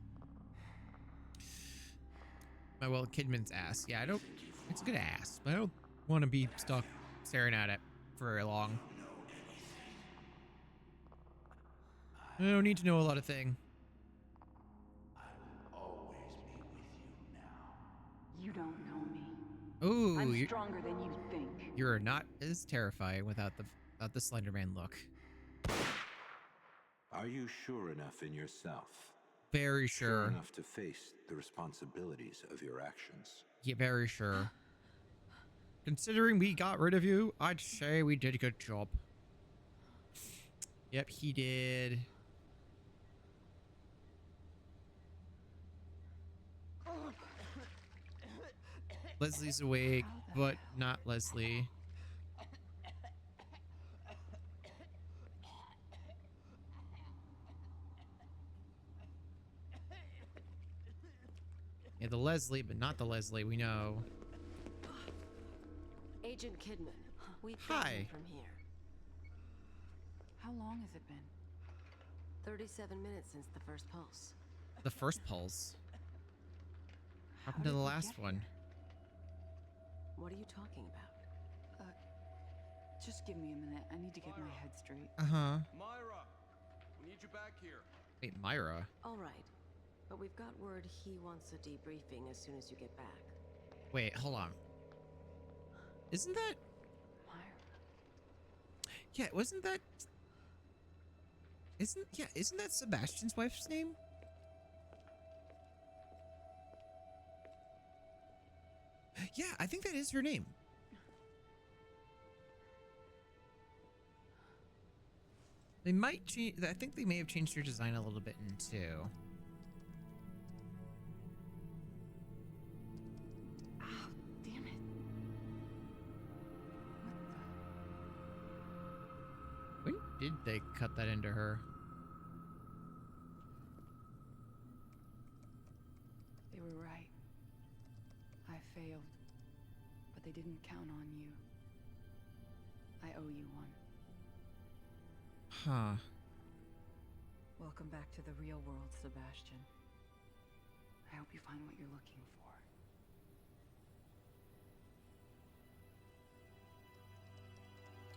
Well, Kidman's ass. Yeah, I don't. It's a good ass, but I don't want to be stuck staring at it for very long. I don't need to know a lot of things. Always be with you now. You don't know me. Ooh, I'm stronger than you think. You're not as terrifying without the Slenderman look. Are you sure enough in yourself? Very sure. Sure enough to face the responsibilities of your actions? Yeah, very sure. Considering we got rid of you, I'd say we did a good job. Yep, he did. Leslie's awake, but not Leslie. Yeah, the Leslie, but not the Leslie we know. Agent Kidman, we've Hi. from here. How long has it been? 37 minutes since the first pulse. The first pulse. What happened to the last one? What are you talking about? Just give me a minute. I need to get my head straight. Uh-huh. Myra, we need you back here. Wait, Myra? All right, but we've got word he wants a debriefing as soon as you get back. Wait, hold on. Isn't that... Myra. Yeah, wasn't that... Isn't that Sebastian's wife's name? Yeah, I think that is her name. They might change... I think they may have changed her design a little bit in two. Oh, damn it. When did they cut that into her? They were right. I failed. But they didn't count on you. I owe you one. Huh. Welcome back to the real world, Sebastian. I hope you find what you're looking for.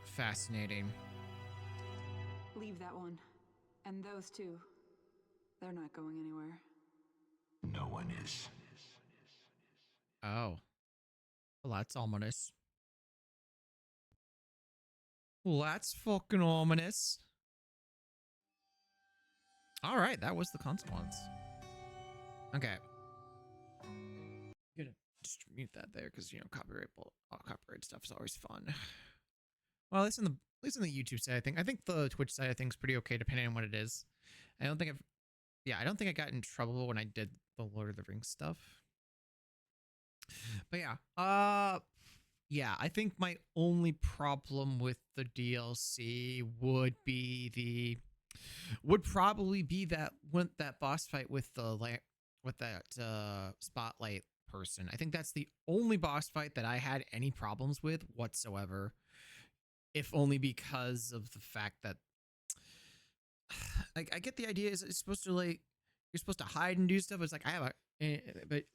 Fascinating. Leave that one. And those two. They're not going anywhere. No one is. Oh. Well, that's ominous. Well, that's fucking ominous. All right, that was the consequence. Okay. I'm gonna just mute that there because, you know, copyright stuff is always fun. Well, at least on the YouTube side, I think the Twitch side of things is pretty okay depending on what it is. I don't think I got in trouble when I did the Lord of the Rings stuff. But yeah, I think my only problem with the DLC would probably be that boss fight with that spotlight person. I think that's the only boss fight that I had any problems with whatsoever. If only because of the fact that, like, I get the idea is it's supposed to, like, you're supposed to hide and do stuff. It's like but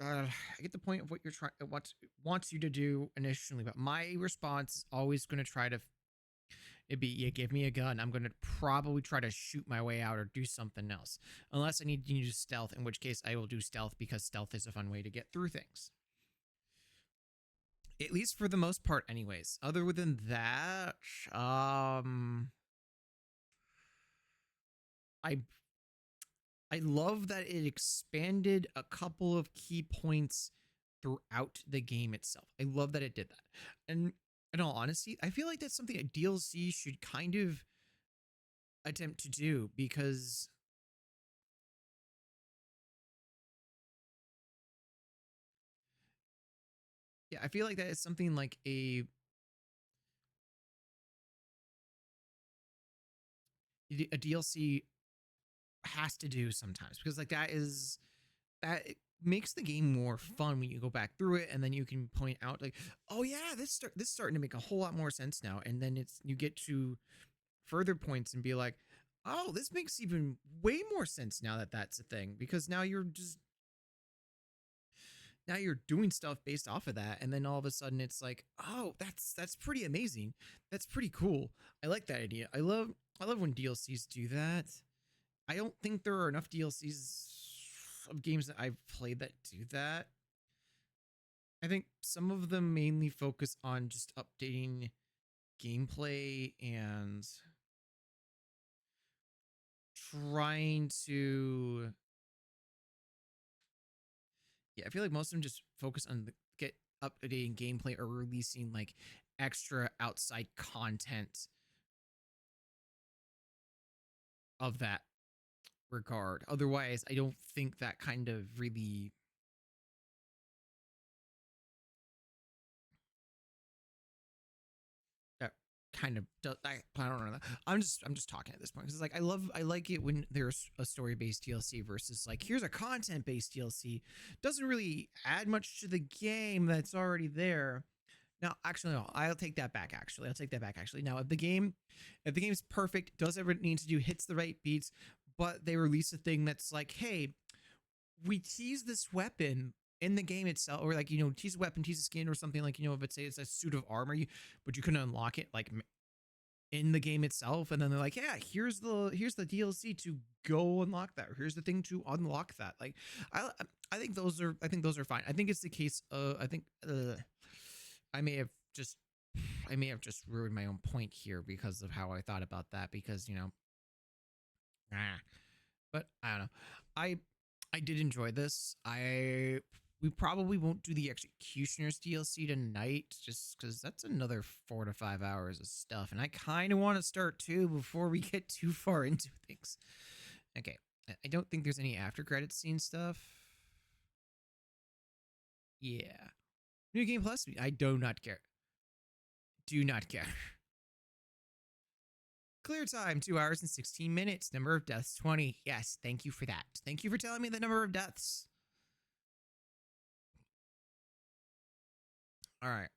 I get the point of what you're trying, wants you to do initially. But my response is always going to try to you give me a gun, I'm going to probably try to shoot my way out or do something else, unless I need to use stealth, in which case I will do stealth because stealth is a fun way to get through things. At least for the most part, anyways. Other than that, I love that it expanded a couple of key points throughout the game itself. I love that it did that. And in all honesty, I feel like that's something a DLC should kind of attempt to do, because yeah, I feel like that is something like a DLC has to do sometimes, because like that it makes the game more fun when you go back through it, and then you can point out like, oh yeah, this is starting to make a whole lot more sense now, and then you get to further points and be like, oh, this makes even way more sense now that that's a thing, because now you're doing stuff based off of that, and then all of a sudden it's like, oh, that's pretty amazing, that's pretty cool. I like that idea. I love when DLCs do that. I don't think there are enough DLCs of games that I've played that do that. I think some of them mainly focus on just updating gameplay and trying to, yeah, I feel like most of them just focus on get updating gameplay or releasing like extra outside content of that regard. Otherwise, I don't think that kind of really, that kind of does. I don't know. I'm just talking at this point, because it's like I like it when there's a story based DLC versus like, here's a content based DLC. Doesn't really add much to the game that's already there. Now, actually, no, I'll take that back. Actually, now if the game's perfect, does everything it needs to do, hits the right beats, but they release a thing that's like, hey, we tease this weapon in the game itself, or like, tease a weapon, tease a skin, or something, like, if it's, say it's a suit of armor, but you couldn't unlock it like in the game itself, and then they're like, yeah, here's the DLC to go unlock that, or here's the thing to unlock that. Like, I think those are fine. I think it's the case of, I think I may have just ruined my own point here because of how I thought about that, because but I don't know. I I did enjoy this. We probably won't do the Executioner's DLC tonight, just because that's another 4 to 5 hours of stuff, and I kind of want to start too before we get too far into things. Okay, I don't think there's any after credits scene stuff. Yeah, New Game Plus. I do not care. Do not care. Clear time, 2 hours and 16 minutes. Number of deaths, 20. Yes, thank you for that. Thank you for telling me the number of deaths. All right.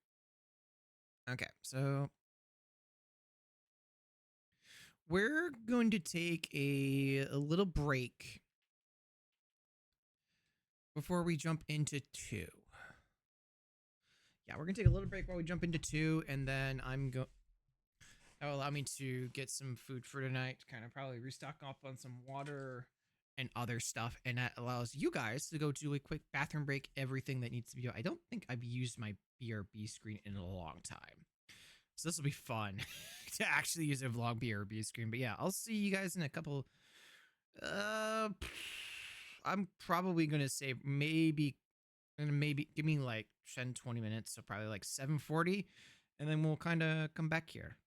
Okay, so we're going to take a little break before we jump into 2. Yeah, we're going to take a little break while we jump into 2, and then that will allow me to get some food for tonight, kind of probably restock up on some water and other stuff, and that allows you guys to go do a quick bathroom break, everything that needs to be done. I don't think I've used my BRB screen in a long time, so this will be fun to actually use a vlog BRB screen. But yeah, I'll see you guys in a couple. I'm probably gonna say maybe give me like 10-20 minutes, so probably like 7:40, and then we'll kind of come back here.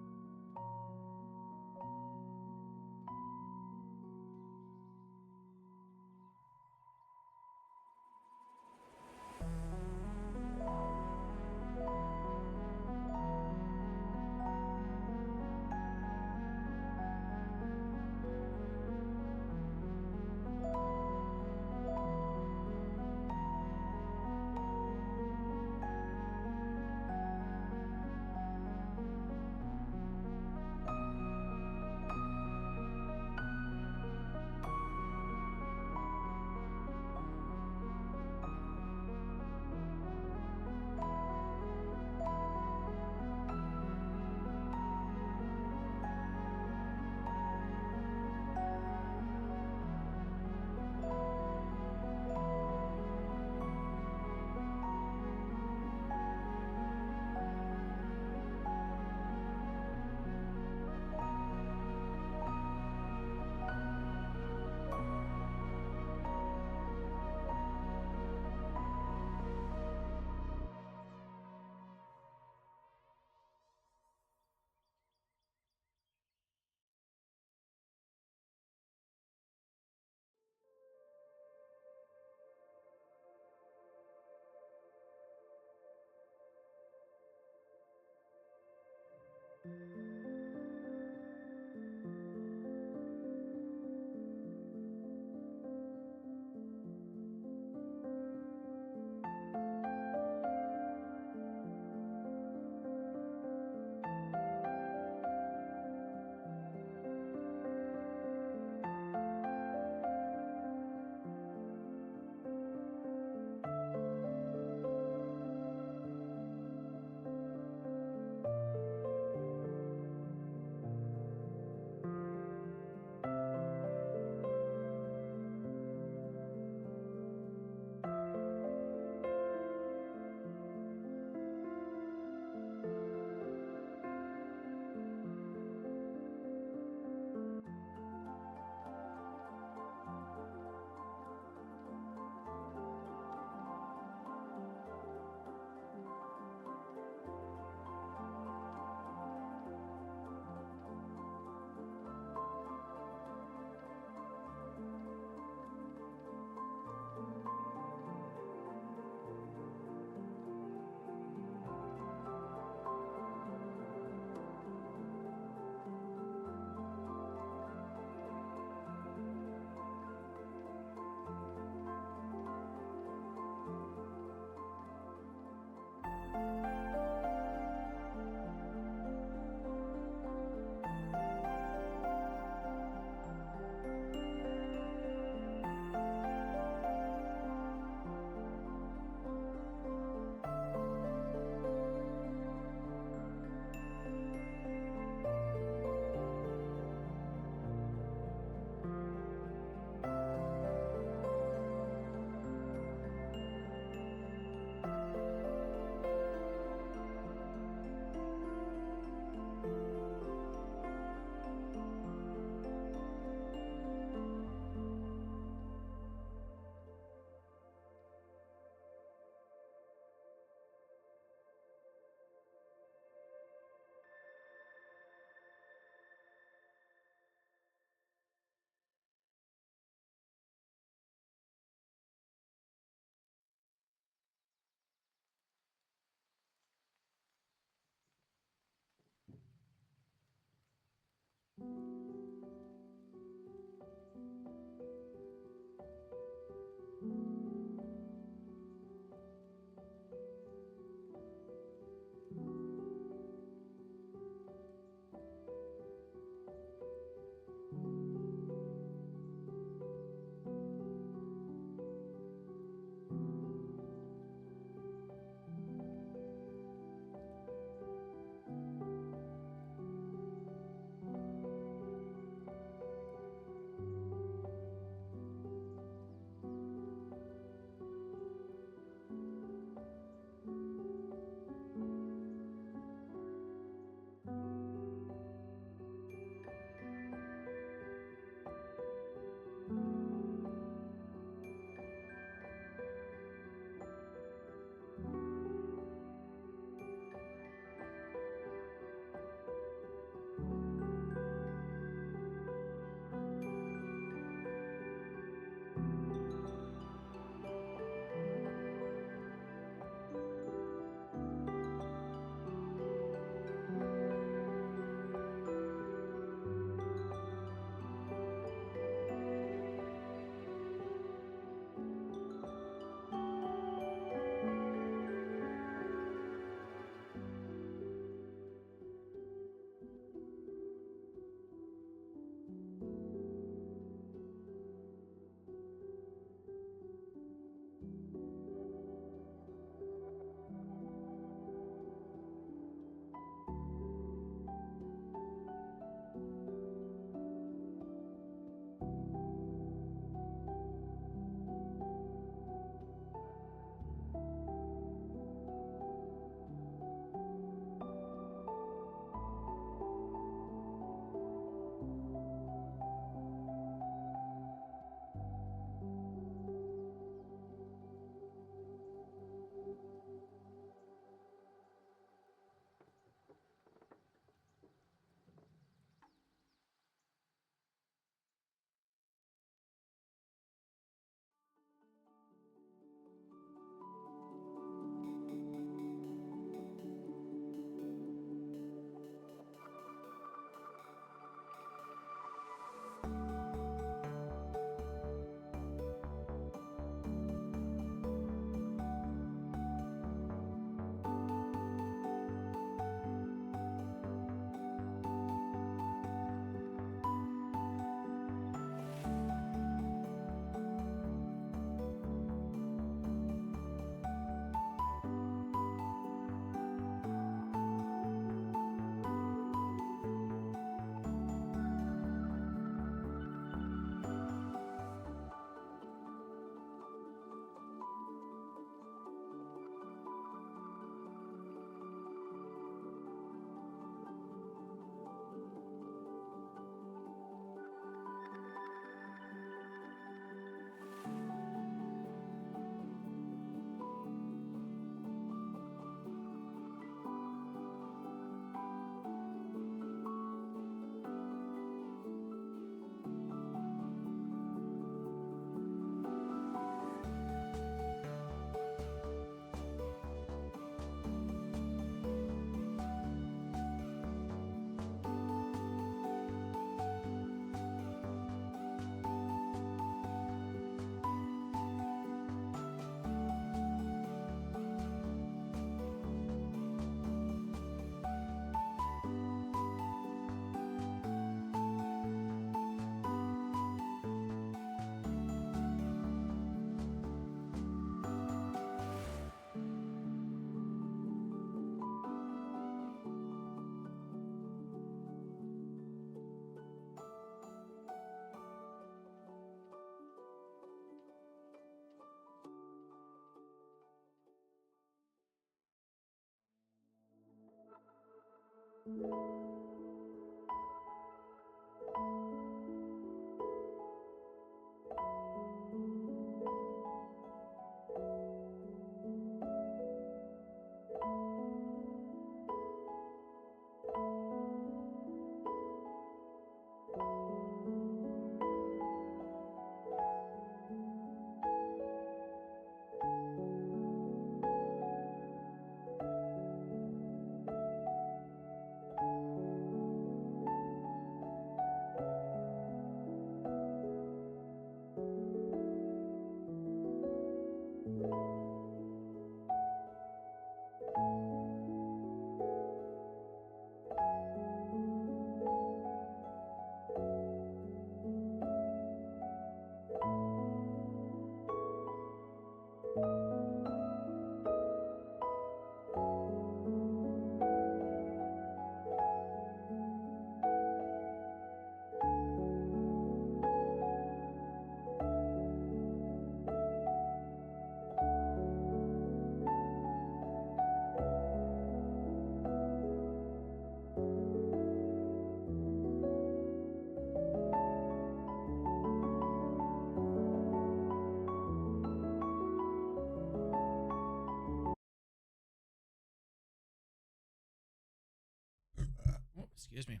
Oh, excuse me.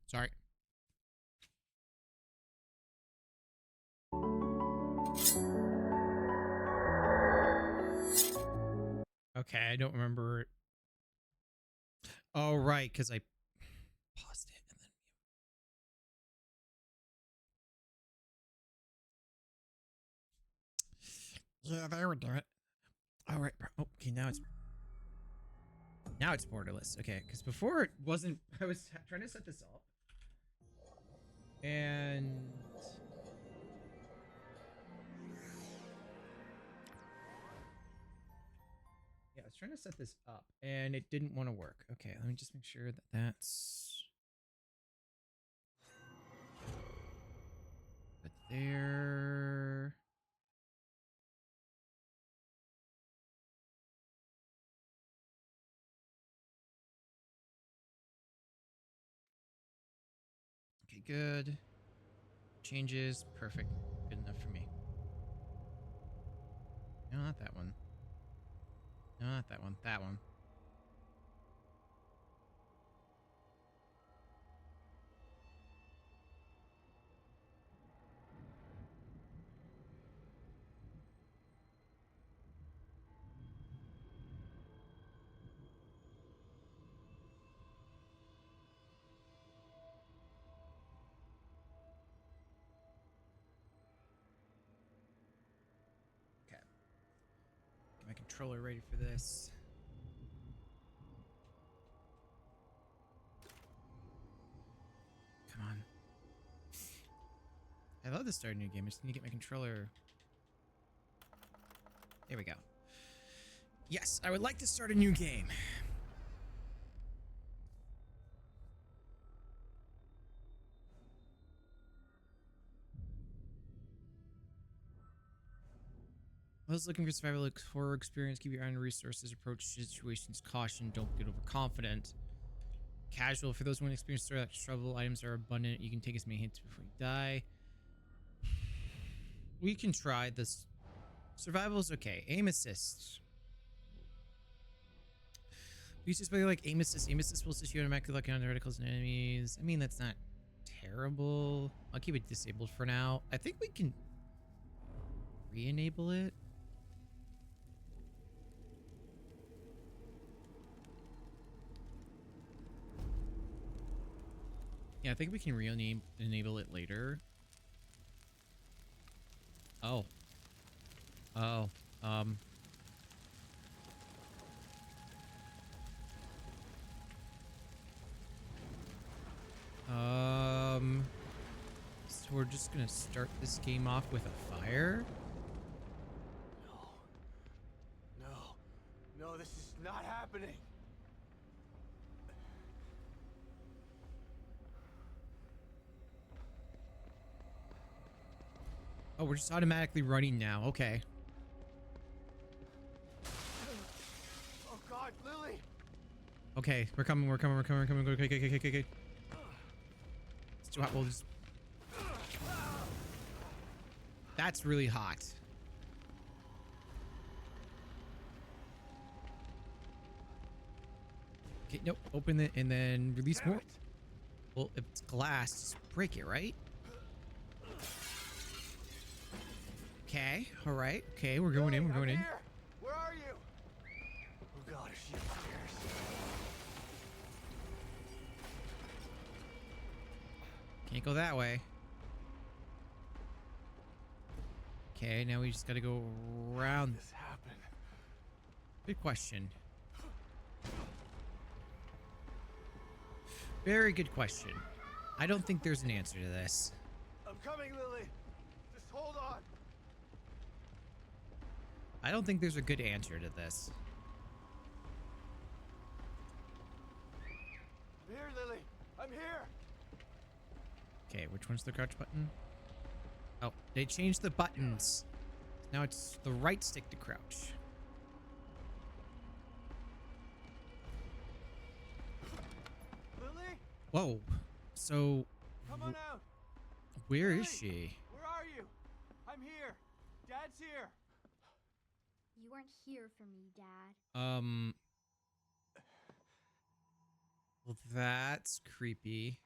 Sorry. Okay, I don't remember. Oh, right, because I paused it and then. Yeah, there we do it. All right. Oh, okay, now it's borderless. Okay, because before it wasn't. I was trying to set this up, and yeah, I was trying to set this up, and it didn't want to work. Okay, let me just make sure that that's. But there. Okay, good. Changes. Perfect. Good enough for me. No, not that one. No, not that one. That one. Okay. Get my controller ready for this. Come on. I love to start a new game. I just need to get my controller. There we go. Yes, I would like to start a new game. I was looking for survival horror experience. Keep your eye on resources. Approach situations caution. Don't get overconfident. Casual. For those who want to experience trouble, items are abundant. You can take as many hits before you die. We can try this. Survival is okay. Aim assist. Use this way like aim assist. Aim assist will assist you automatically locking on the reticles and enemies. I mean, that's not terrible. I'll keep it disabled for now. I think we can re-enable it. Yeah, I think we can re-enable it later. Oh. Oh. So we're just gonna start this game off with a fire? No, this is not happening. Oh, we're just automatically running now. Okay. Oh God, Lily! Okay, we're coming. We're coming. We're coming. We're coming. Okay, okay, okay, okay, okay. It's too hot. We'll just... That's really hot. Okay, nope. Open it and then release more. Well, if it's glass, just break it, right? Okay. All right. Okay, we're going in. We're going in. Where are you? Oh God, is she upstairs? Can't go that way. Okay, now we just gotta go around. This happened. Good question. Very good question. I don't think there's an answer to this. I'm coming, Lily. Just hold on. I don't think there's a good answer to this. I'm here, Lily. I'm here. Okay, which one's the crouch button? Oh, they changed the buttons. Now it's the right stick to crouch. Lily? Whoa. So, Come on out. where Lily, is she? Where are you? I'm here. Dad's here. You weren't here for me, Dad. Well, that's creepy.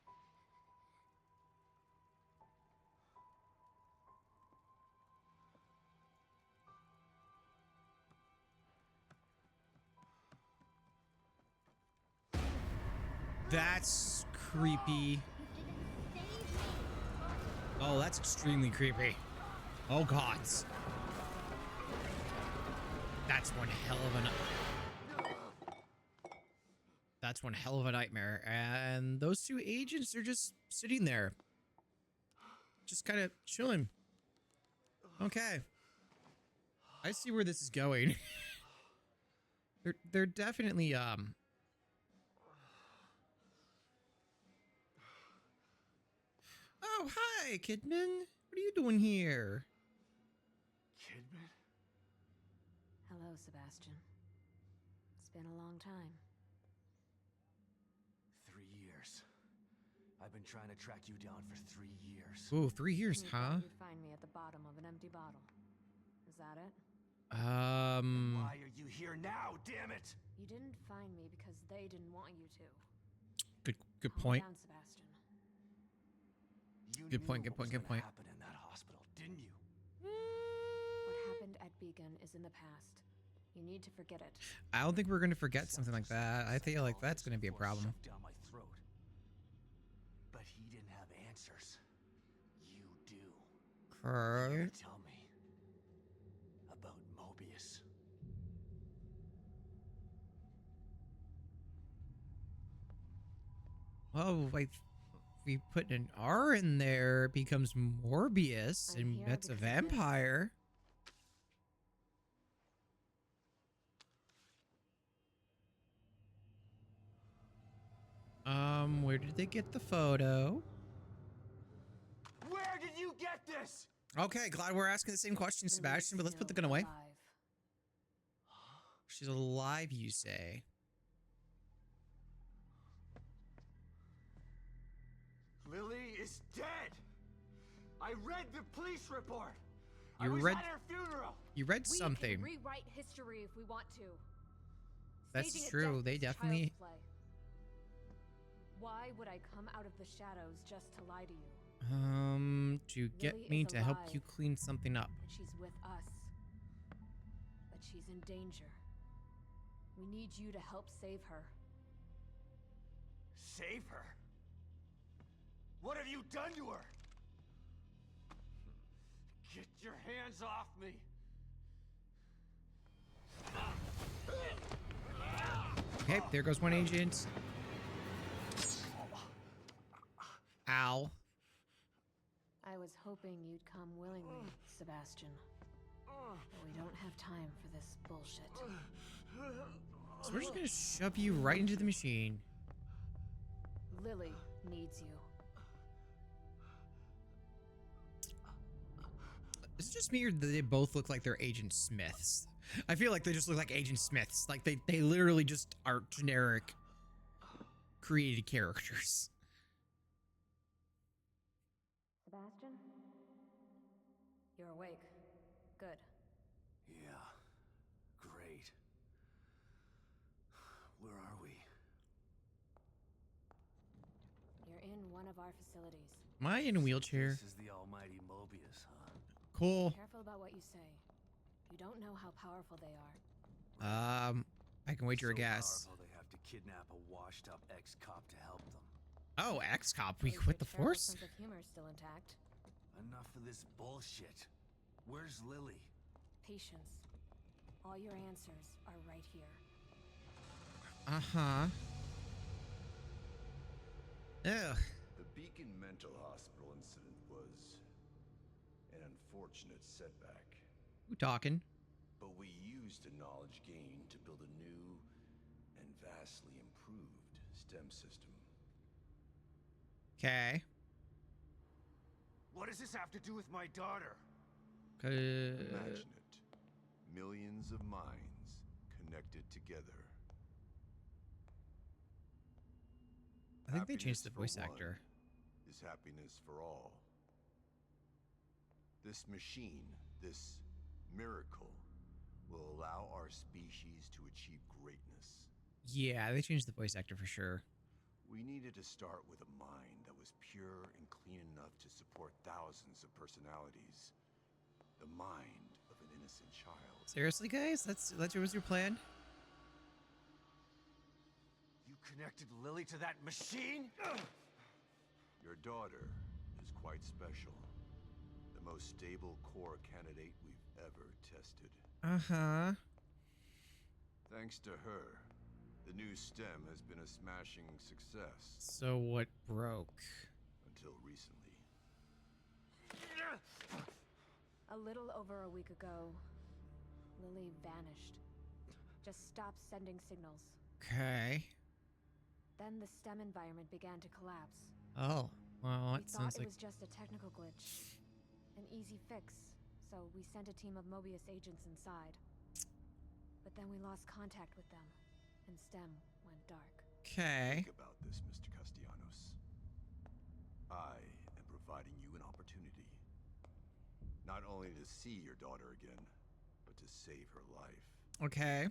That's creepy. Oh, that's extremely creepy. Oh, God. That's one hell of a... That's one hell of a nightmare. And those two agents are just sitting there. Just kind of chilling. Okay. I see where this is going. They're definitely, Oh, hi, Kidman. What are you doing here? Kidman? Hello, Sebastian. It's been a long time. 3 years. I've been trying to track you down for 3 years. Ooh, 3 years, You huh? thought you'd find me at the bottom of an empty bottle. Is that it? Why are you here now, damn it? You didn't find me because they didn't want you to. Good Calm point. down, Sebastian. You Good point, knew good what point, was good gonna point. happen in that hospital, didn't you? What happened at Beacon is in the past. You need to forget it. I don't think we're going to forget something like that. I feel like that's going to be a problem. Shoved down my throat. But he didn't have answers. You do. Okay. Tell me about Mobius. Oh, like we put an R in there, it becomes Morbius, and that's a vampire. Where did they get the photo? Where did you get this? Okay, glad we're asking the same question, Sebastian, but let's put the gun away. She's alive, you say? Lily is dead. I read the police report. You I was read- at her funeral. You read We something. can rewrite history if we want to. That's Staging a true. death They is definitely... child's play. Why would I come out of the shadows just to lie to you? To get Lily me is to help alive. you clean something up. And she's with us. But she's in danger. We need you to help save her. Save her? What have you done to her? Get your hands off me. Okay, there goes one agent. Ow. I was hoping you'd come willingly, Sebastian. But we don't have time for this bullshit. So we're just gonna shove you right into the machine. Lily needs you. Is it just me or do they both look like they're Agent Smiths? I feel like they just look like Agent Smiths. Like they literally just are generic created characters. Sebastian? You're awake. Good. Yeah. Great. Where are we? You're in one of our facilities. Am I in a wheelchair? This is the almighty Mobius, huh? Cool. Be careful about what you say. You don't know how powerful they are. I can wager a guess. Powerful they have to kidnap a washed-up ex-cop to help them. Oh, ex-cop. We quit the force? Sense of humor is still intact. Enough of this bullshit. Where's Lily? Patience. All your answers are right here. Uh-huh. Ugh. The Beacon Mental Hospital incident was an unfortunate setback. Who talking? But we used the knowledge gained to build a new and vastly improved STEM system. Okay. What does this have to do with my daughter? Imagine it. Millions of minds connected together. I think they changed the Happiness voice for one actor. Is happiness for all. This machine, this miracle, will allow our species to achieve greatness. Yeah, they changed the voice actor for sure. We needed to start with a mind that was pure and clean enough to support thousands of personalities. The mind of an innocent child. Seriously, guys? That was your plan? You connected Lily to that machine? Your daughter is quite special. The most stable core candidate we've ever tested. Uh-huh. Thanks to her, the new STEM has been a smashing success. So what broke? Until recently. A little over a week ago, Lily vanished. Just stopped sending signals. Okay. Then the STEM environment began to collapse. Oh, well, We that thought sounds it like... was just a technical glitch. An easy fix, so we sent a team of Mobius agents inside. But then we lost contact with them, and STEM went dark. Okay. Think about this, Mr. Castellanos. I am providing you an opportunity. Not only to see your daughter again, but to save her life. Okay.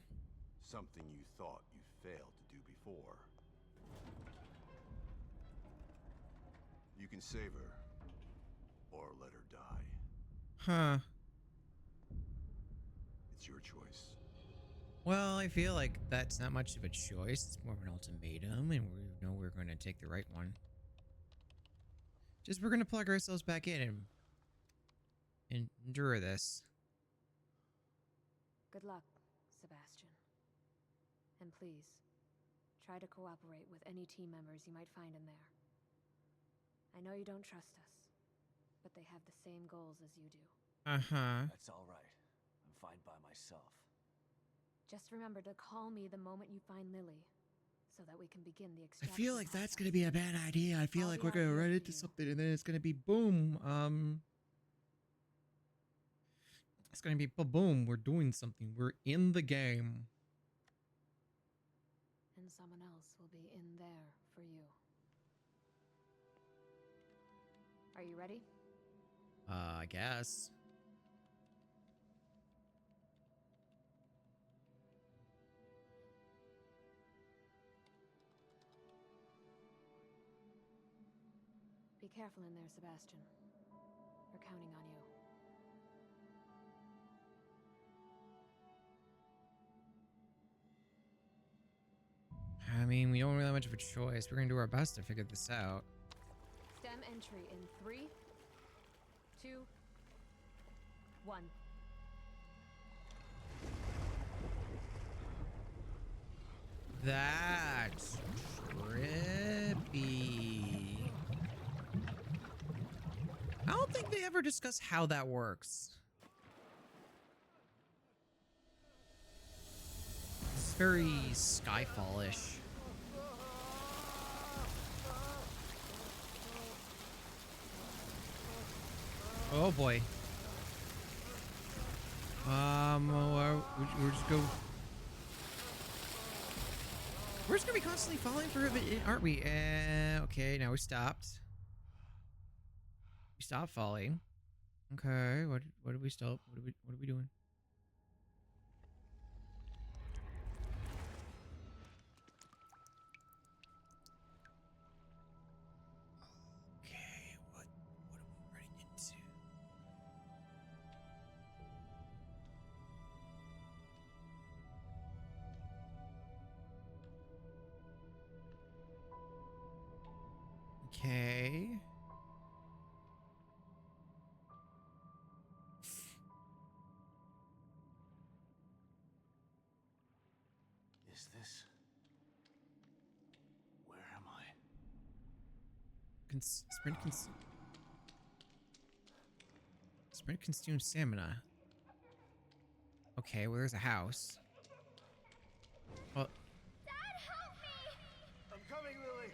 Something you thought you failed to do before. You can save her, or let her die. Huh. It's your choice. Well, I feel like that's not much of a choice. It's more of an ultimatum, and we know we're going to take the right one. Just we're going to plug ourselves back in and endure this. Good luck, Sebastian. And please, try to cooperate with any team members you might find in there. I know you don't trust us, but they have the same goals as you do. Uh-huh. That's all right. I'm fine by myself. Just remember to call me the moment you find Lily, so that we can begin the I extraction feel like that's process. going to be a bad idea. I feel I'll like be we're out going to here run for into you. something and then it's going to be boom. It's going to be boom. We're doing something. We're in the game. And someone else will be in there for you. Are you ready? I guess. Be careful in there, Sebastian. We're counting on you. I mean, we don't really have much of a choice. We're going to do our best to figure this out. STEM entry in 3, 2, 1. That's trippy. I don't think they ever discuss how that works. It's very Skyfall-ish. Oh boy. We'll just go. We're just gonna be constantly falling for it, aren't we? Okay, now we stopped. We stopped falling. Okay, what did we stop? What are we doing? Okay, what are we running into? Okay. Is this... Where am I? Sprint consumes stamina. Okay, where's a house? Well, Dad, help me! I'm coming, Lily!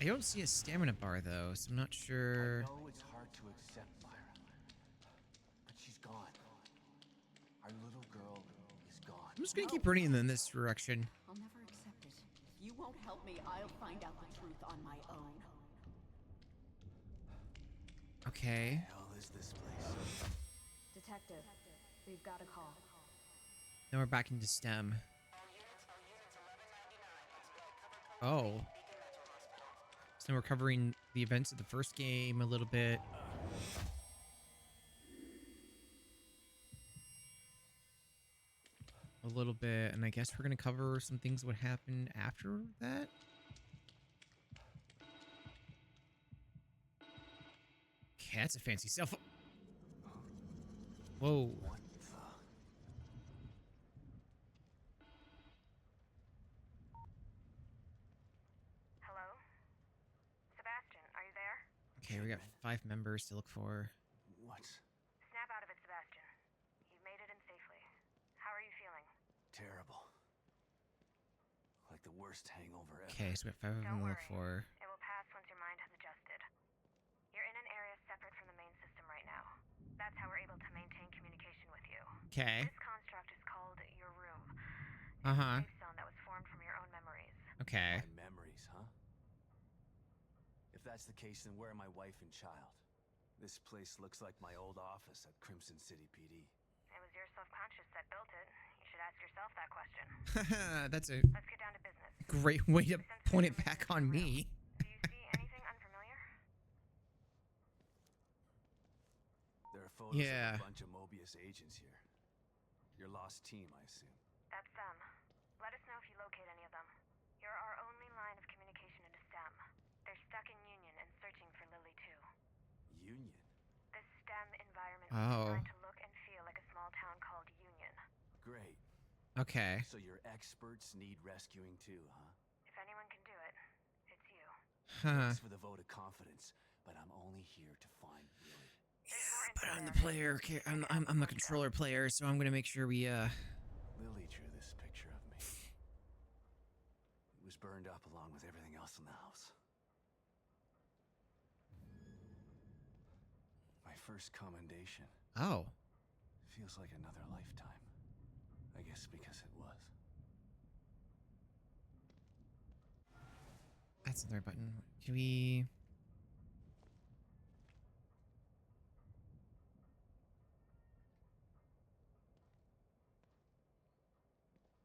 I don't see a stamina bar though, so I'm not sure. I know it's hard to accept, Myra, but she's gone. Our little girl is gone. I'm just gonna keep running in this direction. I'll never accept it. If you won't help me, I'll find out the truth on my own. Okay. What the hell is this place? Detective, we've got a call. Then we're back into STEM. Oh. So now we're covering the events of the first game a little bit. A little bit, and I guess we're gonna cover some things that would happen after that. Okay, that's a fancy cell phone. Whoa. What the... Hello? Sebastian, are you there? Okay, we got 5 members to look for. What? Snap out of it, Sebastian. You've made it in safely. How are you feeling? Terrible. Like the worst hangover ever. Okay, so we got 5 of them to look for. It will pass once your mind has adjusted. You're in an area separate from the main system right now. That's how we're able to maintain communication with you. Okay. This construct is called your room. Uh-huh. It's a safe zone that was formed from your own memories. Okay. My memories, huh? If that's the case, then where are my wife and child? This place looks like my old office at Crimson City PD. It was your subconscious that built it. You should ask yourself that question. That's a Let's get down to business. great way to point it back on me. Do you see anything unfamiliar? There are photos Yeah. of a bunch of Mobius agents here. Your lost team, I assume. That's them. Let us know if you locate any of them. You're our only line of communication into STEM. They're stuck in Union and searching for Lily too. Union? This STEM environment was Oh. designed to look and feel like a small town called Union. Great. Okay. So your experts need rescuing too, huh? If anyone can do it, it's you. Huh. Thanks for the vote of confidence, but I'm only here to find Lily. Yeah, but I'm the player. I'm the controller player, so I'm gonna make sure we Lily drew this picture of me. It was burned up along with everything else in the house. My first commendation. Oh. Feels like another lifetime. I guess because it was. That's another button. Can we?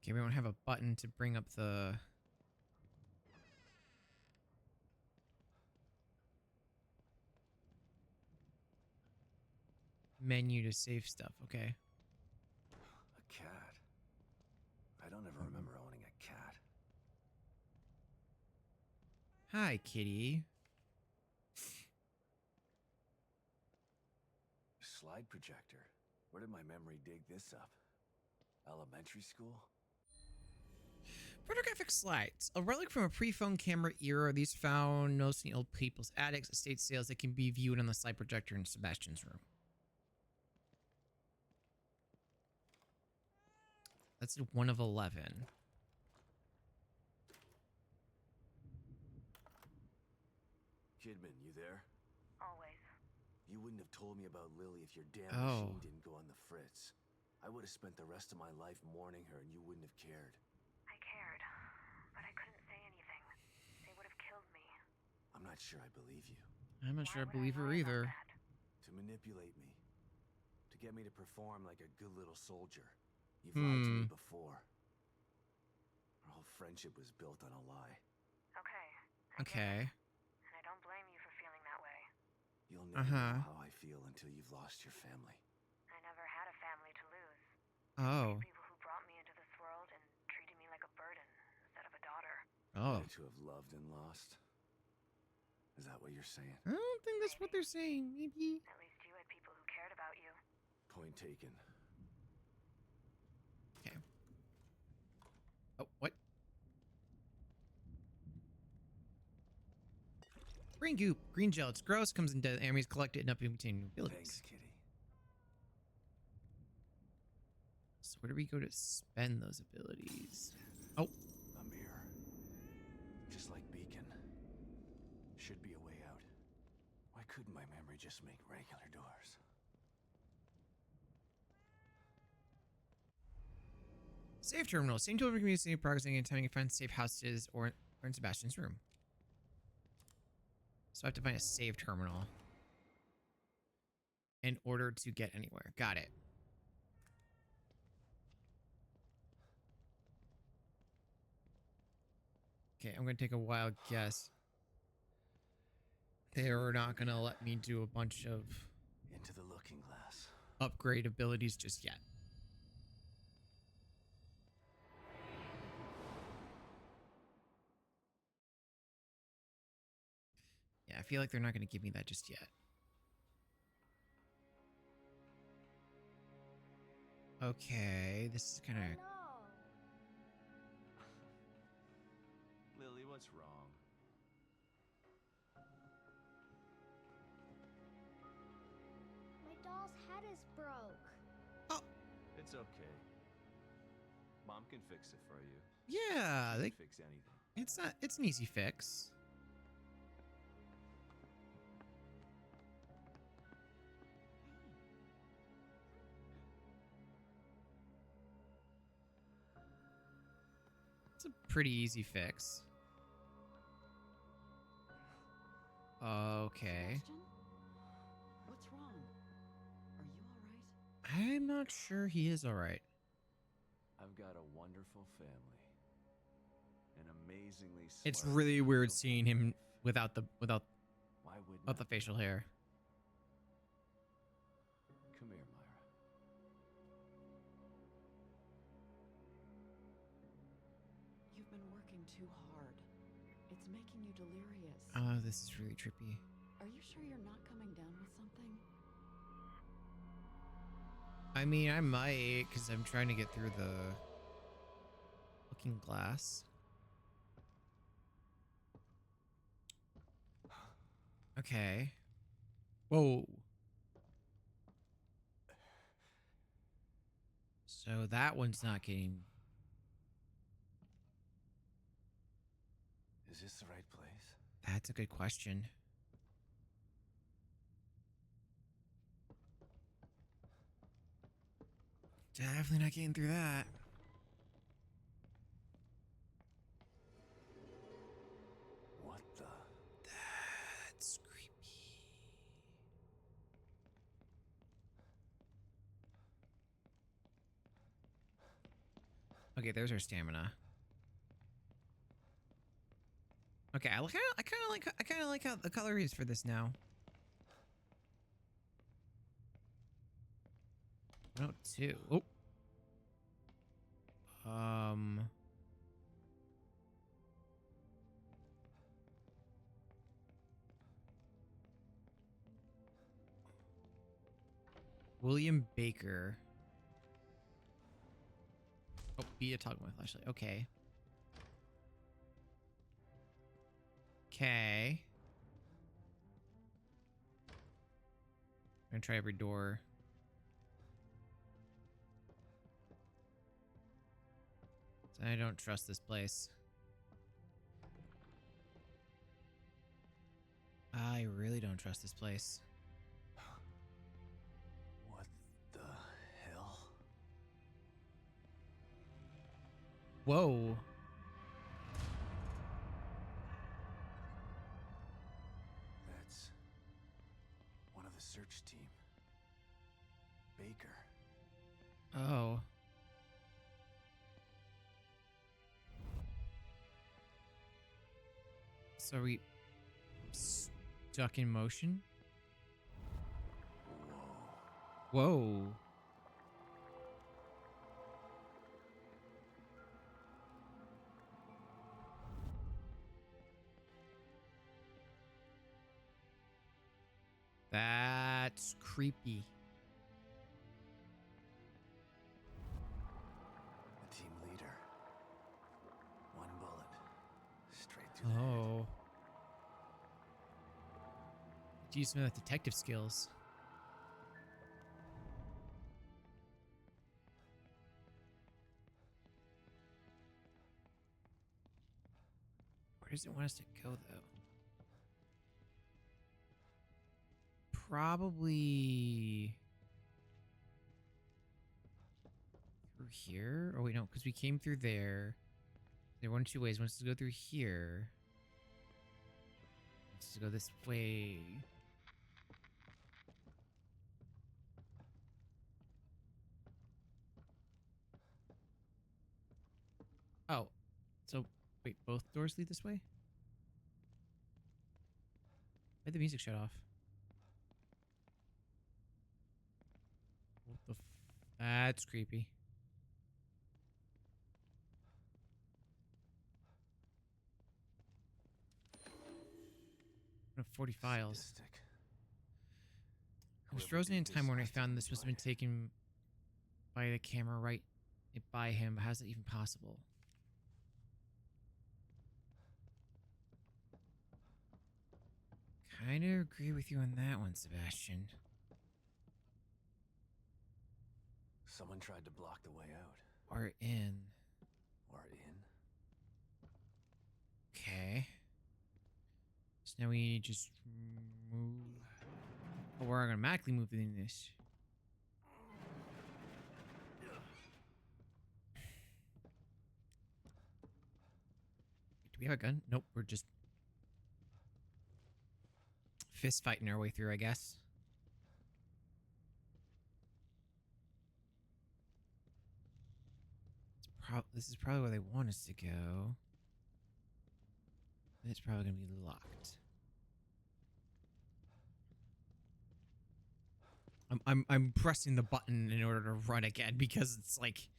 Okay, we don't have a button to bring up the. Menu to save stuff. Okay. A cat. I don't ever remember owning a cat. Hi, kitty. Slide projector. Where did my memory dig this up? Elementary school? Photographic slides. A relic from a pre-phone camera era. These found mostly in old people's attics, estate sales that can be viewed on the slide projector in Sebastian's room. That's 1 of 11. Kidman, you there? Always. You wouldn't have told me about Lily if your damn Oh. machine didn't go on the fritz. I would have spent the rest of my life mourning her and you wouldn't have cared. I cared, but I couldn't say anything. They would have killed me. I'm not sure I believe you. I'm not sure I believe her either. To manipulate me. To get me to perform like a good little soldier. You've lied to me before. Our whole friendship was built on a lie. Okay. And I don't blame you for feeling that way. You'll never know how I feel until you've lost your family. I never had a family to lose. Oh. People who brought me into this world and treated me like a burden instead of a daughter. Oh. Better to have loved and lost. Is that what you're saying? I don't think that's what they're saying. Maybe. At least you had people who cared about you. Point taken. Okay. Oh, what? Green goop, green gel. It's gross. Comes in dead enemies. Collected and up in between abilities. Thanks, kitty. So where do we go to spend those abilities? Oh. A mirror. Just like Beacon. Should be a way out. Why couldn't my memory just make regular doors? Save terminal. Same tool for community progressing and time you find safe houses or in Sebastian's room. So I have to find a save terminal in order to get anywhere. Got it. Okay, I'm going to take a wild guess. They're not going to let me do a bunch of into the looking glass. Upgrade abilities just yet. Yeah, I feel like they're not going to give me that just yet. Okay, this is kind of... Lily, what's wrong? My doll's head is broke. Oh. It's okay. Mom can fix it for you. Yeah, they can fix anything. It's an easy fix. It's a pretty easy fix. Okay. What's wrong? Are you all right? I'm not sure he is all right. I've got a wonderful family. An amazingly smart, It's really weird seeing him without the facial hair. Come here, Myra. You've been working too hard. It's making you delirious. Oh, this is really trippy. Are you sure you're not coming down with something? I mean, I might, because I'm trying to get through the looking glass. Okay. Whoa. So that one's not getting... Is this the right place? That's a good question. Definitely not getting through that. What the? That's creepy. Okay, there's our stamina. Okay, I kind of like how the color is for this now. 102. Oh. William Baker. Oh, be a toggle my flashlight. Okay. Okay. I'm gonna try every door. I don't trust this place. I really don't trust this place. What the hell? Whoa. That's one of the search team. Baker. Oh. So are we stuck in motion? Whoa. That's creepy. The team leader. One bullet. Straight through the head. Oh. Use some of the detective skills. Where does it want us to go, though? Probably through here. Oh wait, no, because we came through there. There are one of two ways. One is to go through here. One is to go this way. Oh, so wait, both doors lead this way? Why'd the music shut off? What the That's creepy. 40 files. Sadistic. I was frozen in time when I found this must have been taken by the camera right by him. But how's that even possible? Kind of agree with you on that one, Sebastian. Someone tried to block the way out. Or in. Or in? Okay. So now we just move. Oh, we're automatically moving this. Do we have a gun? Nope, we're just fist fighting our way through, I guess. This is probably where they want us to go. It's probably gonna be locked. I'm pressing the button in order to run again because it's like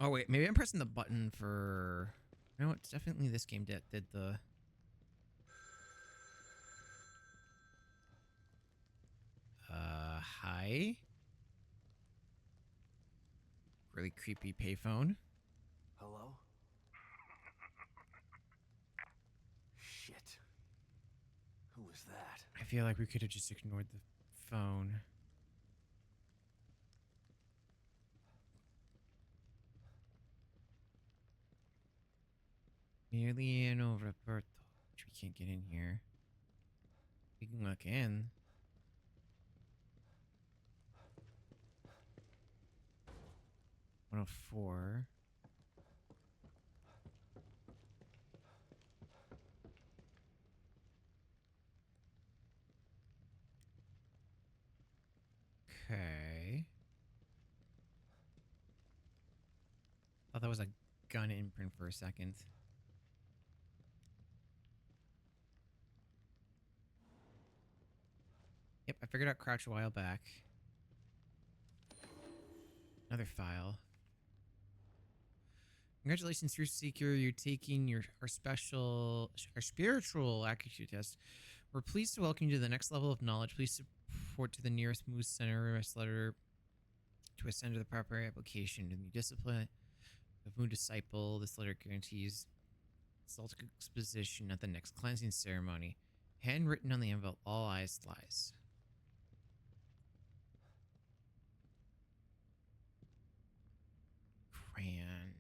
oh wait, maybe I'm pressing the button for no, it's definitely this game that did the hi. Really creepy payphone. Hello? Shit. Who was that? I feel like we could have just ignored the phone. Nearly in over Roberto, which we can't get in here. We can look in. $104. Okay. Thought that was a gun imprint for a second. Yep, I figured out crouch a while back. Another file. Congratulations, Truth Seeker. You're taking our spiritual accuracy test. We're pleased to welcome you to the next level of knowledge. Please report to the nearest Moose Center letter to ascend to the proper application. In the discipline of Moon Disciple, this letter guarantees Celtic exposition at the next cleansing ceremony. Handwritten on the envelope, all eyes lies. Grand.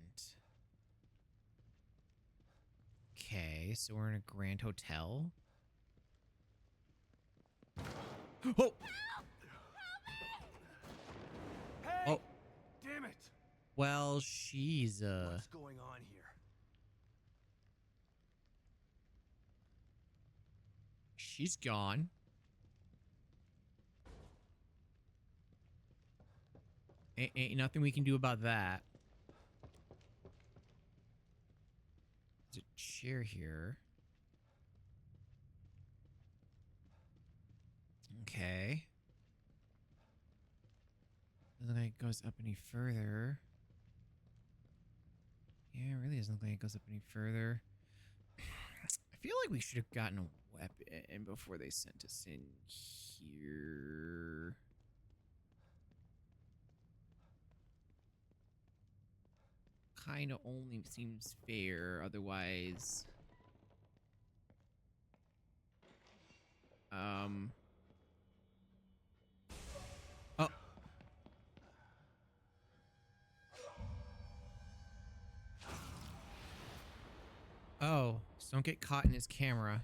Okay, so we're in a grand hotel. Oh! Hey! Oh! Damn it! Well, she's What's going on here? She's gone. Ain't nothing we can do about that. There's a chair here. Okay. Doesn't look like it goes up any further. Yeah, it really doesn't look like it goes up any further. I feel like we should have gotten a weapon before they sent us in here. Kind of only seems fair. Otherwise, oh. Oh, so don't get caught in his camera.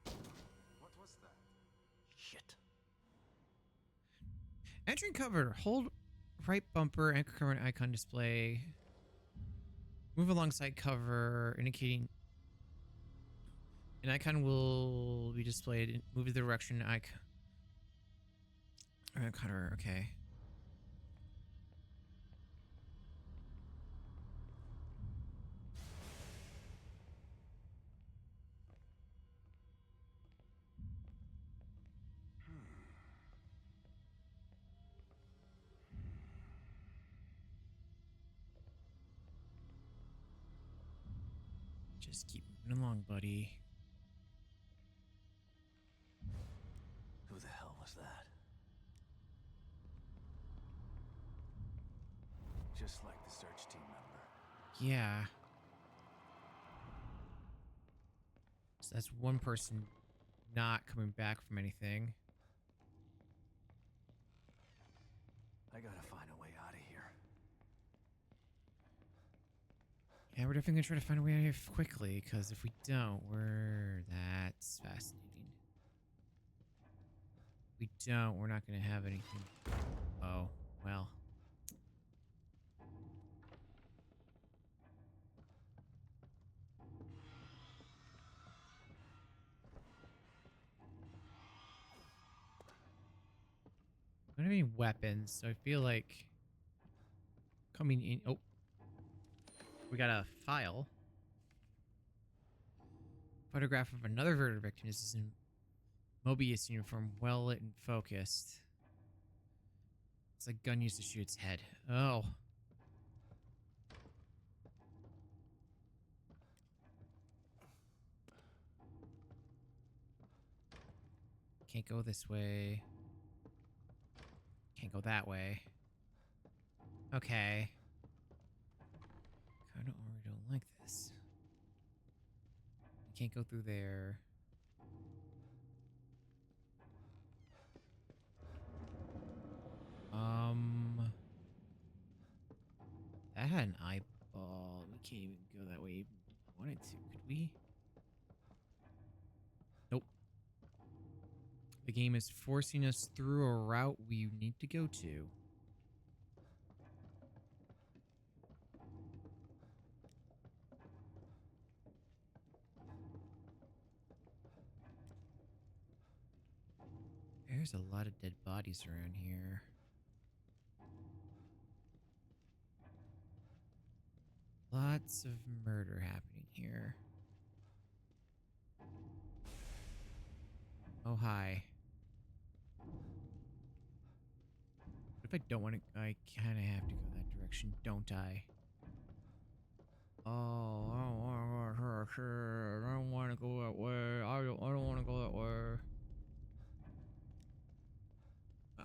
What was that? Shit. Entering cover. Hold right bumper, anchor cover, and icon display. Move alongside cover, indicating an icon will be displayed. Move to the direction icon. Cover, okay. Just keep moving along, buddy. Who the hell was that? Just like the search team member. Yeah. So that's one person not coming back from anything. I gotta find a way out of here. Yeah, we're definitely gonna try to find a way out of here quickly, because if we don't, that's fascinating. If we don't, we're not gonna have anything. Oh, well. I don't have any weapons, so I feel like coming in. Oh, we got a file. Photograph of another murder victim. This is in Mobius uniform, well lit and focused. It's like gun used to shoot its head. Oh. Can't go this way. Can't go that way. Okay. Kinda already don't like this. Can't go through there. That had an eyeball. We can't even go that way even if we wanted to, could we? Nope. The game is forcing us through a route we need to go to. There's a lot of dead bodies around here. Lots of murder happening here. Oh, hi. What if I don't want to? I kind of have to go that direction, don't I? Oh, I don't want to go. I don't want to go that way. I don't want to go that way.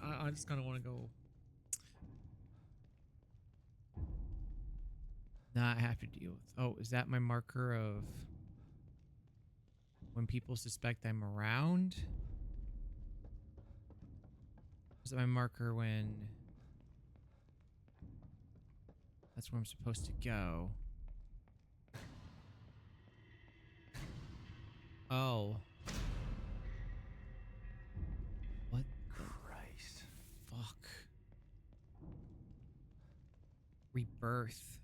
I just kind of want to go. Not have to deal with. Oh, is that my marker of when people suspect I'm around? Is that my marker when that's where I'm supposed to go? Oh. What the Christ. fuck? birth.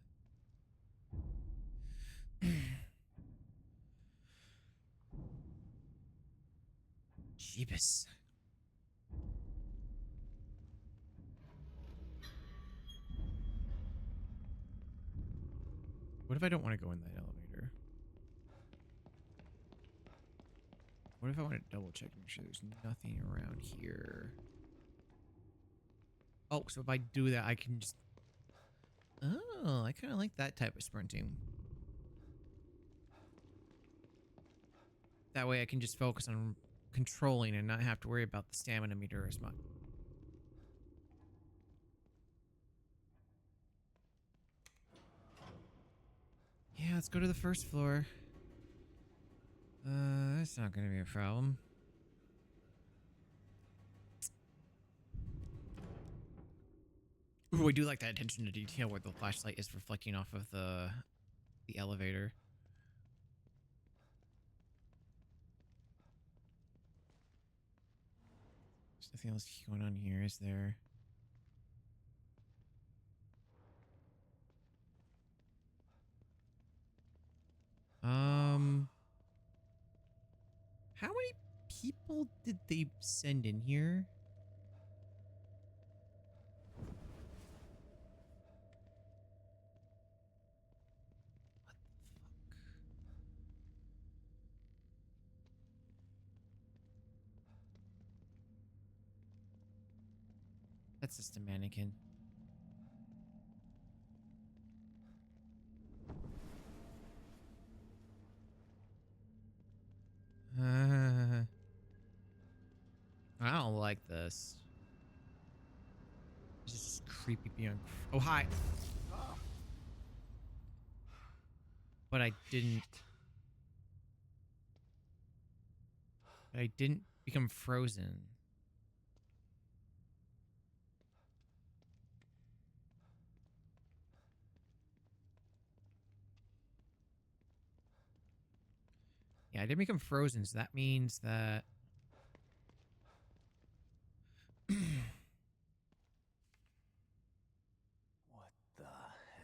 Jeebus. What if I don't want to go in that elevator? What if I want to double check and make sure there's nothing around here? Oh, so if I do that, I can just... Oh, I kind of like that type of sprinting. That way I can just focus on controlling and not have to worry about the stamina meter as much. Yeah, let's go to the first floor. That's not gonna be a problem. Ooh, I do like that attention to detail where the flashlight is reflecting off of the elevator. There's nothing else going on here, is there? How many people did they send in here? That's just a mannequin. I don't like this. This is just creepy beyond. Oh, hi. But I didn't. I didn't become frozen. Yeah, I didn't become frozen, so that means that... What the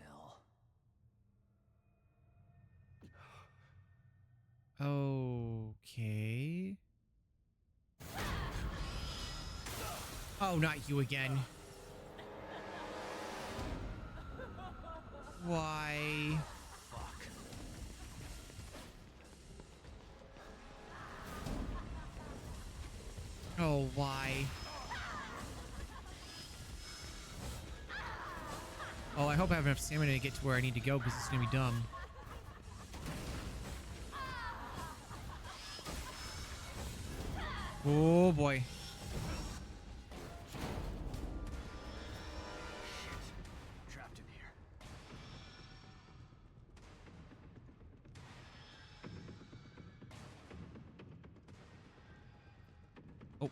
hell? Okay. Oh, not you again. Why? Fuck. Oh, why? Oh, I hope I have enough stamina to get to where I need to go, because it's gonna be dumb. Oh boy. Shit. Trapped in here. Oh. Or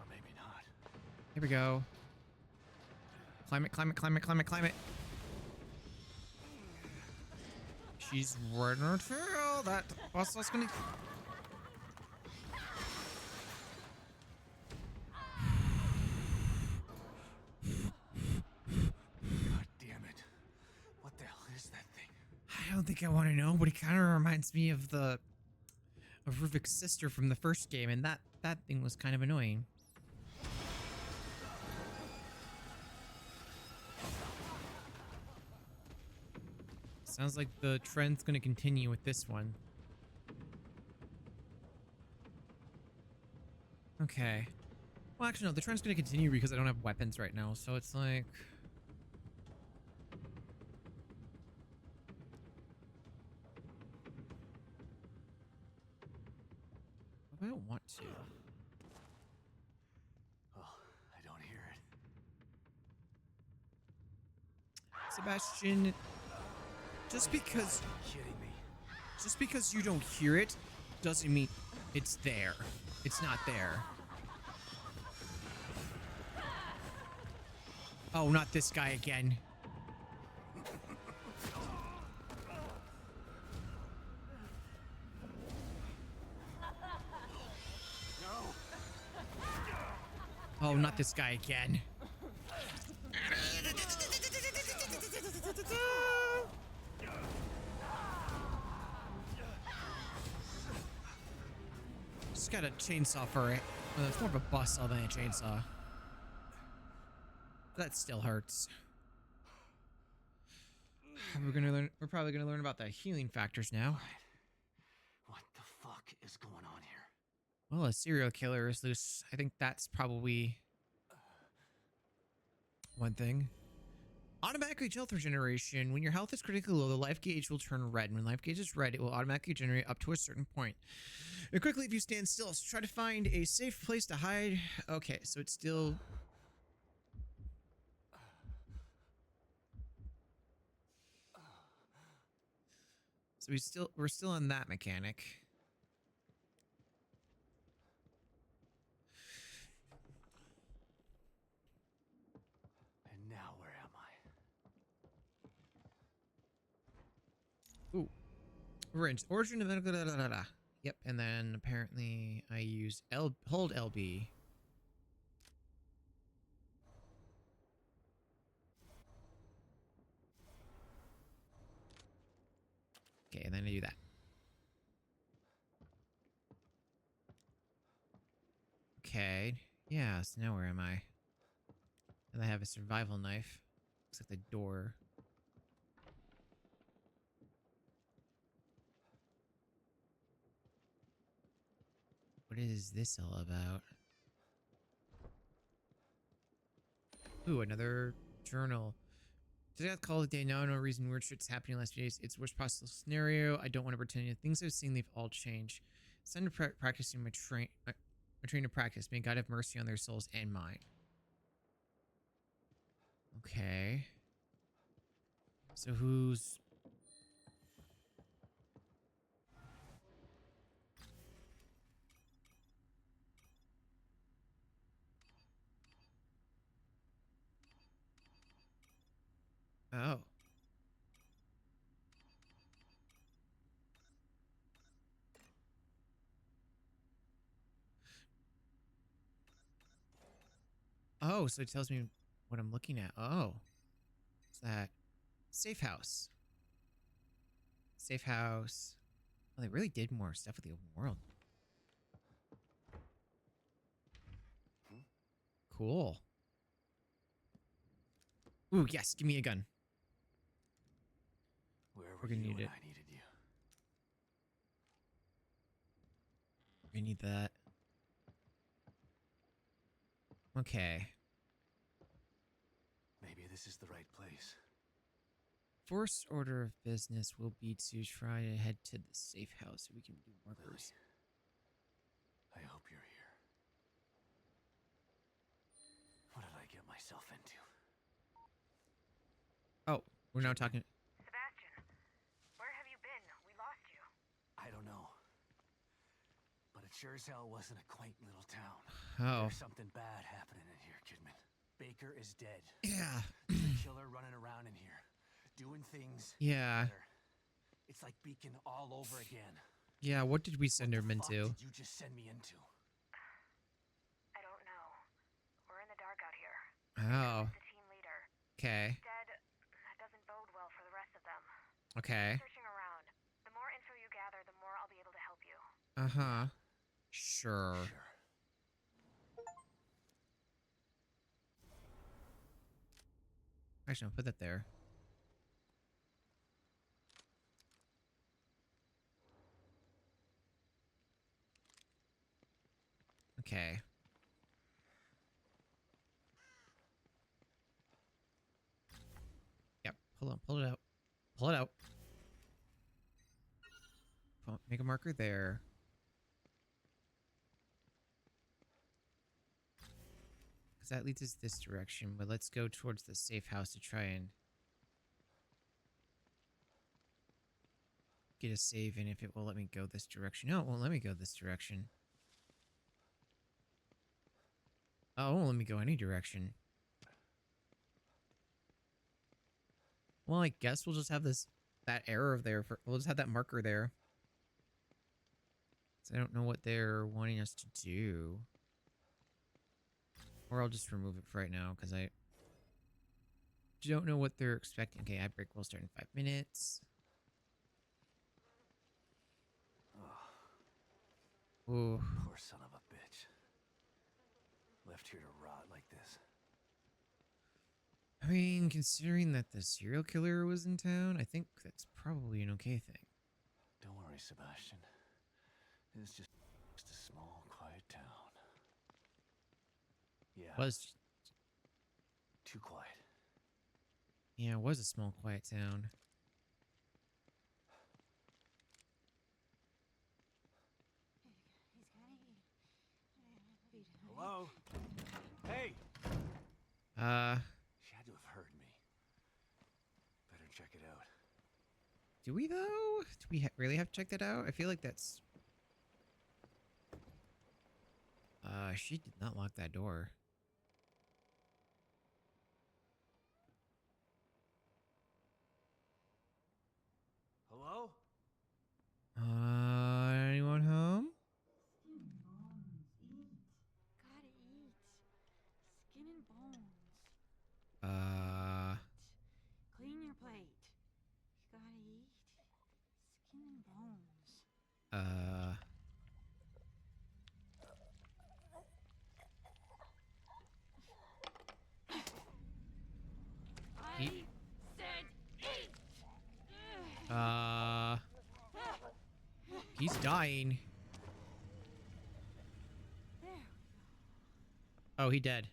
maybe not. Here we go. Climb it, climb it, climb it, climb it, climb it. She's running her tail. That boss is gonna... God damn it. What the hell is that thing? I don't think I want to know, but it kind of reminds me of Ruvik's sister from the first game, and that thing was kind of annoying. Sounds like the trend's going to continue with this one. Okay. Well, actually, no, the trend's going to continue because I don't have weapons right now, so it's like... I don't want to. Well, I don't hear it. Sebastian, just because you don't hear it doesn't mean it's there. It's not there. Oh, not this guy again. Oh, not this guy again. just got a chainsaw for it. Well, it's more of a bus saw than a chainsaw. That still hurts. We're probably gonna learn about the healing factors now. What the fuck is going on here? Well, a serial killer is loose. I think that's probably one thing. Automatically health regeneration. When your health is critically low, the life gauge will turn red. When life gauge is red, it will automatically generate up to a certain point. And quickly if you stand still. So try to find a safe place to hide. Okay, so it's still... So we're still on that mechanic. And now where am I? Ooh. We're in origin of... Yep, and then apparently I use hold LB. Okay, and then I do that. Okay. Yeah, so now where am I? And I have a survival knife. Looks like the door. What is this all about? Ooh, another journal. Today I call it day now. No reason weird shit's happening last few days. It's worst possible scenario. I don't want to pretend it. Things I've seen, they've all changed. It's time to practicing my train to practice. May God have mercy on their souls and mine. Okay. So who's... Oh. Oh, so it tells me what I'm looking at. Oh. What's that? Safe house. Safe house. Oh, they really did more stuff with the open world. Cool. Ooh, yes, give me a gun. Where We're were gonna you need when it. I needed you? We're gonna need that. Okay. Maybe this is the right place. First order of business will be to try to head to the safe house so we can do markers. Lily, I hope you're here. What did I get myself into? Oh, we're now talking... Sebastian, where have you been? We lost you. I don't know. But it sure as hell wasn't a quaint little town. Oh. There's something bad happening in here, Kidman. Baker is dead. Yeah. There's a killer running around in here, doing things. Yeah. Better. It's like Beacon all over again. Yeah, what did we send him into? What did you just send me into? I don't know. We're in the dark out here. Oh. The team leader. Okay. Dead. That doesn't bode well for the rest of them. Okay. Searching around. The more info you gather, the more I'll be able to help you. Uh-huh. Sure. Actually, I'll put that there. Okay. Yep. Pull it out. Pull it out. Make a marker there. Because that leads us this direction, but let's go towards the safe house to try and get a save in if it will let me go this direction. No, it won't let me go this direction. Oh, it won't let me go any direction. Well, I guess we'll just have that error there we'll just have that marker there. So I don't know what they're wanting us to do. Or I'll just remove it for right now because I don't know what they're expecting. Okay, ad break will start in 5 minutes. Ooh. Poor son of a bitch. Left here to rot like this. I mean, considering that the serial killer was in town, I think that's probably an okay thing. Don't worry, Sebastian. It's just a small, quiet town. Yeah. Was too quiet. Yeah, it was a small, quiet town. Hello? Hey! She had to have heard me. Better check it out. Do we though? Do we really have to check that out? I feel like that's... she did not lock that door. Hello? Anyone home? Gotta eat. Skin and bones. Clean your plate. You gotta eat. Skin and bones. I said eat! He's dying. There we go. Oh, he dead.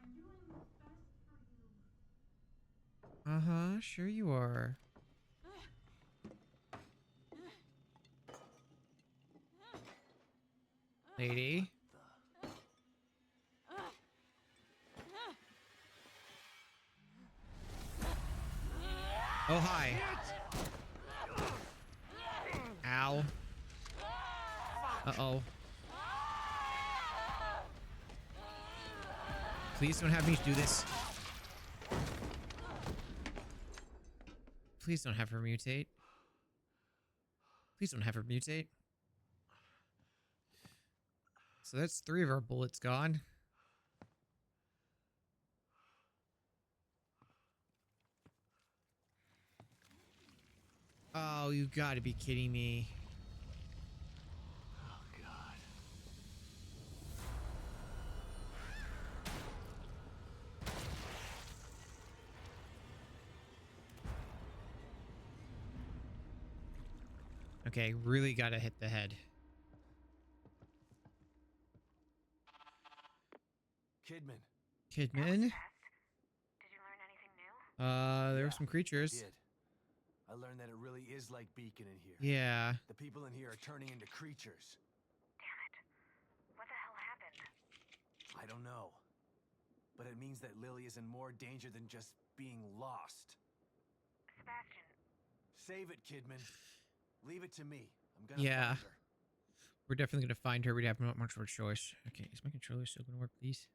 I'm doing what's best for you. Uh-huh, sure you are. Lady? Oh, hi. Ow. Uh-oh. Please don't have me do this. Please don't have her mutate. Please don't have her mutate. So that's 3 of our bullets gone. Oh, you gotta be kidding me. Oh, God. Okay, really gotta hit the head. Kidman. Kidman? Did you learn anything new? There were some creatures. I did. I learned that it really is like Beacon in here. Yeah. The people in here are turning into creatures. Damn it. What the hell happened? I don't know. But it means that Lily is in more danger than just being lost. Sebastian. Save it, Kidman. Leave it to me. I'm gonna Yeah. find her. We're definitely gonna find her. We'd have not much of a choice. Okay, is my controller still gonna work, please?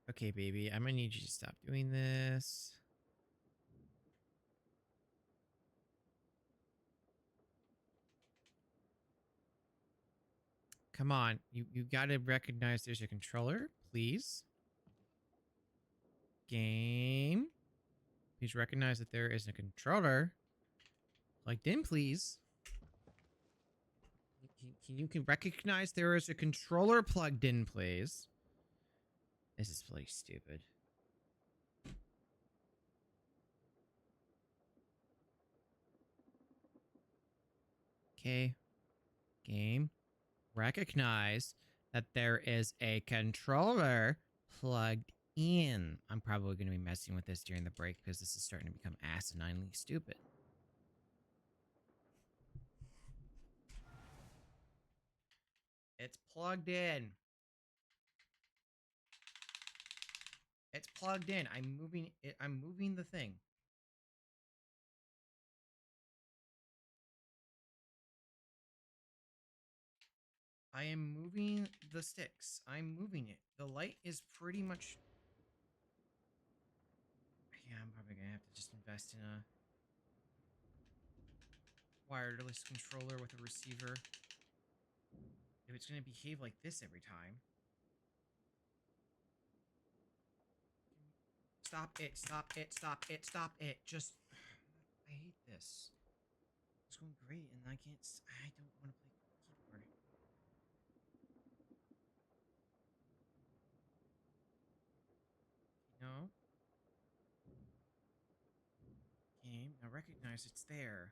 Okay, baby. I'm gonna need you to stop doing this. Come on. You gotta recognize there's a controller, please. Game. Please recognize that there is a controller plugged in, please. Can you recognize there is a controller plugged in, please? This is really stupid. Okay. Game. Recognize that there is a controller plugged in. I'm probably going to be messing with this during the break because this is starting to become asininely stupid. It's plugged in. It's plugged in. I'm moving it. I'm moving the thing. I am moving the sticks. I'm moving it. The light is pretty much... Yeah, I'm probably going to have to just invest in a wireless controller with a receiver. If it's going to behave like this every time. Stop it, stop it, stop it, stop it. Just... I hate this. going great, and I can't. I don't want to play keyboard. No. Game. I recognize it's there.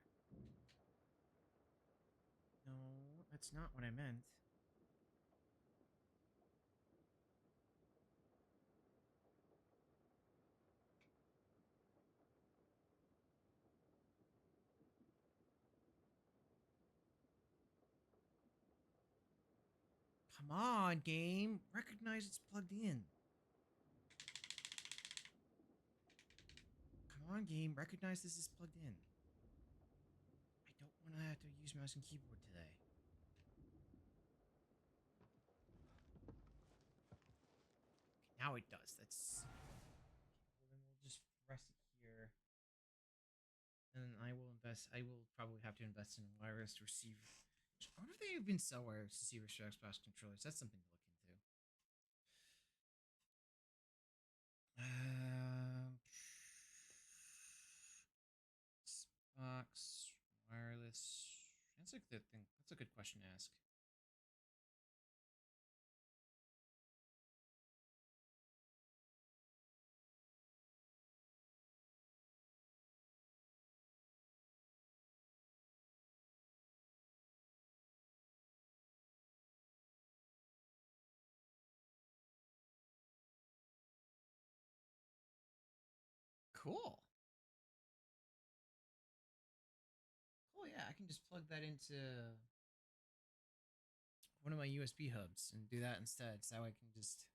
No, that's not what I meant. Come on, game. Recognize it's plugged in. Come on, game. Recognize this is plugged in. I don't want to have to use mouse and keyboard today. Okay, now it does. That's... Okay, well, then we'll just press it here. And I will invest... I will probably have to invest in a wireless receiver. I wonder if they even sell wireless receivers for Xbox controllers. That's something to look into. Xbox wireless. That's a good thing. That's a good question to ask. Cool. Cool, yeah, I can just plug that into one of my USB hubs and do that instead. So I can just...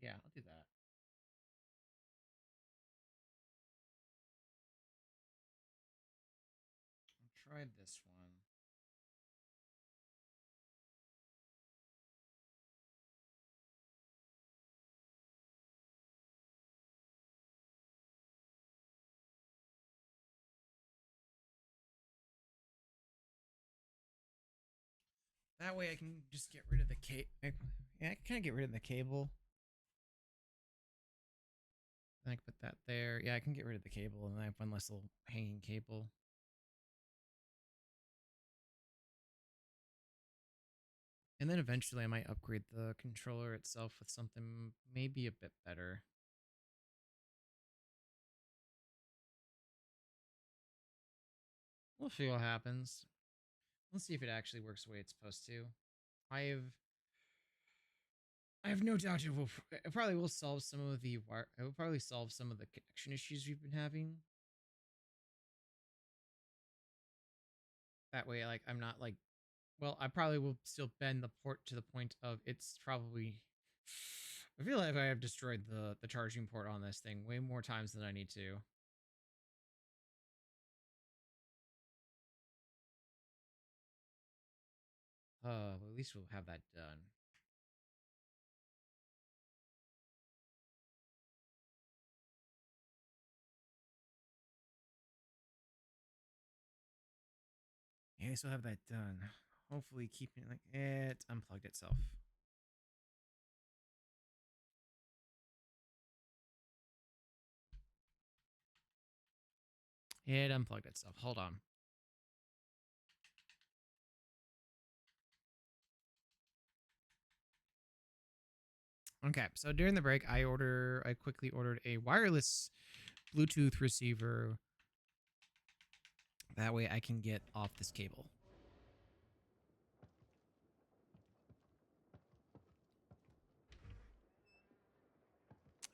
Yeah, I'll do that. I'll try this one. That way I can just get rid of the cable. Yeah, I can kind of get rid of the cable. Then I can put that there. Yeah, I can get rid of the cable, and then I have one less little hanging cable. And then eventually I might upgrade the controller itself with something maybe a bit better. We'll see what happens. Let's see if it actually works the way it's supposed to. I have no doubt it probably will solve some of the wire. It will probably solve some of the connection issues we've been having. That way, like, I'm not like, well, I probably will still bend the port to the point of it's probably... I feel like I have destroyed the charging port on this thing way more times than I need to. Well, at least we'll have that done. Yeah, at least we'll have that done. Hopefully keeping it like it unplugged itself. It unplugged itself. Hold on. Okay, so during the break, I quickly ordered a wireless Bluetooth receiver. That way I can get off this cable.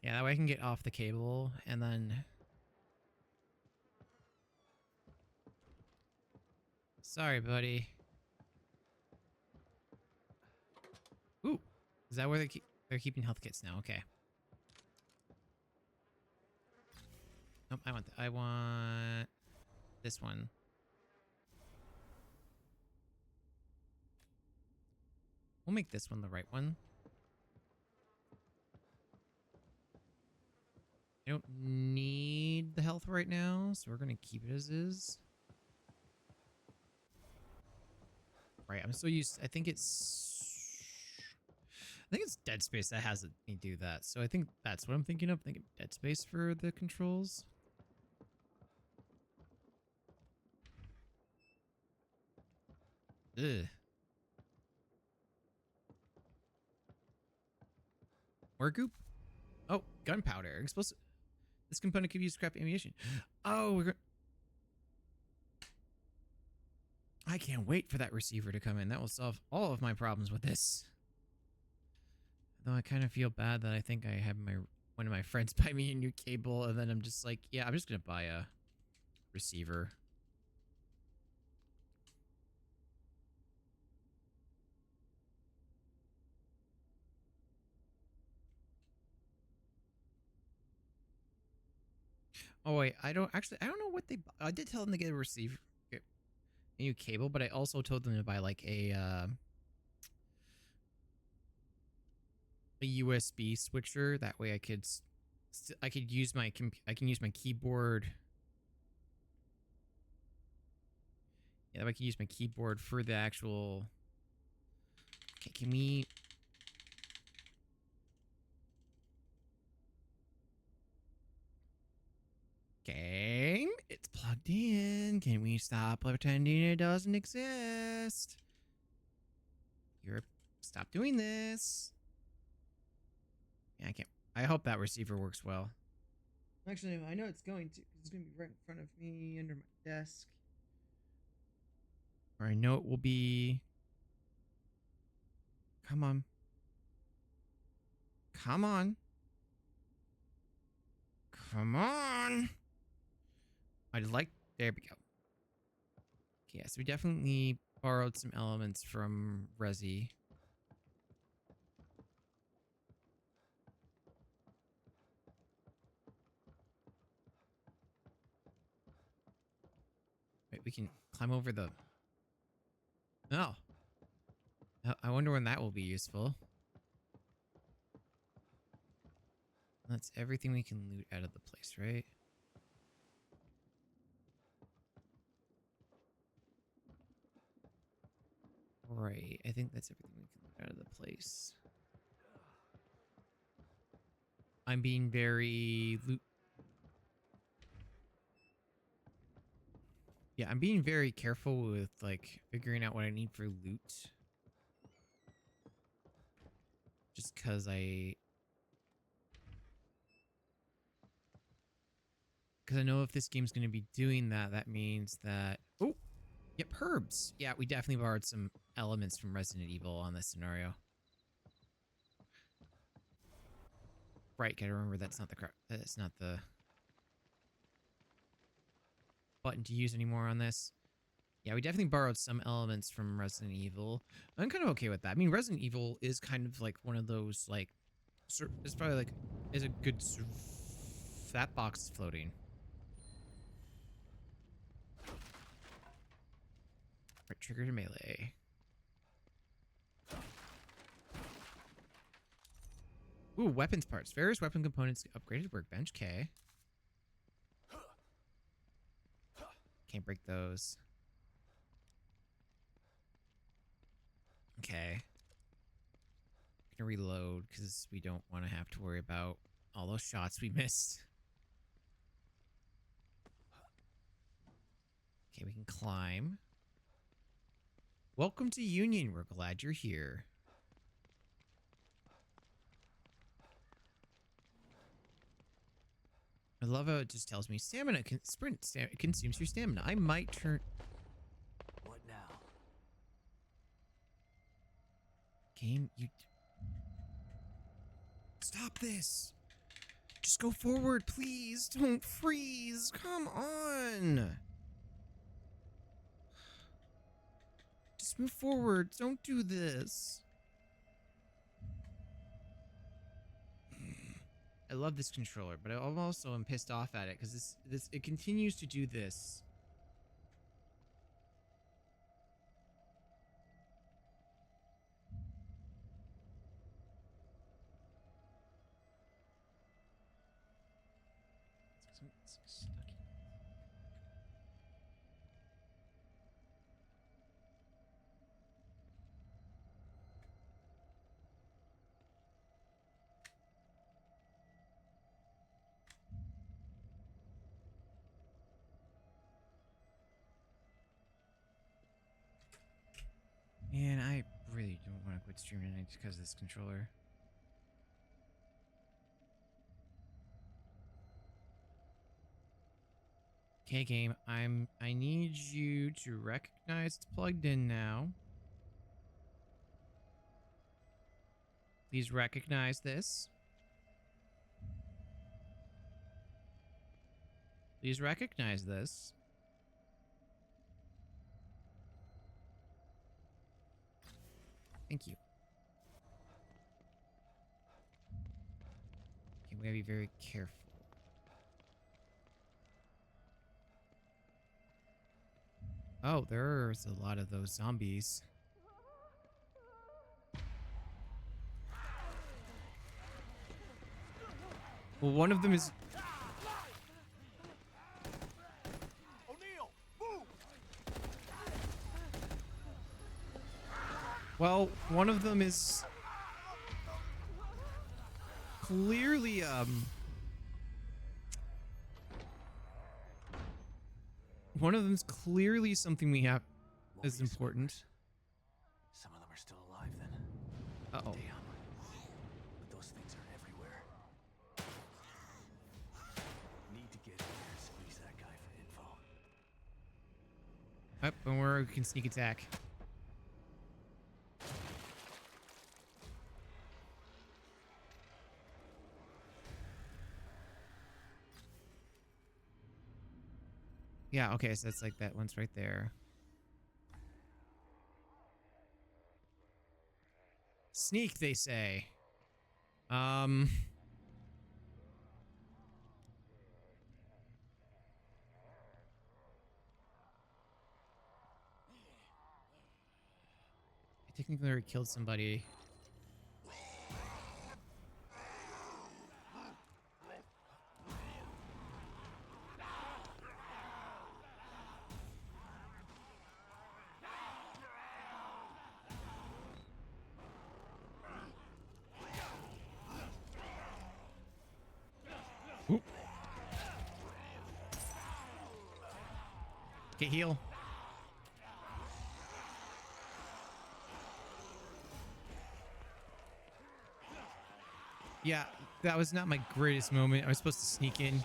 Yeah, that way I can get off the cable and then... Sorry, buddy. Ooh, is that where they're keeping health kits now? Okay. Nope, I want this one. We'll make this one the right one. I don't need the health right now, so we're gonna keep it as is. Right, I'm so used. I think it's I think it's Dead Space that has me do that. So I think that's what I'm thinking of. Thinking Dead Space for the controls. Ugh. More goop. Oh, gunpowder. Explosive. This component could be used to craft ammunition. Oh, I can't wait for that receiver to come in. That will solve all of my problems with this. Though I kind of feel bad that I think I have one of my friends buy me a new cable, and then I'm just like, yeah, I'm just gonna buy a receiver. Oh wait, I don't know what they. I did tell them to get a receiver, get a new cable, but I also told them to buy like a USB switcher. That way, I could use my I can use my keyboard. Yeah, I can use my keyboard for the actual. Okay, can we? Game, it's plugged in. Can we stop pretending it doesn't exist? Stop doing this. Yeah, I can't. I hope that receiver works well. Actually, I know it's going to, because it's going to be right in front of me under my desk. Or I know it will be. Come on. Come on. Come on. I'd like. There we go. Okay, yes, we definitely borrowed some elements from Resi. Wait, we can climb over the... Oh. I wonder when that will be useful. That's everything we can loot out of the place, right? Right, I think that's everything we can loot out of the place. I'm being very Yeah, I'm being very careful with, like, figuring out what I need for loot. Just because I know if this game's going to be doing that, that means that... Oh! Yep, herbs! Yeah, we definitely borrowed some elements from Resident Evil on this scenario. Right, gotta remember that's not the button to use anymore on this. Yeah, we definitely borrowed some elements from Resident Evil. I'm kind of okay with that. I mean, Resident Evil is kind of like one of those, like... It's probably like... is a good... That box is floating. Right, trigger to melee. Ooh, weapons parts. Various weapon components upgraded workbench. Okay. Can't break those. Okay. Gonna reload because we don't want to have to worry about all those shots we missed. Okay, we can climb. Welcome to Union. We're glad you're here. I love how it just tells me stamina consumes your stamina. I might turn... What now? Game, you... Stop this! Just go forward, please! Don't freeze! Come on! Just move forward. Don't do this. I love this controller, but I also am pissed off at it because it continues to do this. Man, I really don't want to quit streaming tonight just because of this controller. Okay, game. I need you to recognize it's plugged in now. Please recognize this. Please recognize this. Thank you. Okay, we gotta be very careful. Oh, there's a lot of those zombies. Well, one of them is... Well, one of them is clearly, one of them's clearly something we have is important. Some of them are still alive then. Uh-oh. Damn. But those things are everywhere. Need to get in there and squeeze that guy for info. Up, and we can sneak attack. Yeah, okay, so that's like that one's right there. Sneak, they say. I technically already killed somebody. Oop. Okay, heal. Yeah, that was not my greatest moment. I was supposed to sneak in.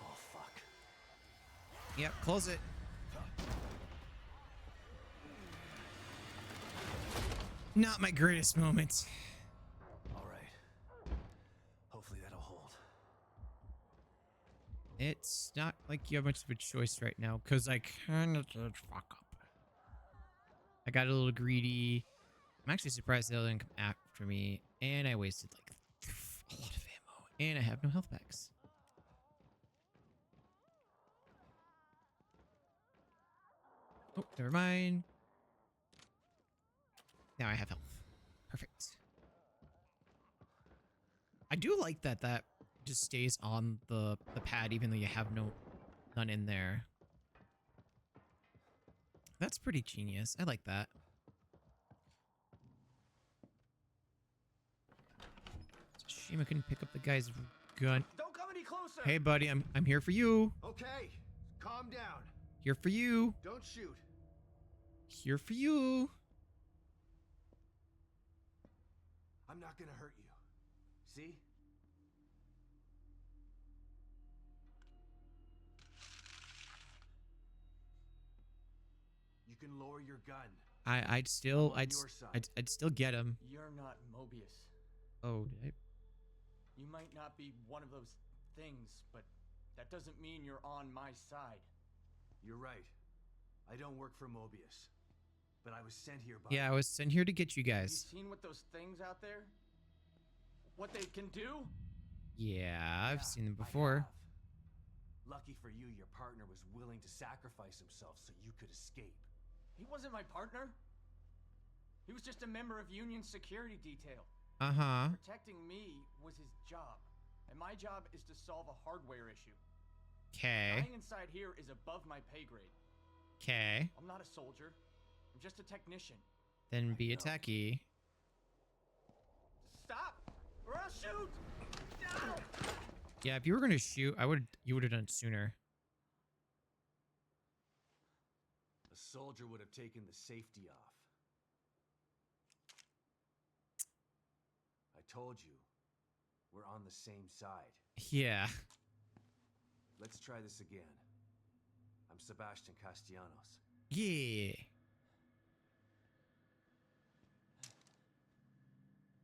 Oh, fuck. Yep, close it. Not my greatest moment. All right. Hopefully that'll hold. It's not like you have much of a choice right now, because I kind of did fuck up. I got a little greedy. I'm actually surprised they didn't come after me, and I wasted like a lot of ammo, and I have no health packs. Oh, never mind. Now I have health. Perfect. I do like that just stays on the pad even though you have none in there. That's pretty genius. I like that. It's a shame I couldn't pick up the guy's gun. Don't come any closer. Hey buddy, I'm here for you. Okay, calm down. Here for you. Don't shoot. Here for you. I'm not gonna hurt you. See? You can lower your gun. I'd still get him. You're not Mobius. Oh, did I? You might not be one of those things, but that doesn't mean you're on my side. You're right. I don't work for Mobius. But I was sent here by... Yeah, I was sent here to get you guys. Have you seen what those things out there? What they can do? Yeah, I've seen them before. Lucky for you, your partner was willing to sacrifice himself so you could escape. He wasn't my partner. He was just a member of Union security detail. Uh-huh. Protecting me was his job, and my job is to solve a hardware issue. Okay. Dying inside here is above my pay grade. Okay. I'm not a soldier. I'm just a technician. Then be a techie. Stop, or I'll shoot! No! Yeah, if you were gonna shoot, you would have done it sooner. A soldier would have taken the safety off. I told you, we're on the same side. Yeah. Let's try this again. I'm Sebastian Castellanos. Yeah.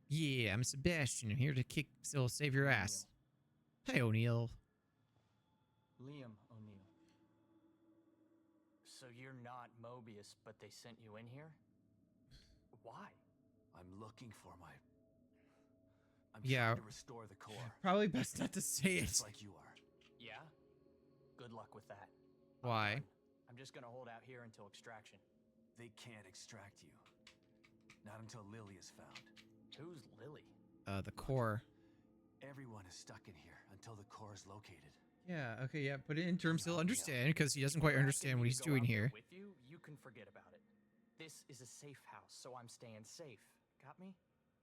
Yeah, I'm Sebastian. I'm here to save your ass. Hey, O'Neill. Liam O'Neill. So you're not Mobius, but they sent you in here? Why? I'm looking for my... I'm Yeah. trying to restore the core. Probably best not to say it. Just like you are. Yeah? Good luck with that. Why? I'm just gonna hold out here until extraction. They can't extract you. Not until Lily is found. Who's Lily? The core. Everyone is stuck in here until the core is located. Yeah, okay, yeah. Put it in terms he'll understand, because he doesn't quite understand what he's doing here. With you, you can forget about it. This is a safe house, so I'm staying safe. Got me?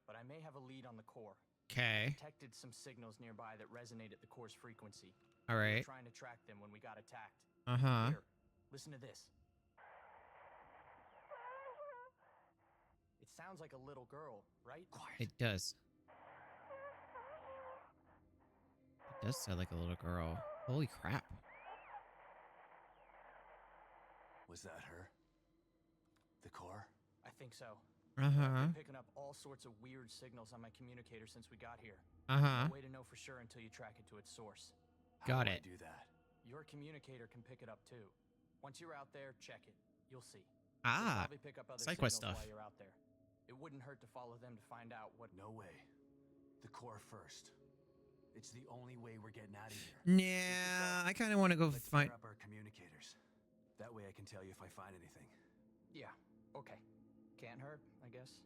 But I may have a lead on the core. Okay. Detected some signals nearby that resonate at the core's frequency. All right. We were trying to track them when we got attacked. Uh-huh. Here, listen to this. It sounds like a little girl, right? Quiet. It does. It does sound like a little girl. Holy crap. Was that her? The core? I think so. Uh-huh. I've been picking up all sorts of weird signals on my communicator since we got here. Uh-huh. No way to know for sure until you track it to its source. Got How it. do I do that? Your communicator can pick it up too. Once you're out there, check it. You'll see. Ah, You'll probably pick up other side quest signals stuff. while you're out there. It wouldn't hurt to follow them to find out what... No way. The core first. It's the only way we're getting out of here. Yeah, I kind of want to go Let's find... pair up our communicators. That way I can tell you if I find anything. Yeah, okay. Can't hurt, I guess.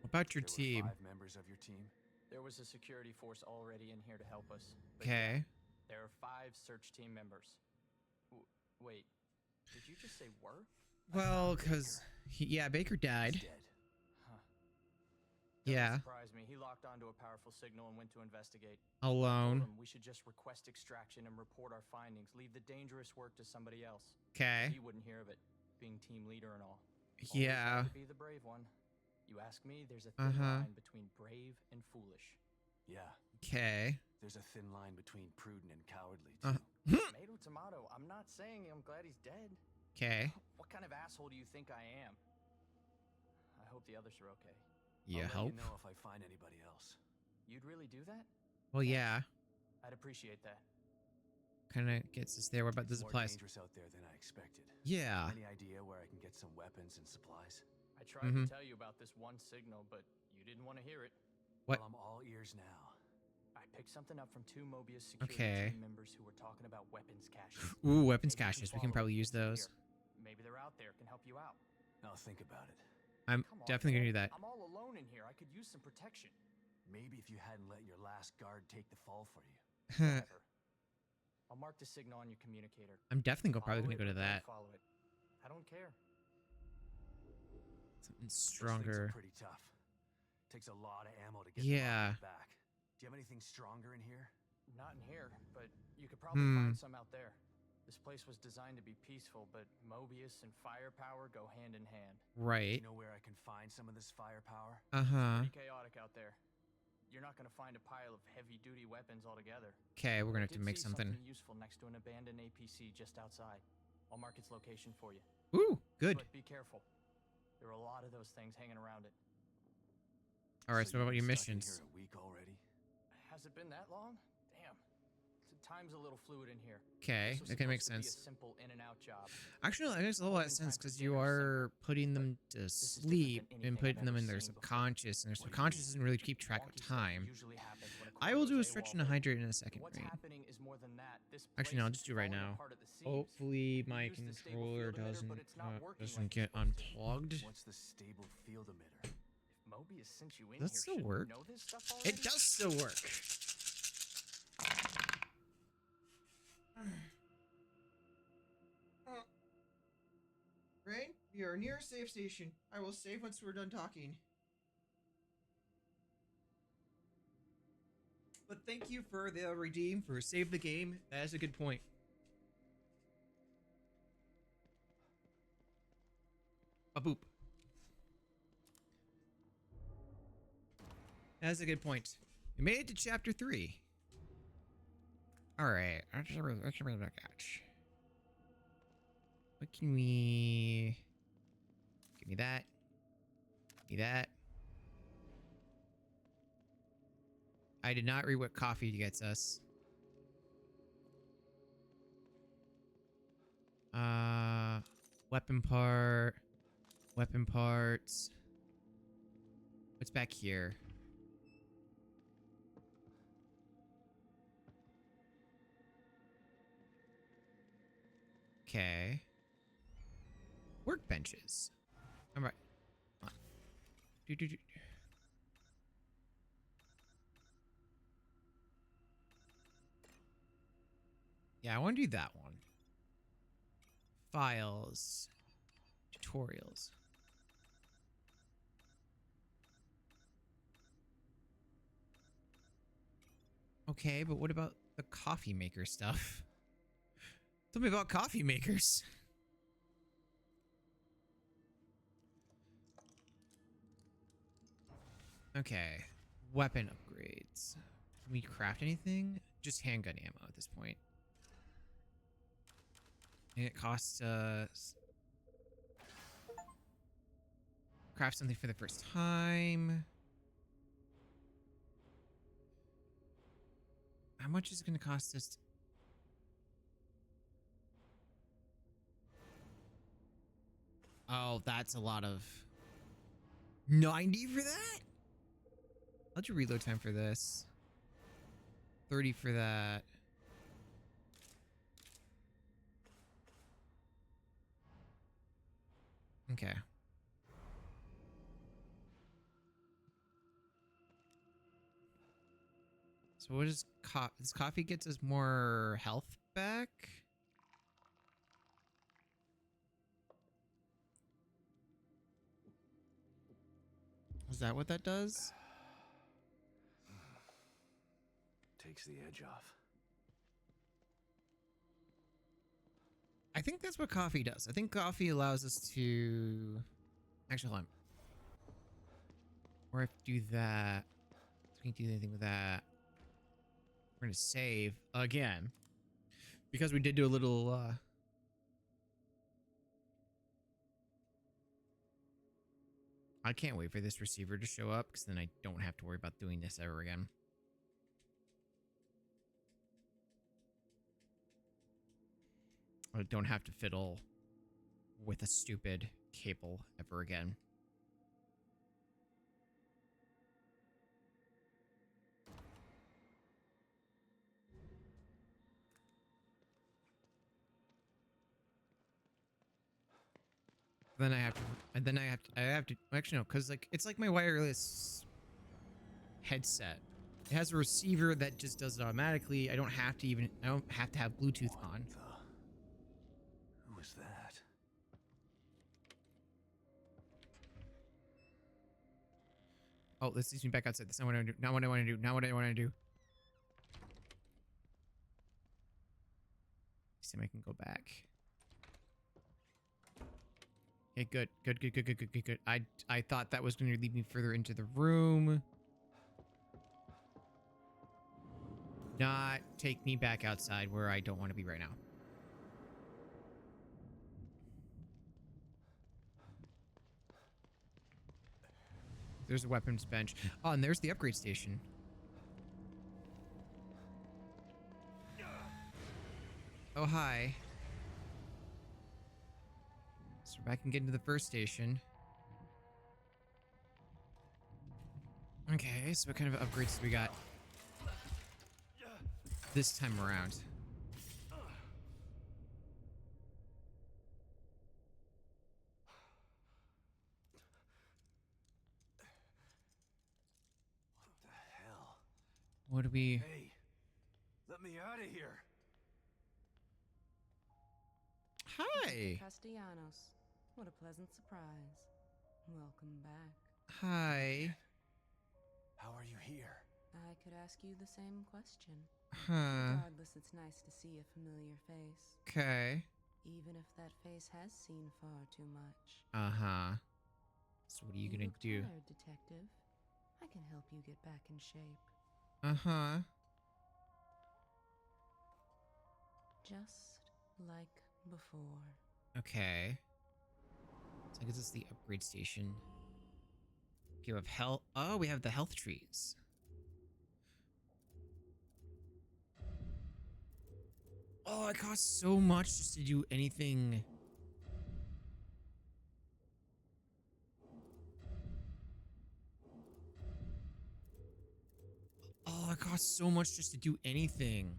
What about your There team? were 5 members of your team? There was a security force already in here to help us. But Okay. yeah, there are 5 search team members. Wait, did you just say were? Well, because... Yeah, Baker died. He's dead. Huh. Yeah. Surprised me. He locked onto a powerful signal and went to investigate. Alone. Told him we should just request extraction and report our findings. Leave the dangerous work to somebody else. Okay. He wouldn't hear of it, being team leader and all. Yeah. Always had to be the brave one. You ask me, there's a thin line between brave and foolish. Yeah. Okay. There's a thin line between prudent and cowardly, too. Tomato, tomato. I'm not saying I'm glad he's dead. Okay. What kind of asshole do you think I am? I hope the others are okay. Yeah, I'll hope. let you know if I find anybody else. You'd really do that? Well, yeah. I'd appreciate that. Kind of gets us there. What about the It's more supplies? dangerous out there than I expected. Yeah. Any idea where I can get some weapons and supplies? I tried to tell you about this one signal, but you didn't want to hear it. What? Well, I'm all ears now. I picked something up from 2 Mobius security team members who were talking about weapons caches. Ooh, weapons Maybe you caches. We can follow probably them use those. here. Maybe they're out there, can help you out. I'll think about it. I'm Come on, definitely going to do man. that. I'm all alone in here. I could use some protection. Maybe if you hadn't let your last guard take the fall for you. Whatever. I'll mark the signal on your communicator. I'm definitely probably Follow going to go it to or don't that. Follow it. I don't care. Something Those things stronger. are pretty tough. Takes a lot of ammo to get Yeah. them back. Do you have anything stronger in here? Not in here, but you could probably find some out there. This place was designed to be peaceful, but Mobius and firepower go hand in hand. Right. You know where I can find some of this firepower? Uh-huh. Pretty chaotic out there. You're not going to find a pile of heavy-duty weapons altogether. Okay, we're going to I have to did make see something. useful next to an abandoned APC just outside. I'll mark its location for you. Ooh, good. But be careful. There are a lot of those things hanging around it. All right, so what about your you've been stuck in missions? here a week already? Has it been that long? Damn. Time's a little fluid in here. Okay, This was that can make supposed to sense. be a simple in-and-out job. Actually, that makes a whole lot of sense because you are putting them to sleep and putting them in their subconscious, and their subconscious doesn't really keep track of time. I will do a stretch and a hydrate in a second. What's happening is more than that. This Actually, no, I'll place just is do it right falling now. apart at the seams. Hopefully, We my use the stable controller field emitter, doesn't but it's not working like get it's supposed to. unplugged. What's the stable field emitter? If Mobius sent you in Does that here, still shouldn't work? you know this stuff already? It does still work. Rain, we are near a safe station. I will save once we're done talking. thank you for the redeem for save the game. That is a good point. A boop. That's a good point. We made it to chapter 3. All right. What can we look at? What can we? Give me that. Give me that. I did not read what coffee gets us. Weapon part. Weapon parts. What's back here? Okay. Workbenches. All right. Do. Yeah, I want to do that one. Files. Tutorials. Okay, but what about the coffee maker stuff? Tell me about coffee makers. Okay. Weapon upgrades. Can we craft anything? Just handgun ammo at this point. And it costs us... Craft something for the first time. How much is it going to cost us? Oh, that's a lot of... 90 for that? I'll do reload time for this. 30 for that. Okay. So what is this coffee gets us more health back? Is that what that does? Takes the edge off. I think that's what coffee does. I think coffee allows us to... Actually, hold on. Or if do that... We can't do anything with that. We're going to save again. Because we did do a little... I can't wait for this receiver to show up, because then I don't have to worry about doing this ever again. I don't have to fiddle with a stupid cable ever again. Then I have to, actually no, because like, it's like my wireless headset. It has a receiver that just does it automatically. I don't have to have Bluetooth on. Who was that? Oh, this leads me back outside. That's not what I want to do. Not what I want to do. Not what I want to do. See if I can go back. Okay, good. Good. I thought that was going to lead me further into the room. Not take me back outside where I don't want to be right now. There's a weapons bench. Oh, and there's the upgrade station. Oh, hi. So we're back and get into the first station. Okay, so what kind of upgrades do we got this time around? What the hell? What do we... Hey, let me out of here. Hi. Castellanos. What a pleasant surprise. Welcome back. Hi. How are you here? I could ask you the same question. Huh. Regardless, it's nice to see a familiar face. Okay. Even if that face has seen far too much. Uh-huh. So what are you gonna look do? Tired, detective. I can help you get back in shape. Uh-huh. Just like before. Okay. So I guess it's the upgrade station. Okay, we have health. Oh, we have the health trees. Oh, it costs so much just to do anything. Oh, it costs so much just to do anything.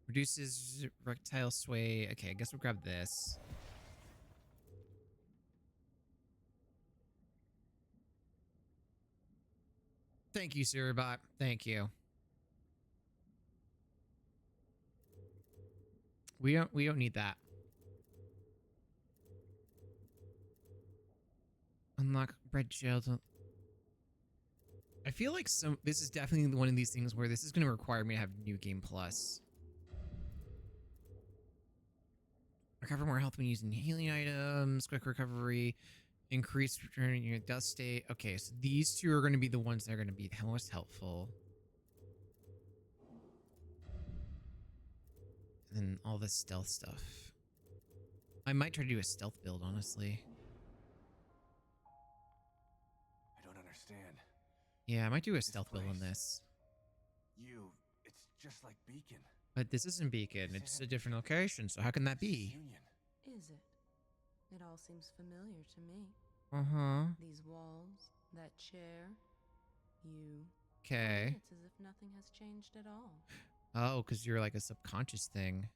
Reduces reptile sway. Okay, I guess we'll grab this. Thank you, Siribot. Thank you. We don't need that. Unlock bread jail. I feel like this is definitely one of these things where this is going to require me to have New Game Plus. Recover more health when using healing items. Quick recovery. Increase return in your death state. Okay, so these two are going to be the ones that are going to be the most helpful. And then all the stealth stuff. I might try to do a stealth build, honestly. I don't understand. Yeah, I might do a stealth build on this. It's just like Beacon. But this isn't Beacon. It's a different location, so how can that be? Union. Is it? It all seems familiar to me. Uh-huh. These walls, that chair, you. Okay. It's as if nothing has changed at all. Oh, because you're like a subconscious thing.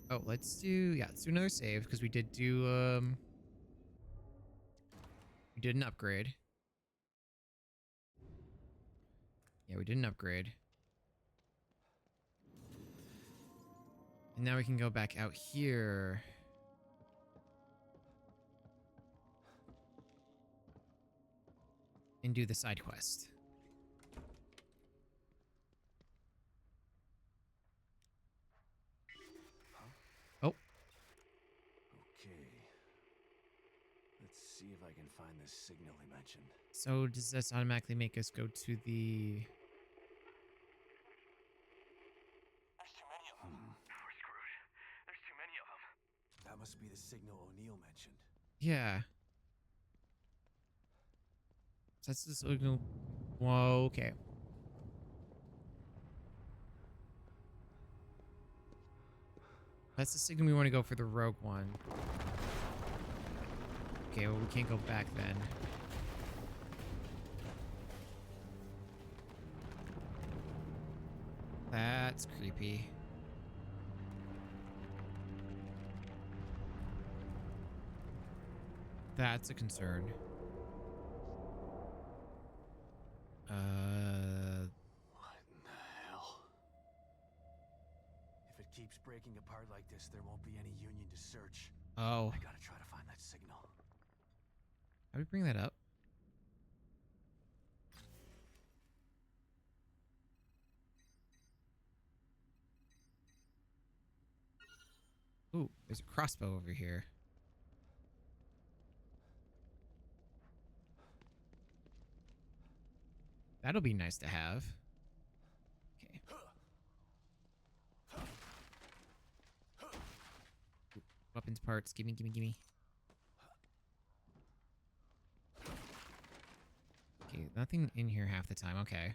Oh, let's do another save because we did do we did an upgrade. Yeah, we did an upgrade. And now we can go back out here. And do the side quest. Oh. Okay. Let's see if I can find this signal he mentioned. So does this automatically make us go to the... There's too many of them. We're screwed. There's too many of them. That must be the signal O'Neill mentioned. Yeah. So that's the signal. Whoa, okay. That's the signal we want to go for the rogue one. Okay, well, we can't go back then. That's creepy. That's a concern. What in the hell? If it keeps breaking apart like this, there won't be any Union to search. Oh. I gotta try to find that signal. How do we bring that up? Ooh, there's a crossbow over here. That'll be nice to have. Okay. Ooh, weapons parts. Gimme, gimme, gimme. Okay, nothing in here half the time. Okay.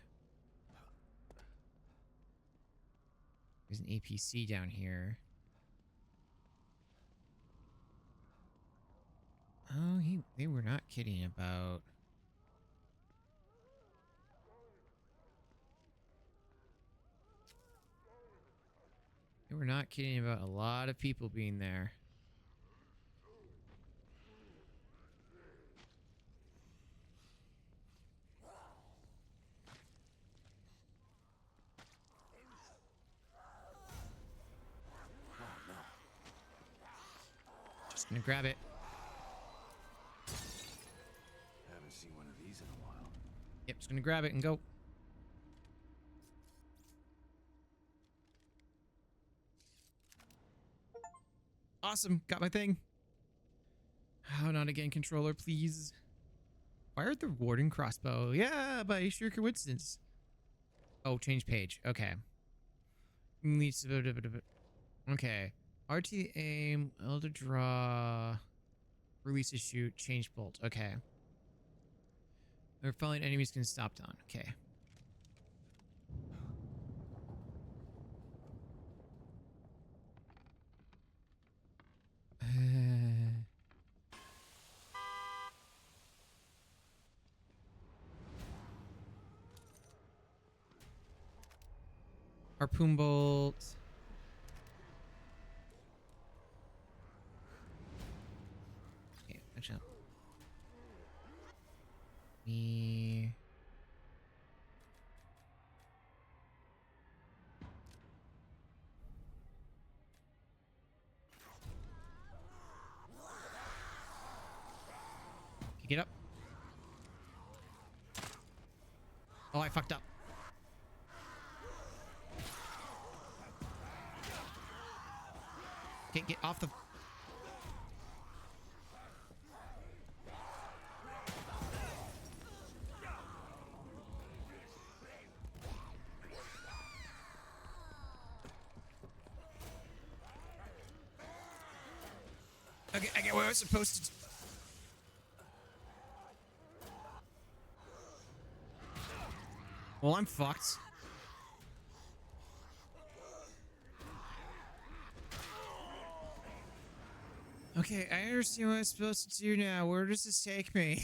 There's an APC down here. Oh, they were not kidding about... They were not kidding about a lot of people being there. Gonna grab it. Haven't seen one of these in a while. Yep, just gonna grab it and go. Awesome, got my thing. Oh, not again, controller, please. Fired the warden crossbow. Yeah, by sheer coincidence. Oh, change page. Okay. Okay. RT aim, L to draw, release to shoot, change bolt. Okay. Or falling enemies can stop down. Okay. Harpoon bolt. Okay, actually. Me. Get up. Oh, I fucked up. Okay, get off the... Okay, I get what I was supposed to do. Well, I'm fucked. Okay, I understand what I'm supposed to do now. Where does this take me?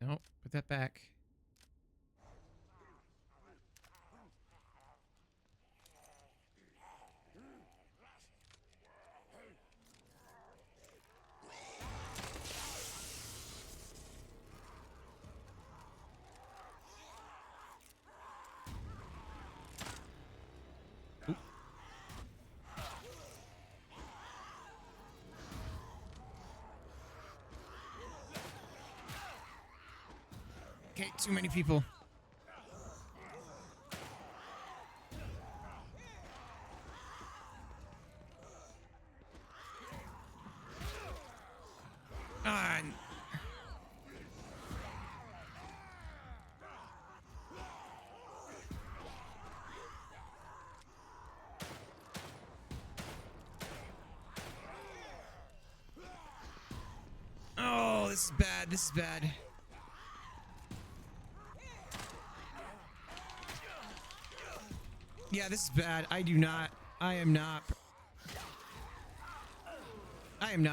Nope, put that back. Okay, too many people. On. Oh, this is bad. This is bad. Yeah, this is bad. I am not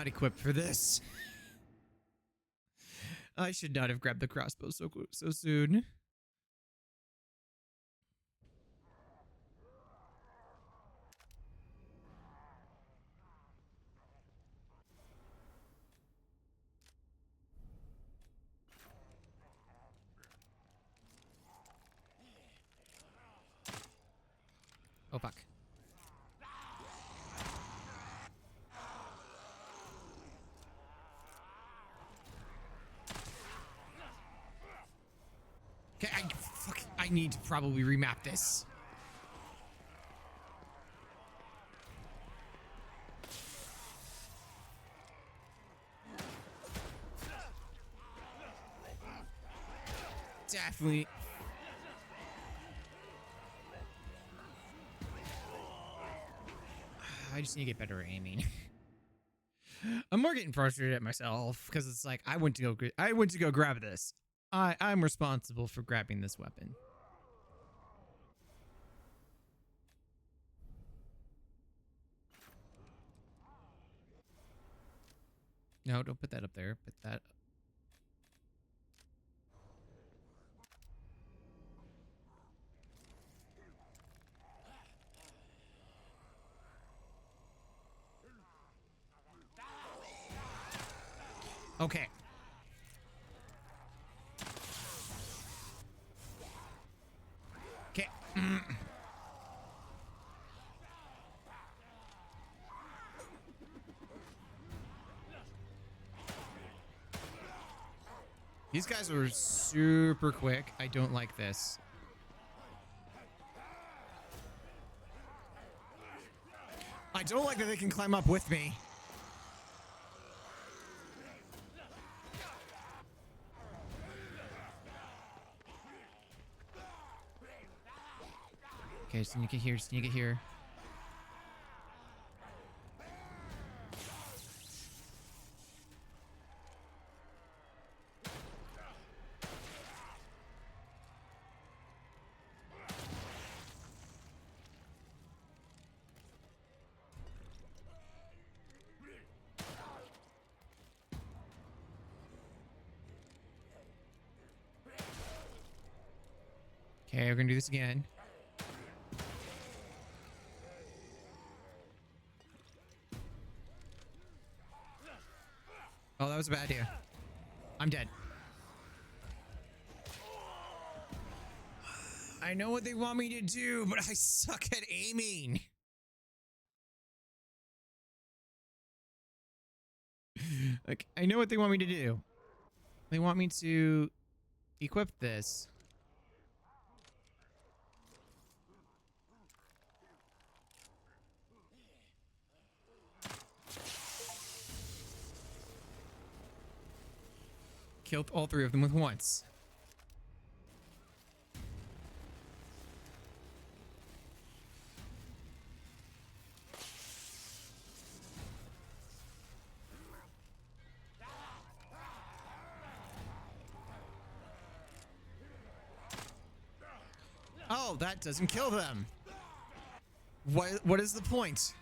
equipped for this. I should not have grabbed the crossbow so soon. Oh, fuck. Okay, I need to probably remap this. Definitely. I just need to get better at aiming. I'm more getting frustrated at myself because it's like I went to go grab this. I'm responsible for grabbing this weapon. No, don't put that up there. Put that. Okay. These guys are super quick. I don't like this. I don't like that they can climb up with me. Okay, just need to get here. Just need to get here. Okay, we're gonna do this again. Oh, that was a bad idea. I'm dead. I know what they want me to do, but I suck at aiming. Like, I know what they want me to do. They want me to equip this. Killed all three of them with once. Oh, that doesn't kill them. What is the point?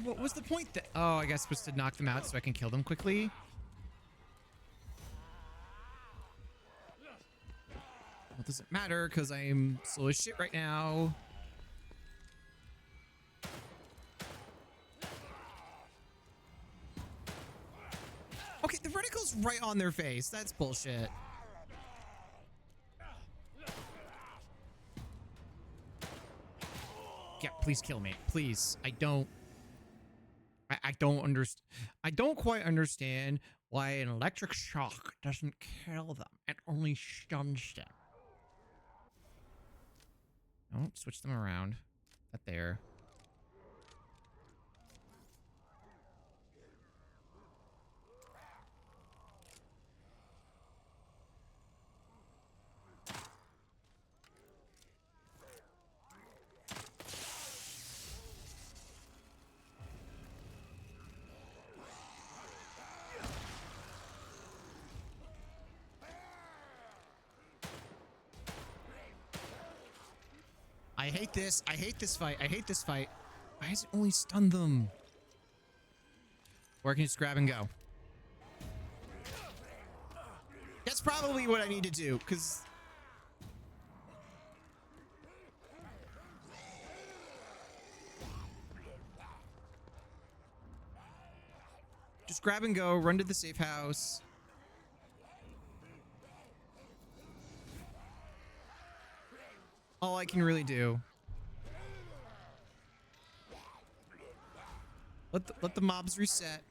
What was the point that... Oh, I guess supposed to knock them out so I can kill them quickly. Well, it doesn't matter because I'm slow as shit right now. Okay, the vertical's right on their face. That's bullshit. Yeah, please kill me. Please. I don't understand. I don't quite understand why an electric shock doesn't kill them. It only stuns them. Oh, switch them around. That there. I hate this. I hate this fight. I hate this fight. Why does it only stun them? Or I can just grab and go. That's probably what I need to do, because... Just grab and go, run to the safe house. All I can really do. Let the mobs reset.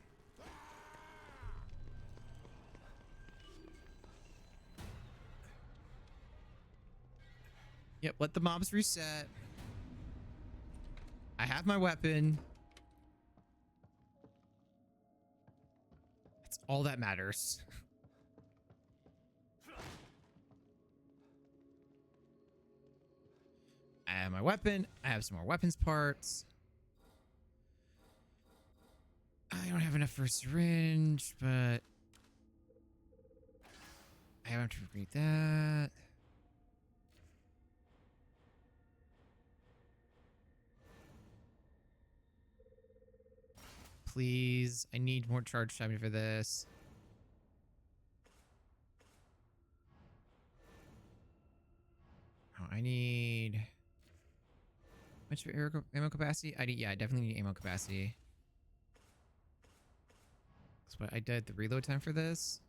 Yep, let the mobs reset. I have my weapon. That's all that matters. I have my weapon. I have some more weapons parts. I don't have enough for a syringe, but I have to read that. Please, I need more charge time for this. Oh, I need... How much for ammo capacity? Yeah, I definitely need ammo capacity. That's what I did. The reload time for this.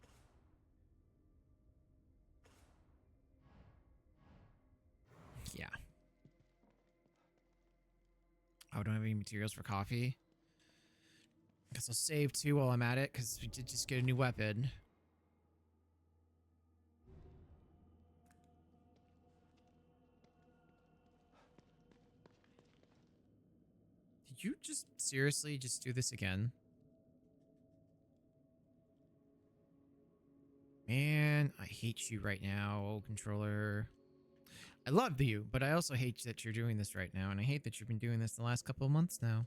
Yeah. Oh, don't have any materials for coffee. Guess I'll save too while I'm at it, because we did just get a new weapon. Did you just seriously just do this again? Man, I hate you right now, controller. I love you, but I also hate that you're doing this right now, and I hate that you've been doing this the last couple of months now.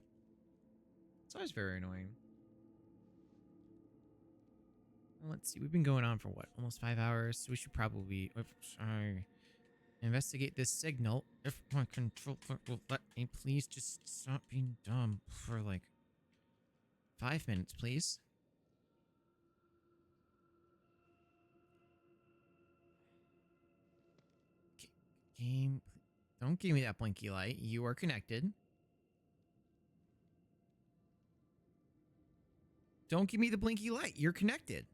It's always very annoying. Well, let's see. We've been going on for what? Almost 5 hours. So we should probably investigate this signal. If my controller will let me please just stop being dumb for like 5 minutes, please. Game. Don't give me that blinky light. You are connected. Don't give me the blinky light. You're connected.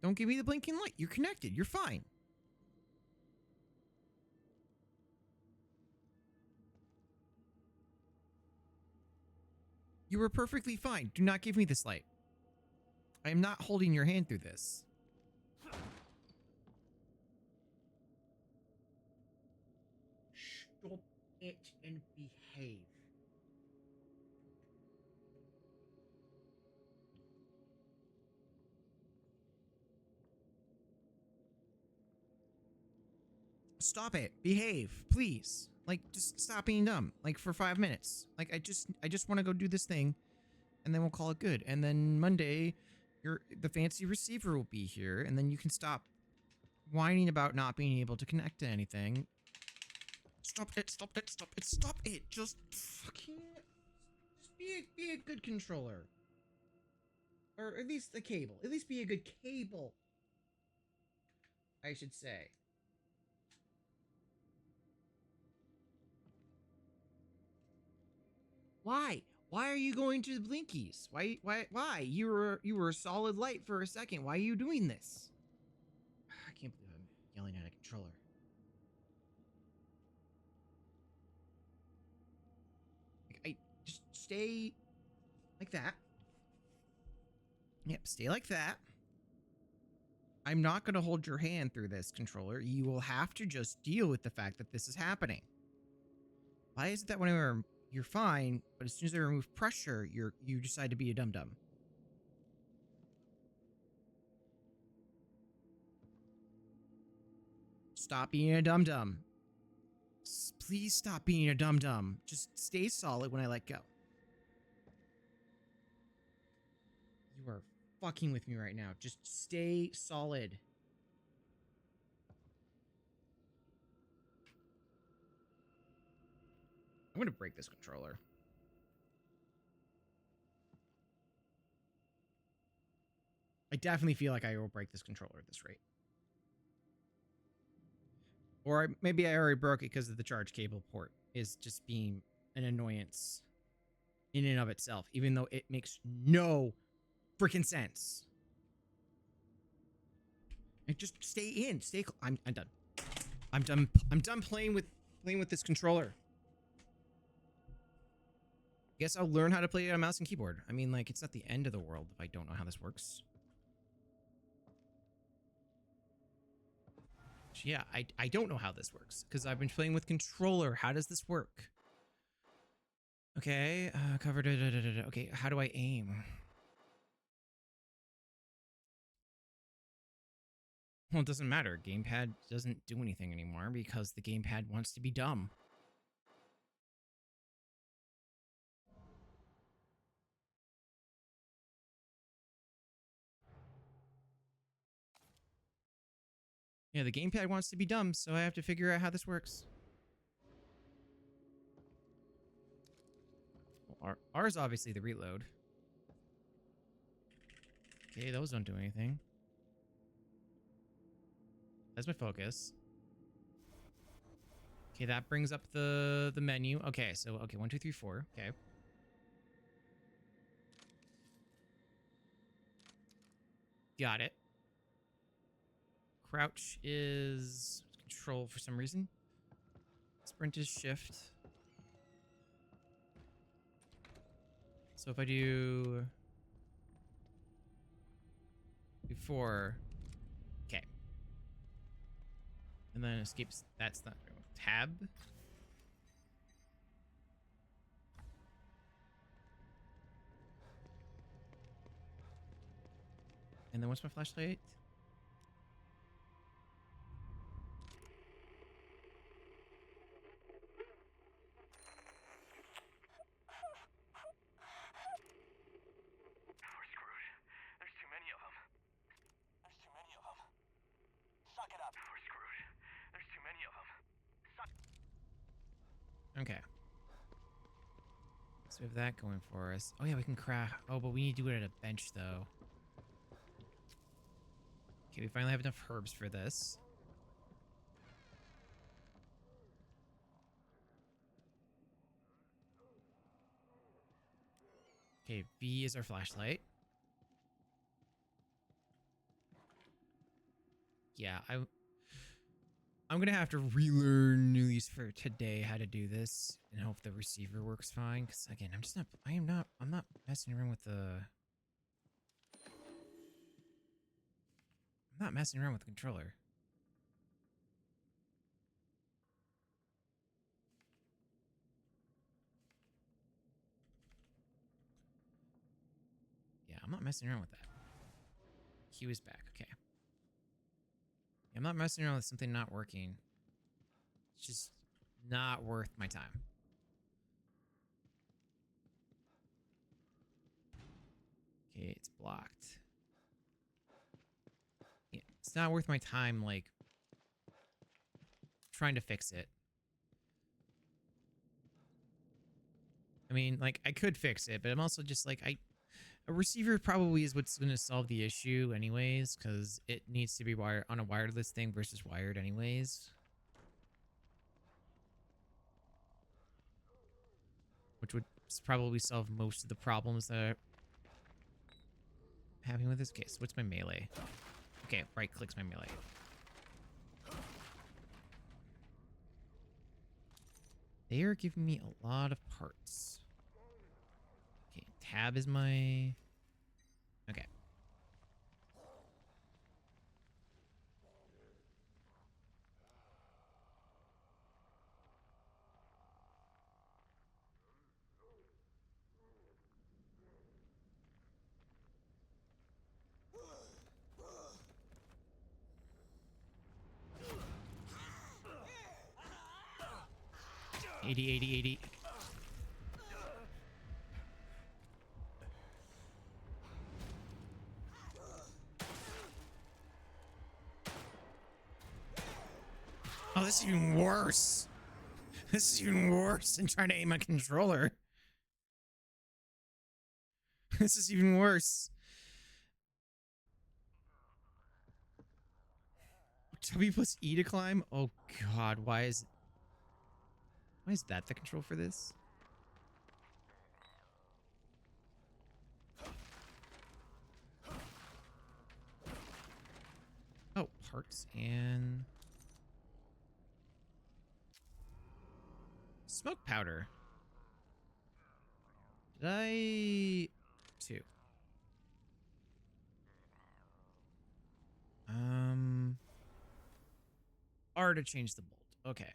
Don't give me the blinking light. You're connected. You're fine. You were perfectly fine. Do not give me this light. I am not holding your hand through this. Stop it and behave. Stop it. Behave, please. Like, just stop being dumb. Like, for 5 minutes. Like, I just want to go do this thing, and then we'll call it good. And then Monday, the fancy receiver will be here, and then you can stop whining about not being able to connect to anything. Stop it, stop it, stop it, stop it. Just fucking... Just be a good controller. Or at least the cable. At least be a good cable, I should say. Why? Why are you going to the blinkies? Why? You were a solid light for a second. Why are you doing this? I can't believe I'm yelling at a controller. I just stay like that. Yep, stay like that. I'm not going to hold your hand through this, controller. You will have to just deal with the fact that this is happening. Why is it that whenever you're fine, but as soon as I remove pressure, you decide to be a dum-dum? Stop being a dum-dum. Please stop being a dum-dum. Just stay solid when I let go. You are fucking with me right now. Just stay solid. I'm gonna break this controller. I definitely feel like I will break this controller at this rate. Or maybe I already broke it because of the charge cable port is just being an annoyance in and of itself, even though it makes no freaking sense. And just stay in. I'm done. I'm done playing with this controller. Guess I'll learn how to play it on mouse and keyboard. I mean, like, it's not the end of the world if I don't know how this works. Yeah, I don't know how this works because I've been playing with controller. How does this work? Okay, cover. Okay, how do I aim? Well, it doesn't matter. Gamepad doesn't do anything anymore because the gamepad wants to be dumb. Yeah, the gamepad wants to be dumb, so I have to figure out how this works. Well, R is obviously the reload. Okay, those don't do anything. That's my focus. Okay, that brings up the menu. Okay, so, okay, 1, 2, 3, 4. Okay. Got it. Crouch is control for some reason. Sprint is shift. So if I do before, okay, and then escapes. That's not tab. And then what's my flashlight? We're screwed. There's too many of them. There's too many of them. Suck it up. We're screwed. There's too many of them. Okay. So we have that going for us. Oh yeah, we can craft. Oh, but we need to do it at a bench though. Okay, we finally have enough herbs for this. Okay, V is our flashlight. Yeah, I'm gonna have to relearn, at least for today, how to do this and hope the receiver works fine. Because again, I'm not messing around with the. I'm not messing around with the controller. Yeah, I'm not messing around with that. Q is back. Okay. I'm not messing around with something not working. It's just not worth my time. Okay, it's blocked. Yeah, it's not worth my time, like, trying to fix it. I mean, like, I could fix it, but I'm also just like, a receiver probably is what's going to solve the issue anyways, because it needs to be wired on a wireless thing versus wired anyways. Which would probably solve most of the problems that I'm having with this case. What's my melee? Okay, right clicks my melee. They are giving me a lot of parts. Okay, tab is my... Okay. $80. Oh, this is even worse. This is even worse than trying to aim a controller. This is even worse. W plus E to climb? Oh god, why is that the control for this? Oh, parts and smoke powder. Did I... Two. R to change the bolt. Okay.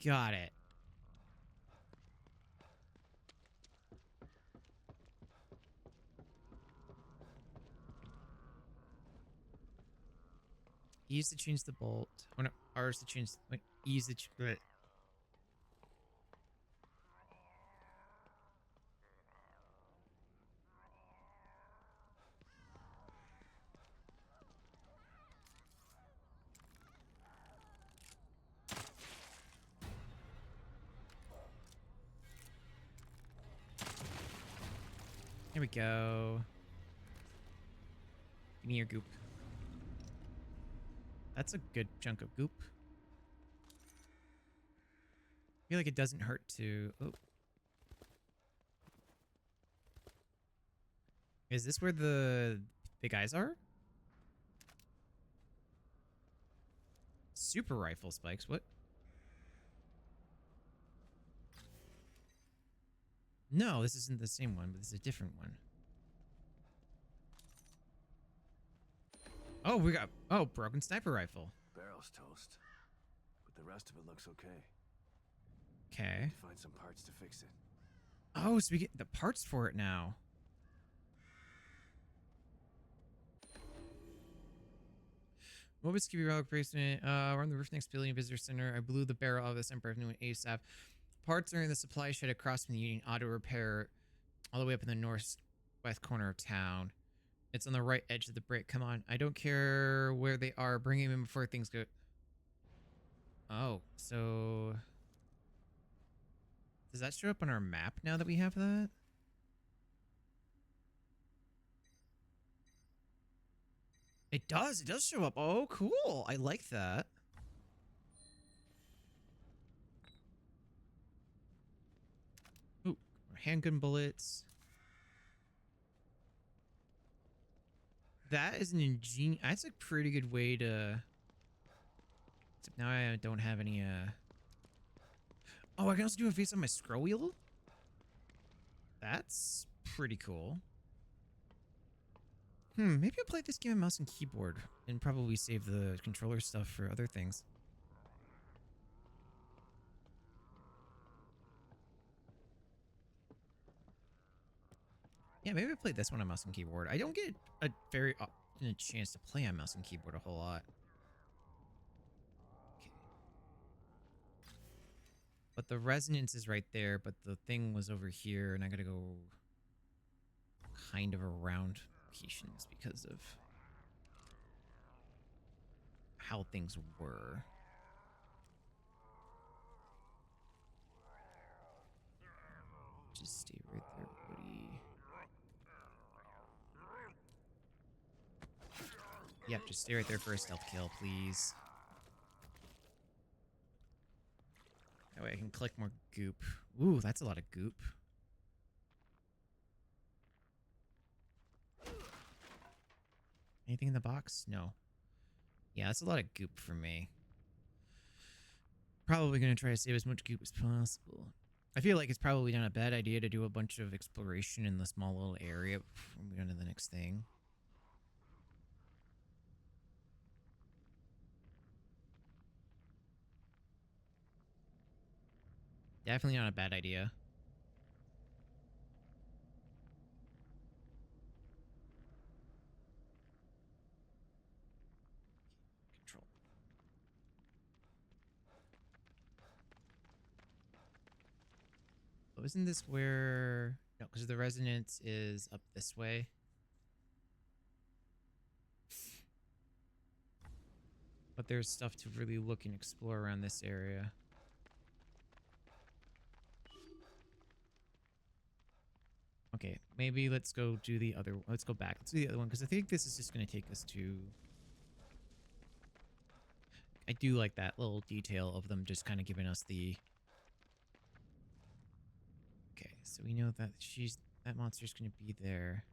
Got it. E's to change the bolt. Oh no, R's to change... Wait, E's to... Bleh. Here we go. Give me your goop. That's a good chunk of goop. I feel like it doesn't hurt to... Oh. Is this where the guys are? Super rifle spikes. What? No, this isn't the same one, but this is a different one. Oh, we got... Oh, broken sniper rifle. Barrel's toast, but the rest of it looks okay. Okay. Need to find some parts to fix it. Oh, so we get the parts for it now. What was Skibby Relic Basement? We're on the roof next building visitor center. I blew the barrel out of this Emperor's new ASAP. Parts are in the supply shed across from the Union Auto Repair, all the way up in the northwest corner of town. It's on the right edge of the break. Come on, I don't care where they are. Bring him in before things go. Oh, so does that show up on our map now that we have that? It does. It does show up. Oh, cool. I like that. Ooh, handgun bullets. That is an ingenious... That's a pretty good way to... Except now I don't have any, Oh, I can also do a face on my scroll wheel? That's pretty cool. Maybe I'll play this game on mouse and keyboard and probably save the controller stuff for other things. Yeah, maybe I'll play this one on mouse and keyboard. I don't get a very often a chance to play on mouse and keyboard a whole lot. Okay. But the resonance is right there, but the thing was over here, and I gotta go kind of around locations because of how things were. Just stay right there, buddy. Yep, just stay right there for a stealth kill, please. That way I can collect more goop. Ooh, that's a lot of goop. Anything in the box? No. Yeah, that's a lot of goop for me. Probably going to try to save as much goop as possible. I feel like it's probably not a bad idea to do a bunch of exploration in the small little area before we go on to the next thing. Definitely not a bad idea. Control. Oh, isn't this where... No, because the resonance is up this way. But there's stuff to really look and explore around this area. Okay, maybe let's go do the other... Let's go back. Let's do the other one, because I think this is just going to take us to... I do like that little detail of them just kind of giving us the... Okay, so we know that that monster's going to be there.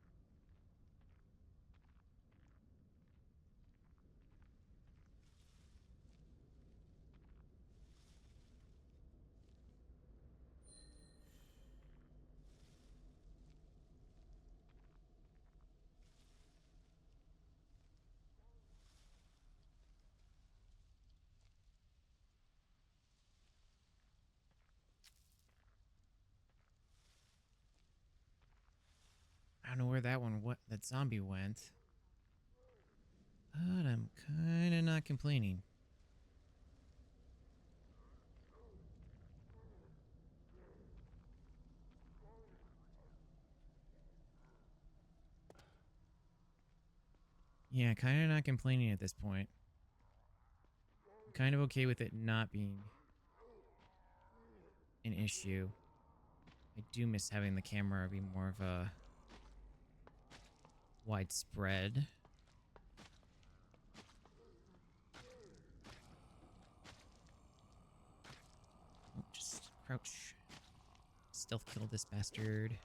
I don't know where that zombie went. But I'm kind of not complaining. Yeah, kind of not complaining at this point. I'm kind of okay with it not being an issue. I do miss having the camera be more of a widespread. Oh, just crouch. Stealth kill this bastard.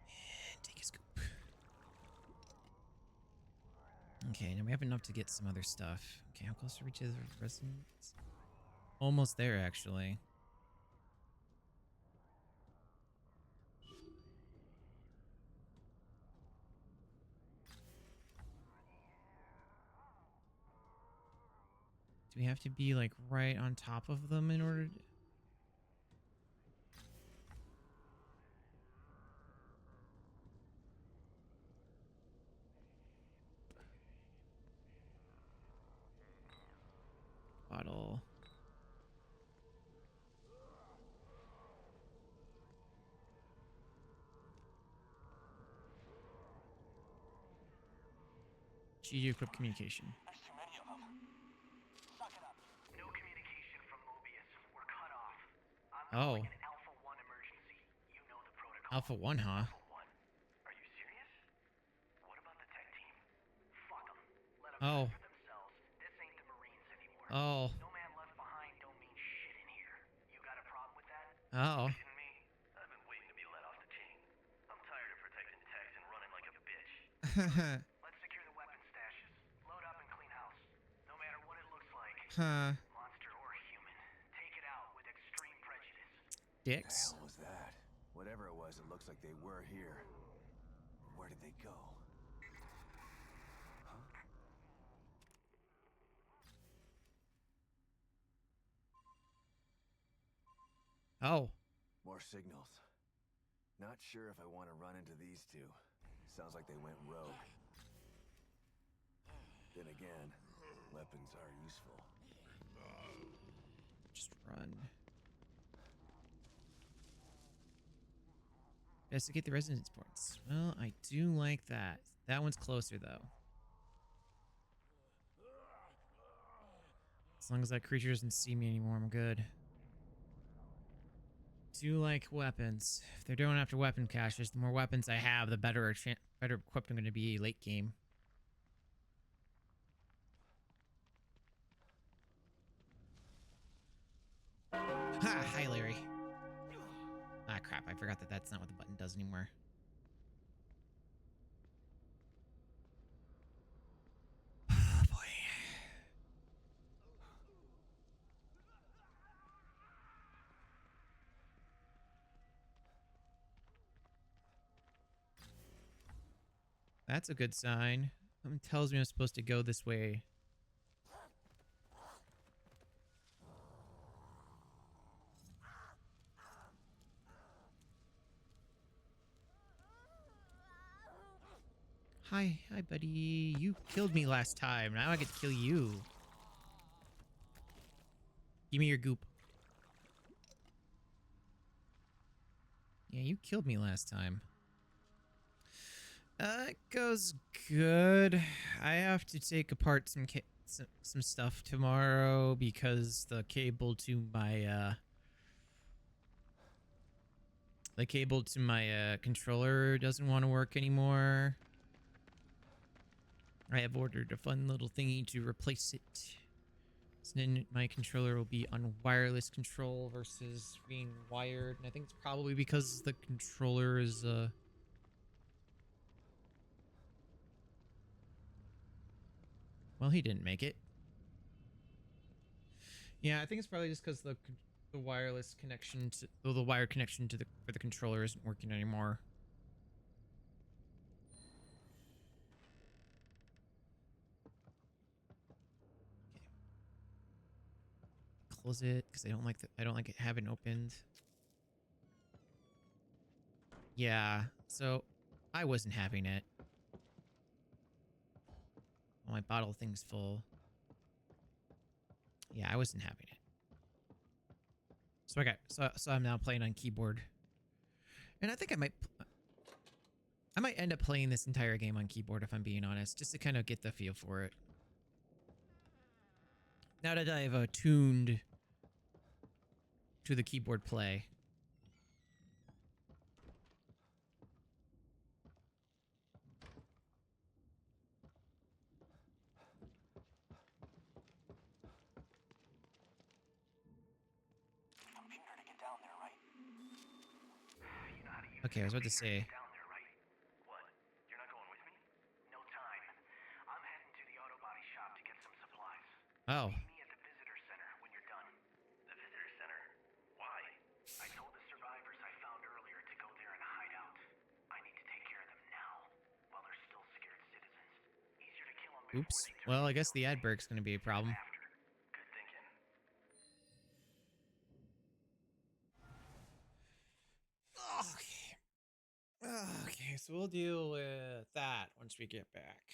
And take his scoop. Okay, now we have enough to get some other stuff. Okay, how close are we to the residence? Almost there, actually. Do we have to be, like, right on top of them in order to... Bottle. GG equip communication. There's too many of them. Suck it up. No communication from Mobius. We're cut off. I'm calling an Alpha 1 emergency. You know the protocol. Alpha 1, huh? Alpha 1? Are you serious? What about the tech team? Fuck them. Let them Oh. for themselves. This ain't the Marines anymore. Oh. No man left behind don't mean shit in here. You got a problem with that? Oh. Kidding me? I've been waiting to be let off the chain. I'm tired of protecting techs and running like a bitch. Let's secure the weapon stashes. Load up and clean house. No matter what it looks like. Huh. Monster or human. Take it out with extreme prejudice. Dicks. What the hell was that? Whatever it was, it looks like they were here. Where did they go? Oh. More signals. Not sure if I want to run into these two. Sounds like they went rogue. Then again, weapons are useful. Just run. Investigate the residence points. Well, I do like that. That one's closer, though. As long as that creature doesn't see me anymore, I'm good. Do like weapons. If they're going after weapon caches, the more weapons I have, the better equipped I'm going to be late game. Ha! Hi, Larry. Ah, crap. I forgot that that's not what the button does anymore. Oh, boy. That's a good sign. Something tells me I'm supposed to go this way. Hi, buddy. You killed me last time. Now I get to kill you. Give me your goop. Yeah, you killed me last time. It goes good. I have to take apart some stuff tomorrow because the cable to my controller doesn't want to work anymore. I have ordered a fun little thingy to replace it. So then my controller will be on wireless control versus being wired. And I think it's probably because the controller is well, he didn't make it. Yeah, I think it's probably just because the wireless connection to the wired connection to for the controller isn't working anymore. Okay. Close it because I don't like it having opened. Yeah, so I wasn't having it. Oh, my bottle thing's full. Yeah, I wasn't having it. So so I'm now playing on keyboard. And I think I might end up playing this entire game on keyboard if I'm being honest, just to kind of get the feel for it. Now that I've attuned to the keyboard play. Okay, I was about to say. What? You're not going with me? No time. I'm heading to the Oh. Meet me at the visitor center when you're done. The visitor center? Why? I told the survivors I found earlier to go there and hide out. I need to take care of them now, while they're still scared citizens. Easier to kill them before Oops. they turn Well, I guess the Adberg's going to be a problem. after. Good thinking. Okay. Okay, so we'll deal with that once we get back.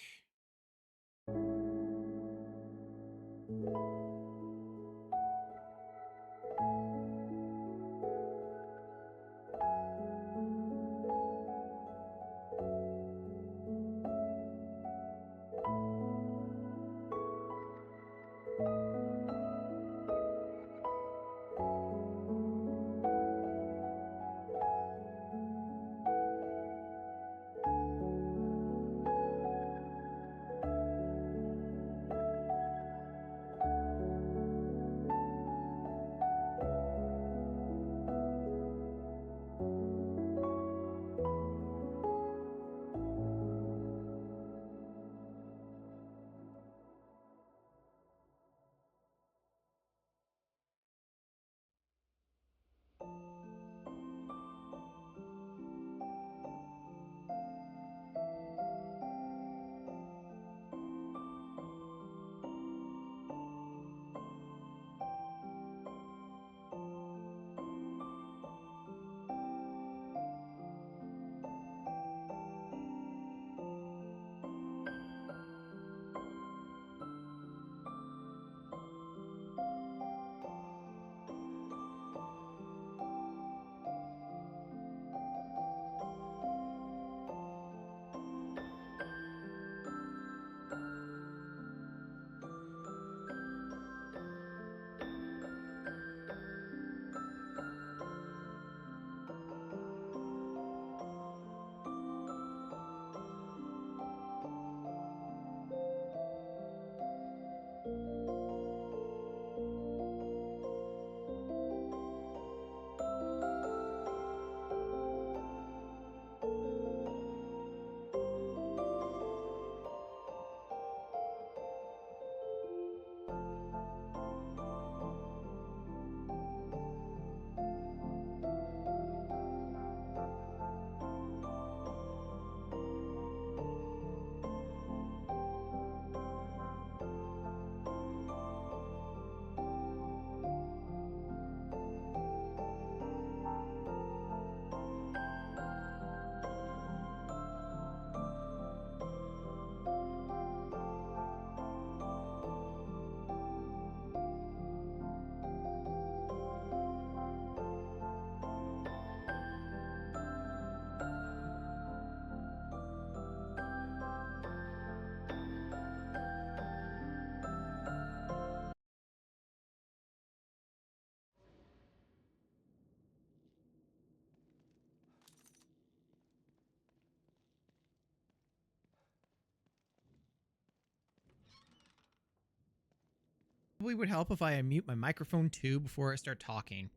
Probably would help if I unmute my microphone too before I start talking.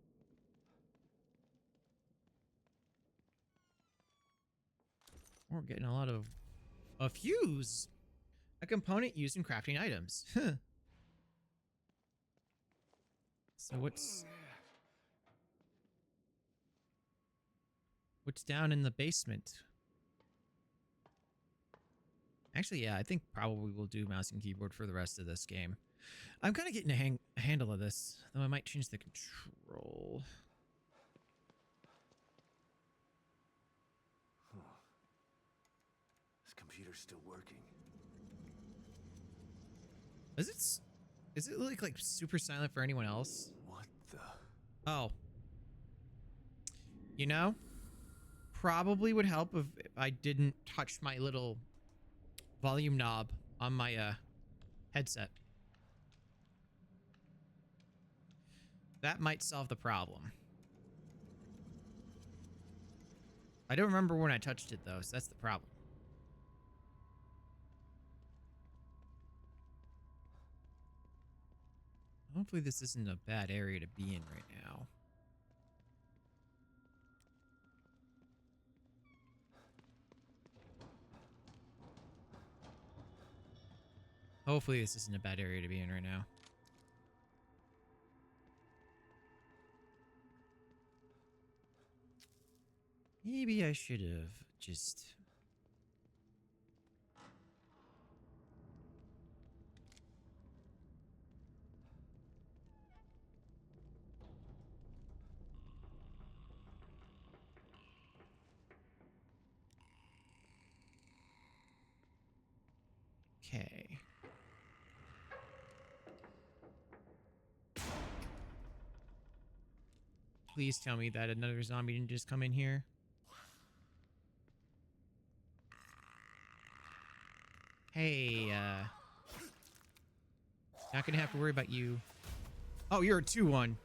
We're getting a lot of a fuse, a component used in crafting items. So what's down in the basement? Actually, yeah, I think probably we'll do mouse and keyboard for the rest of this game. I'm kind of getting a handle of this, though I might change the control. This computer's still working. Is it like super silent for anyone else? What the? Oh. You know, probably would help if I didn't touch my little volume knob on my headset. That might solve the problem. I don't remember when I touched it though, so that's the problem. Hopefully this isn't a bad area to be in right now. Hopefully this isn't a bad area to be in right now. Maybe I should have just... Okay. Please tell me that another zombie didn't just come in here. Hey, not gonna have to worry about you. Oh, you're a 2-1.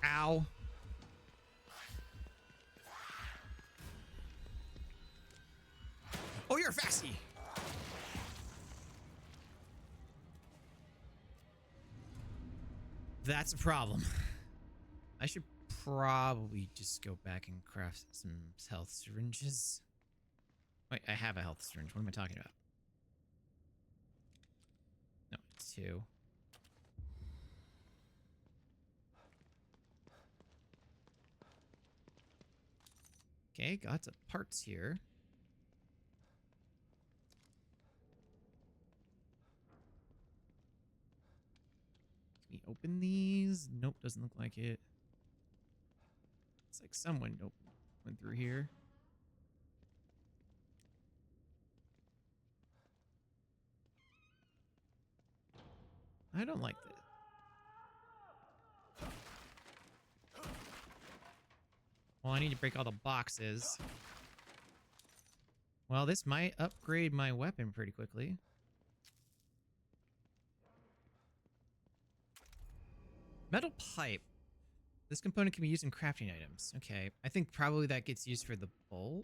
Ow. Oh, you're a fasty. That's a problem. I should probably just go back and craft some health syringes. Wait, I have a health syringe. What am I talking about? No, it's 2. Okay, got some parts here. Can we open these? Nope, doesn't look like it. It's like someone went through here. I don't like this. Well, I need to break all the boxes. Well, this might upgrade my weapon pretty quickly. Metal pipe. This component can be used in crafting items. Okay, I think probably that gets used for the bolt.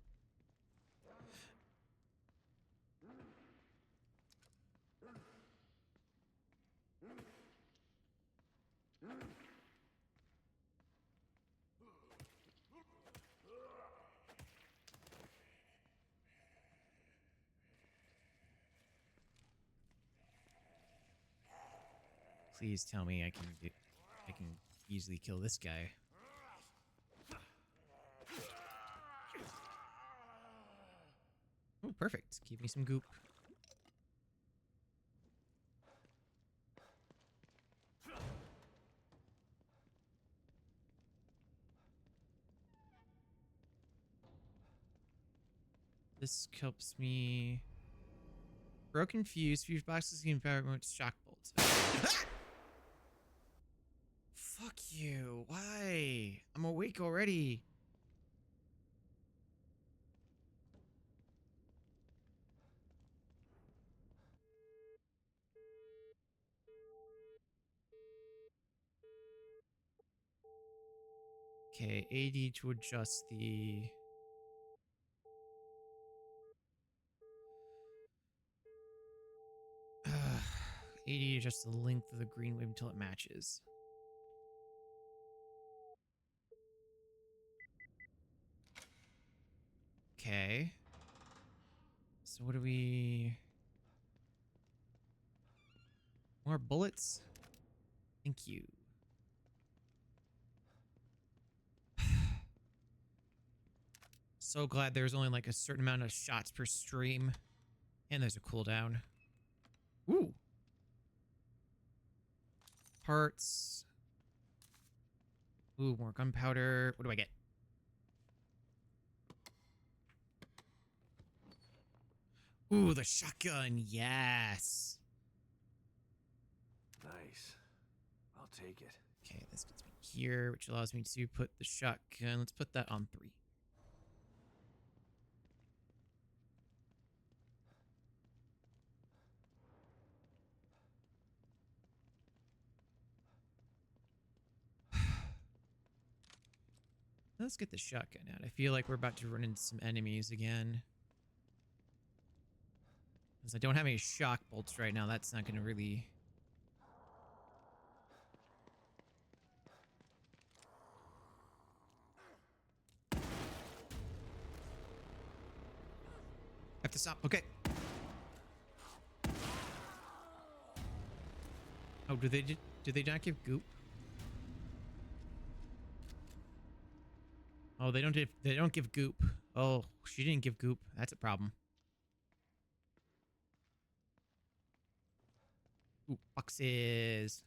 Please tell me I can easily kill this guy. Oh, perfect. Give me some goop. This helps me. Broken fuse boxes can power remote shock bolts. Ah! Fuck you. Why? I'm awake already. Okay, AD to adjust the... AD adjusts the length of the green wave until it matches. Okay. So what do we... More bullets? Thank you. So glad there's only like a certain amount of shots per stream. And there's a cooldown. Ooh. Parts. Ooh, more gunpowder. What do I get? Ooh, the shotgun. Yes. Nice. I'll take it. Okay, this gets me here, which allows me to put the shotgun. Let's put that on 3. Let's get the shotgun out. I feel like we're about to run into some enemies again. Because I don't have any shock bolts right now. That's not going to really... Have to stop. Okay. Oh, do they... Do they not give goop? Oh, they don't give goop. Oh, she didn't give goop. That's a problem. Ooh, boxes.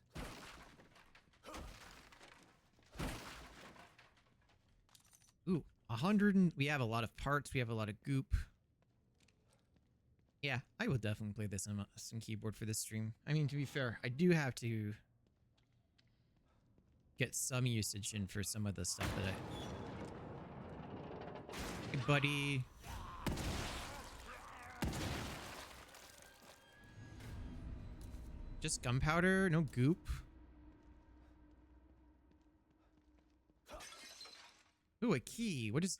Ooh, 100 and we have a lot of parts. We have a lot of goop. Yeah, I will definitely play this on some keyboard for this stream. I mean, to be fair, I do have to get some usage in for some of the stuff that I... Hey, buddy. Just gunpowder, no goop. Ooh, a key. What is...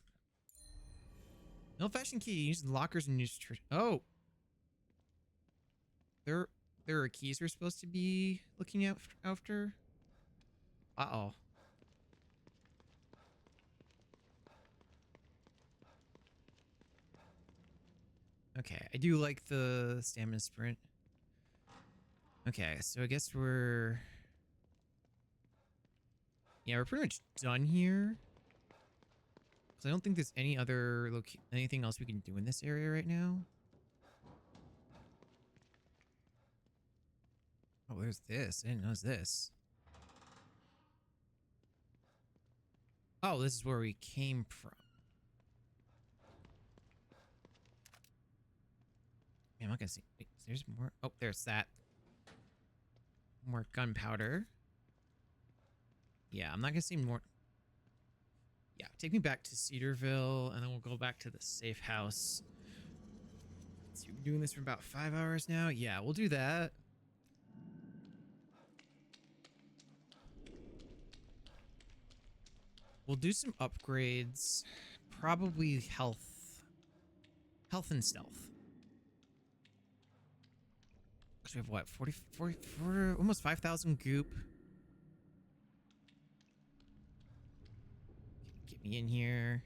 An old-fashioned key. Use lockers and use... Oh! There are keys we're supposed to be looking out after? Uh-oh. Okay, I do like the stamina sprint. Okay, so I guess we're... Yeah, we're pretty much done here. Because I don't think there's anything else we can do in this area right now. Oh, there's this. I didn't know it was this. Oh, this is where we came from. Man, I'm not gonna see. Wait, there's more. Oh, there's that. More gunpowder. Yeah, I'm not gonna see more. Yeah, take me back to Cedarville, and then we'll go back to the safe house. So we've been doing this for about 5 hours now. Yeah, we'll do that. We'll do some upgrades. Probably health. Health and stealth. Because we have what? 44, almost 5,000 goop. Get me in here.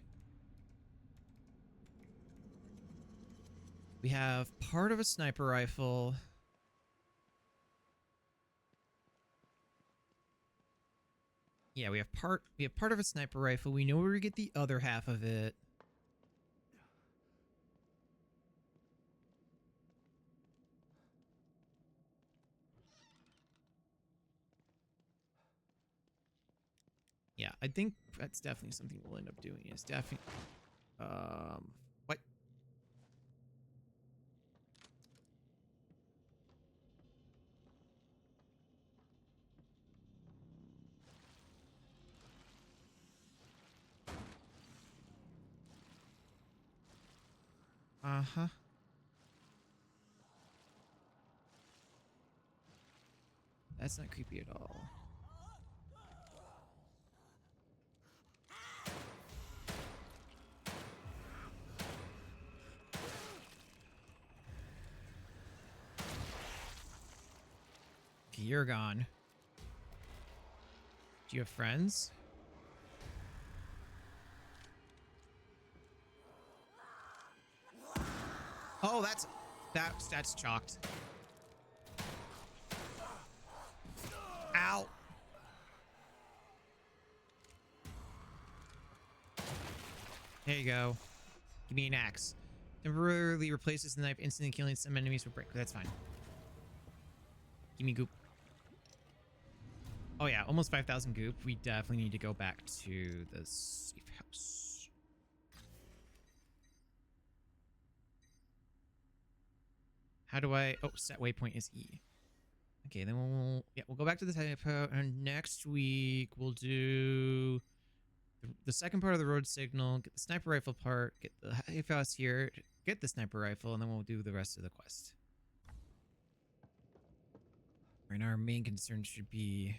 We have part of a sniper rifle. Yeah, we have part of a sniper rifle. We know where we get the other half of it. Yeah, I think that's definitely something we'll end up doing. Is definitely what? Uh-huh. That's not creepy at all. Okay, you're gone. Do you have friends? Oh, that's chalked. Ow. There you go. Give me an axe. Temporarily replaces the knife, instantly killing some enemies with break. That's fine. Give me goop. Oh yeah, almost 5,000 goop. We definitely need to go back to the safe house. How do I... Oh, set waypoint is E. Okay, then we'll go back to the safe house, and next week we'll do the second part of the road signal, get the sniper rifle part, get the safe house here, get the sniper rifle, and then we'll do the rest of the quest. And our main concern should be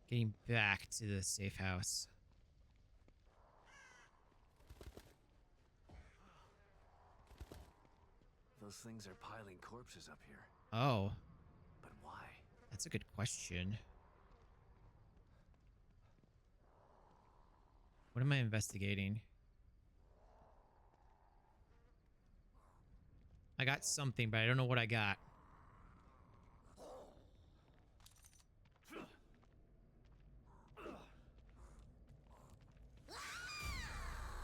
getting back to the safe house. Those things are piling corpses up here. Oh. But why? That's a good question. What am I investigating? I got something, but I don't know what I got.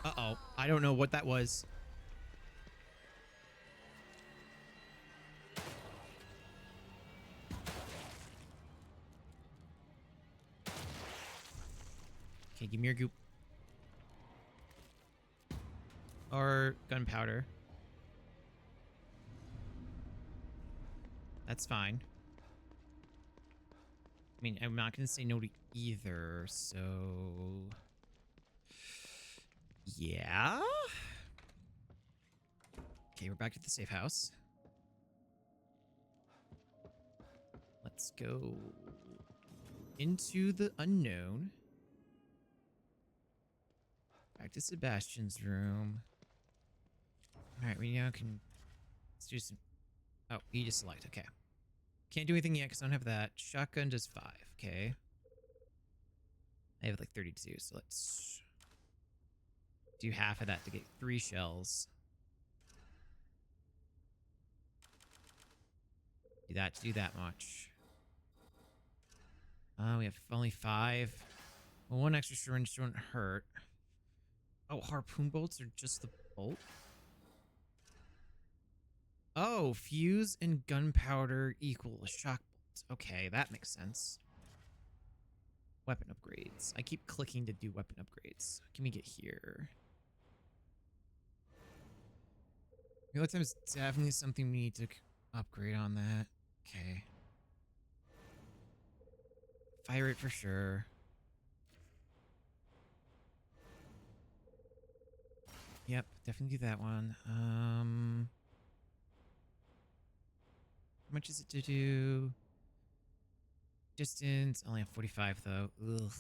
Uh-oh. I don't know what that was. Okay, give me your goop. Or gunpowder. That's fine. I mean, I'm not going to say no to either, so... Yeah? Okay, we're back at the safe house. Let's go into the unknown. Back to Sebastian's room. Alright, we now can... Let's do some... Oh, you just select. Okay. Can't do anything yet because I don't have that. Shotgun does 5. Okay. I have like 32, so let's do half of that to get 3 shells. Do that to do that much. We have only 5. Well, 1 extra syringe don't hurt. Oh, harpoon bolts are just the bolt? Oh, fuse and gunpowder equal shock bolts. Okay, that makes sense. Weapon upgrades. I keep clicking to do weapon upgrades. Can we get here? Real time is definitely something we need to upgrade on that. Okay. Fire rate for sure. Yep, definitely do that one. How much is it to do? Distance, only have 45 though. Ugh.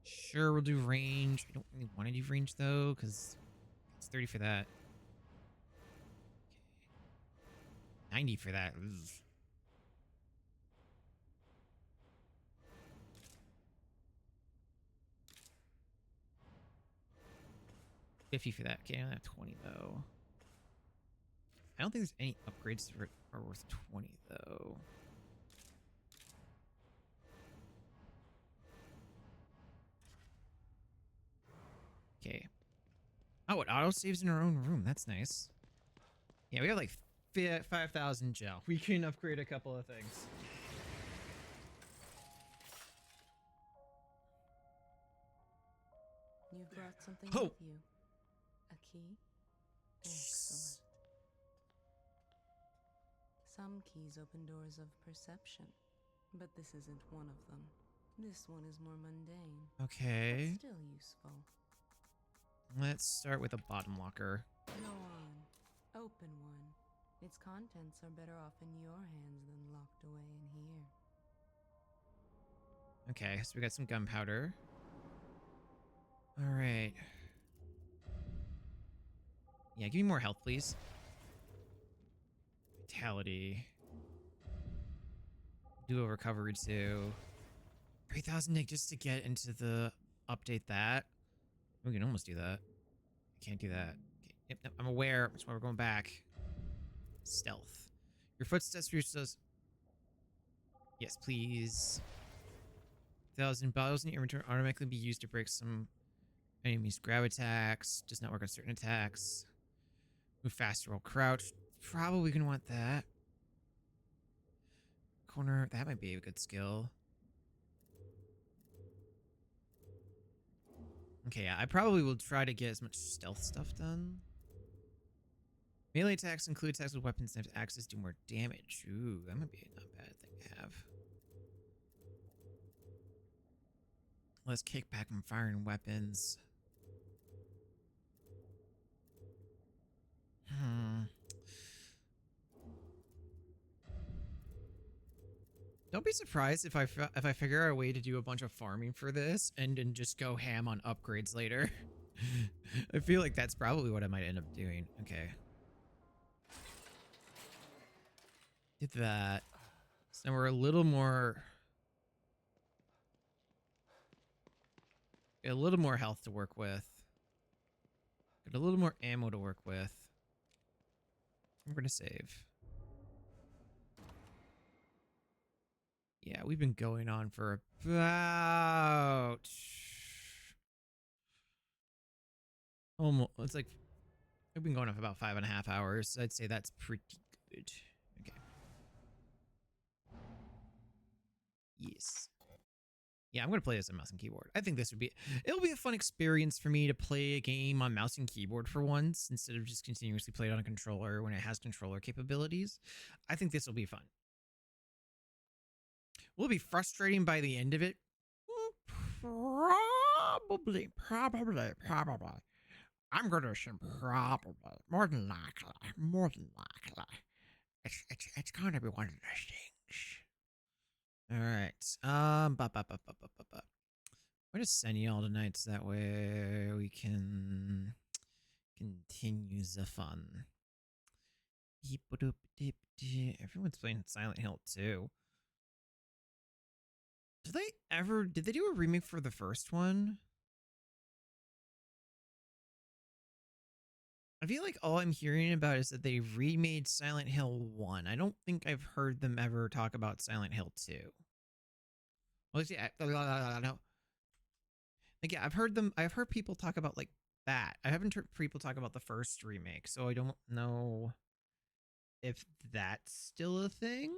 Sure, we'll do range. I don't really want to do range though, because it's 30 for that. Okay. 90 for that. Ugh. $50 for that. Okay, I only have 20 though. I don't think there's any upgrades that are worth 20 though. Okay. Oh, it auto saves in our own room. That's nice. Yeah, we have like 5,000 gel. We can upgrade a couple of things. You've brought something Oh. with you. A key? Excellent. Some keys open doors of perception, but this isn't one of them. This one is more mundane. Okay. But still useful. Let's start with a bottom locker. Go on. Open one. Its contents are better off in your hands than locked away in here. Okay, so we got some gunpowder. All right. Yeah, give me more health, please. Vitality. Do a recovery too. 3,000 Nick just to get into the update that. We can almost do that. I can't do that. Okay. Yep, I'm aware. That's why we're going back. Stealth. Your footsteps says. Yes, please. 1,000 bottles in your inventory automatically be used to break some enemies' grab attacks. Does not work on certain attacks. Move faster while crouched. Probably gonna want that. Corner. That might be a good skill. Okay, yeah, I probably will try to get as much stealth stuff done. Melee attacks include attacks with weapons and axes do more damage. Ooh, that might be a not bad thing to have. Let's kick back from firing weapons. Don't be surprised if I figure out a way to do a bunch of farming for this and then just go ham on upgrades later. I feel like that's probably what I might end up doing. Okay. Did that. So now we're a little more health to work with. But a little more ammo to work with. I'm going to save. Yeah, we've been going on for about... almost, it's like... we've been going on for about 5.5 hours. I'd say that's pretty good. Okay. Yes. Yeah, I'm going to play this on mouse and keyboard. I think this would be... it'll be a fun experience for me to play a game on mouse and keyboard for once, instead of just continuously play it on a controller when it has controller capabilities. I think this will be fun. Will it be frustrating by the end of it? Probably. I'm going to assume probably. More than likely. It's going to be one of those things. All right. I'm going to send you all tonight so that way we can continue the fun. Everyone's playing Silent Hill 2. Did they do a remake for the first one? I feel like all I'm hearing about is that they remade Silent Hill 1. I don't think I've heard them ever talk about Silent Hill 2. Well, yeah, no. Like, yeah, I've heard people talk about, like, that. I haven't heard people talk about the first remake, so I don't know if that's still a thing.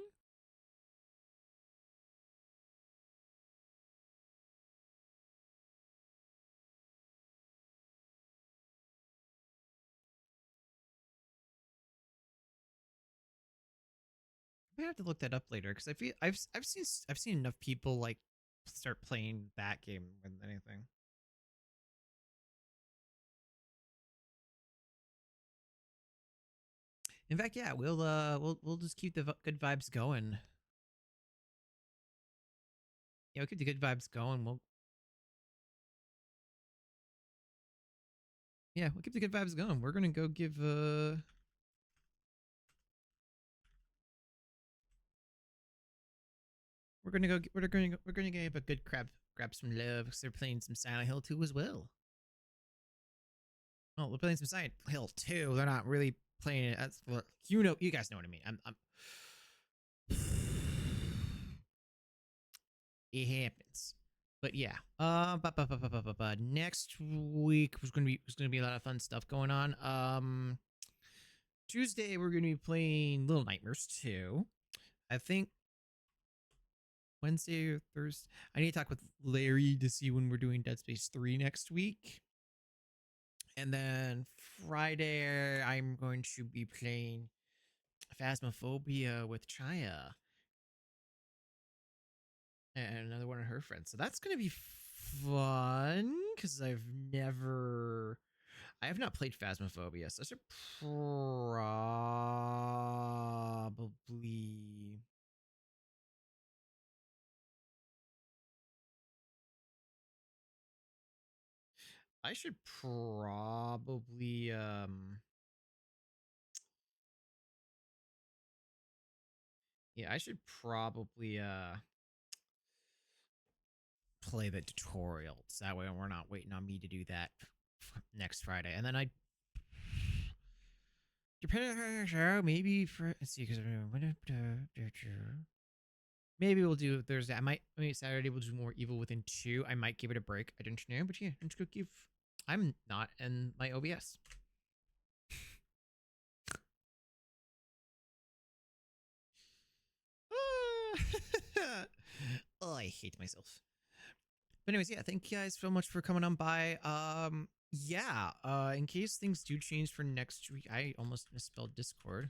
I have to look that up later because I feel I've seen enough people like start playing that game more than anything. In fact, yeah, we'll just keep the good vibes going. Yeah, we'll keep the good vibes going. We'll keep the good vibes going. We're gonna go give we're gonna give a good grab some love because they're playing some Silent Hill 2 as well. Oh, they're playing some Silent Hill 2. They're not really playing it. That's you guys know what I mean. I'm it happens. But yeah, next week was gonna be a lot of fun stuff going on. Tuesday we're gonna be playing Little Nightmares 2. I think Wednesday or Thursday. I need to talk with Larry to see when we're doing Dead Space 3 next week. And then Friday I'm going to be playing Phasmophobia with Chaya and another one of her friends. So that's gonna be fun because I have not played Phasmophobia, so I should probably play the tutorial so that way we're not waiting on me to do that next Friday. And then depending on the show, maybe let's see, because maybe we'll do Thursday. Maybe Saturday we'll do more Evil Within 2. I might give it a break. I don't know, but yeah, I'm just gonna give. I'm not in my OBS. Oh, I hate myself. But anyways, yeah, thank you guys so much for coming on by. In case things do change for next week, I almost misspelled Discord.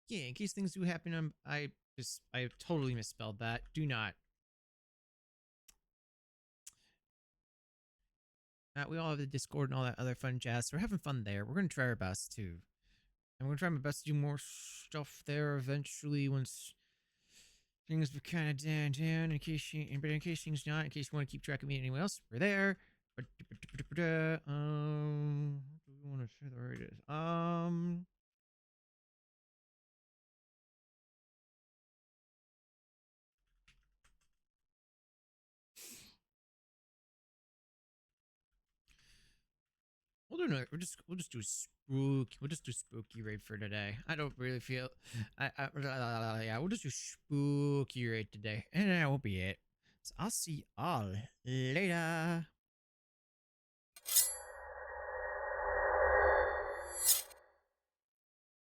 Yeah, in case things do happen, I totally misspelled that. Do not. We all have the Discord and all that other fun jazz. So we're having fun there. We're gonna try our best to. I'm gonna try my best to do more stuff there eventually once things are kind of down. In case things not, in case you want to keep track of me anywhere else, we're there. What do we want to say there it is? we'll just do spooky. We'll just do spooky raid for today. I don't really feel. Yeah, we'll just do spooky raid today, and that will be it. So I'll see y'all later.